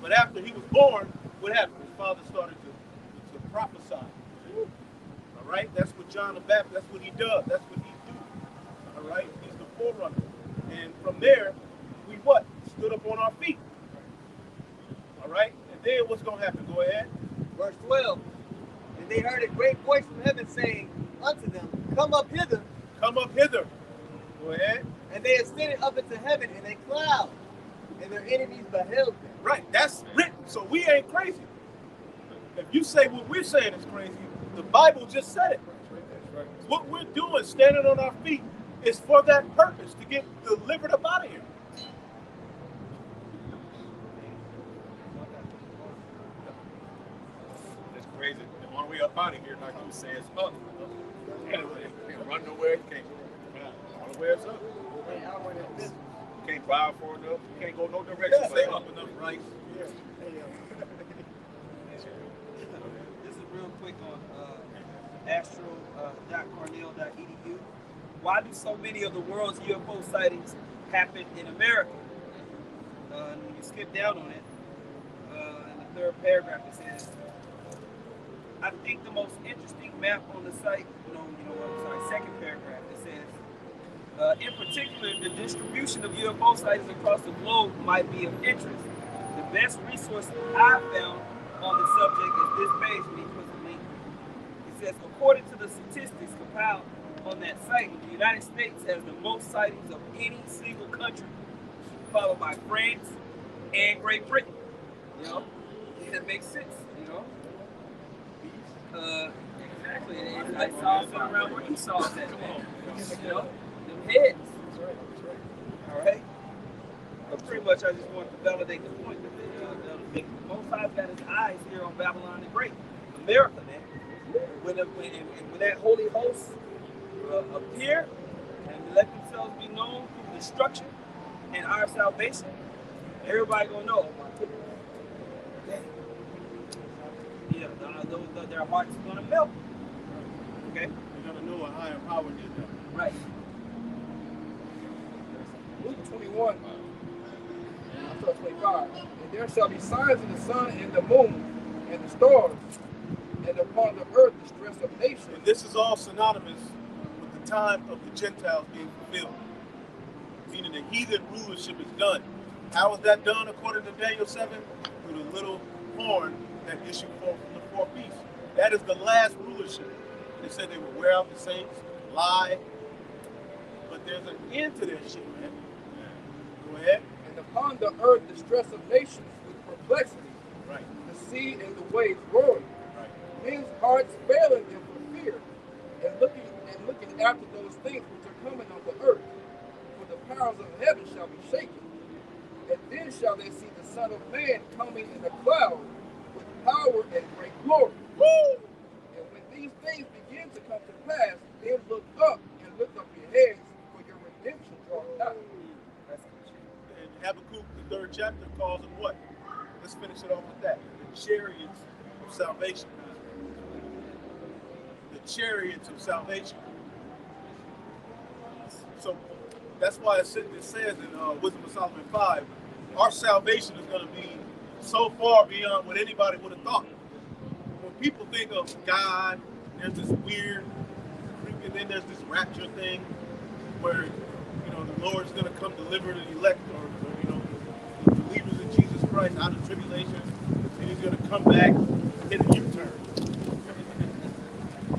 But after he was born, what happened? His father started to prophesy. All right? That's what John the Baptist, that's what he does. That's what he do. All right? He's the forerunner. And from there, we what? Stood up on our feet. All right? And then what's going to happen? Go ahead. Verse 12. And they heard a great voice from heaven saying unto them, come up hither. Come up hither. Go ahead. And they ascended up into heaven in a cloud. and their enemies beheld them. Right, that's written, so we ain't crazy. If you say what we're saying is crazy, the Bible just said it. What we're doing, standing on our feet, is for that purpose, to get delivered up out of here. That's crazy. The only way up out of here, like you said, is up. Can't run nowhere. Can't. All the way is up. Can't drive far enough. Can't go no direction. Stay up enough, right? Yeah. This is real quick on astro.cornell.edu. Why do so many of the world's UFO sightings happen in America? And when you skip down on it, in the third paragraph it says, I think the most interesting map on the site, second paragraph, it says, in particular, the distribution of UFO sightings across the globe might be of interest. The best resource I found on the subject is this page, and he puts a link. It says, according to the statistics compiled on that site, the United States has the most sightings of any single country, followed by France and Great Britain. That makes sense, exactly. And I saw something around where you saw that, man. Them heads. All right. But pretty much, I just wanted to validate the point that the Most High's got his eyes here on Babylon the Great, America, man. When that holy host appear and let themselves be known through destruction and our salvation, everybody gonna know. Yeah, their hearts are gonna melt. Okay, you're gonna know a higher power did that. Right. Luke 21, 25. And there shall be signs in the sun and the moon and the stars, and upon the earth the stress of nations. And this is all synonymous with the time of the Gentiles being fulfilled, meaning the heathen rulership is done. How is that done according to Daniel 7? Through the little horn that issued forth from the four beasts. That is the last rulership. They said they would wear out the saints, lie, but there's an end to that shit, man. Go ahead. And upon the earth the stress of nations with perplexity. Right. The sea and the waves roaring. Right. Men's hearts failing them for fear, and looking after those things which are coming on the earth. For the powers of heaven shall be shaken. And then shall they see the Son of Man coming in a cloud with power and great glory. Woo! And when these things begin to come to pass, then look up and lift up your heads, for your redemption draweth nigh. And Habakkuk, the 3rd chapter, calls them what? Let's finish it off with that. The chariots of salvation. The chariots of salvation. So that's why it says in Wisdom of Solomon 5, our salvation is going to be so far beyond what anybody would have thought. When people think of God, there's this weird, and then there's this rapture thing where, the Lord's going to come deliver the elect or the believers in Jesus Christ out of tribulation, and he's going to come back and hit a U-turn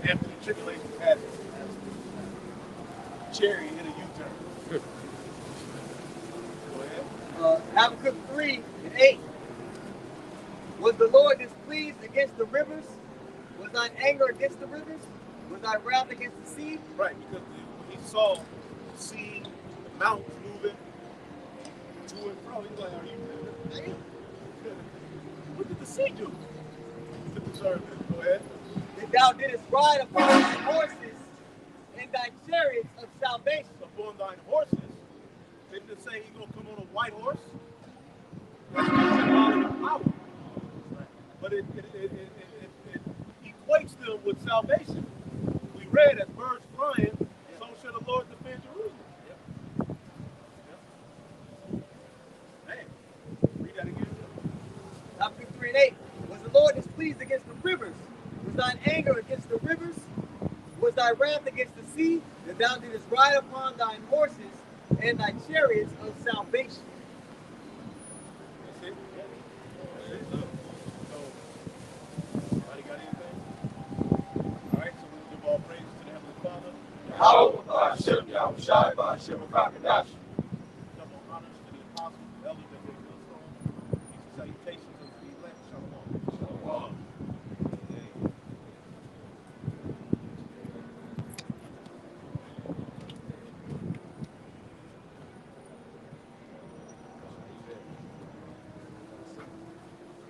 after the tribulation passes. Chariot hit a U-turn. Go ahead. Habakkuk 3:8. Was the Lord displeased against the rivers? Was thine anger against the rivers? Was thy wrath against the sea? Right, because when he saw the sea, the mountains moving to and fro, he's like, are you damn? What did the sea do to deserve it? Go ahead. That thou didst ride upon thy horses and thy chariots of salvation. Upon thine horses? Didn't it say he's going to come on a white horse? That's symbolic of power. But it equates them with salvation. We read, as birds flying, so shall the Lord defend Jerusalem. Man, read that again. Habakkuk 3:8. Was the Lord displeased against the rivers? Was thine anger against the rivers? Was thy wrath against the sea? That thou didst ride upon thine horses and thy chariots of salvation. That's it. So, anybody got anything? All right, so we'll give all praise to the Heavenly Father. How Hashem Yahushai Ba'Shem Rakadash.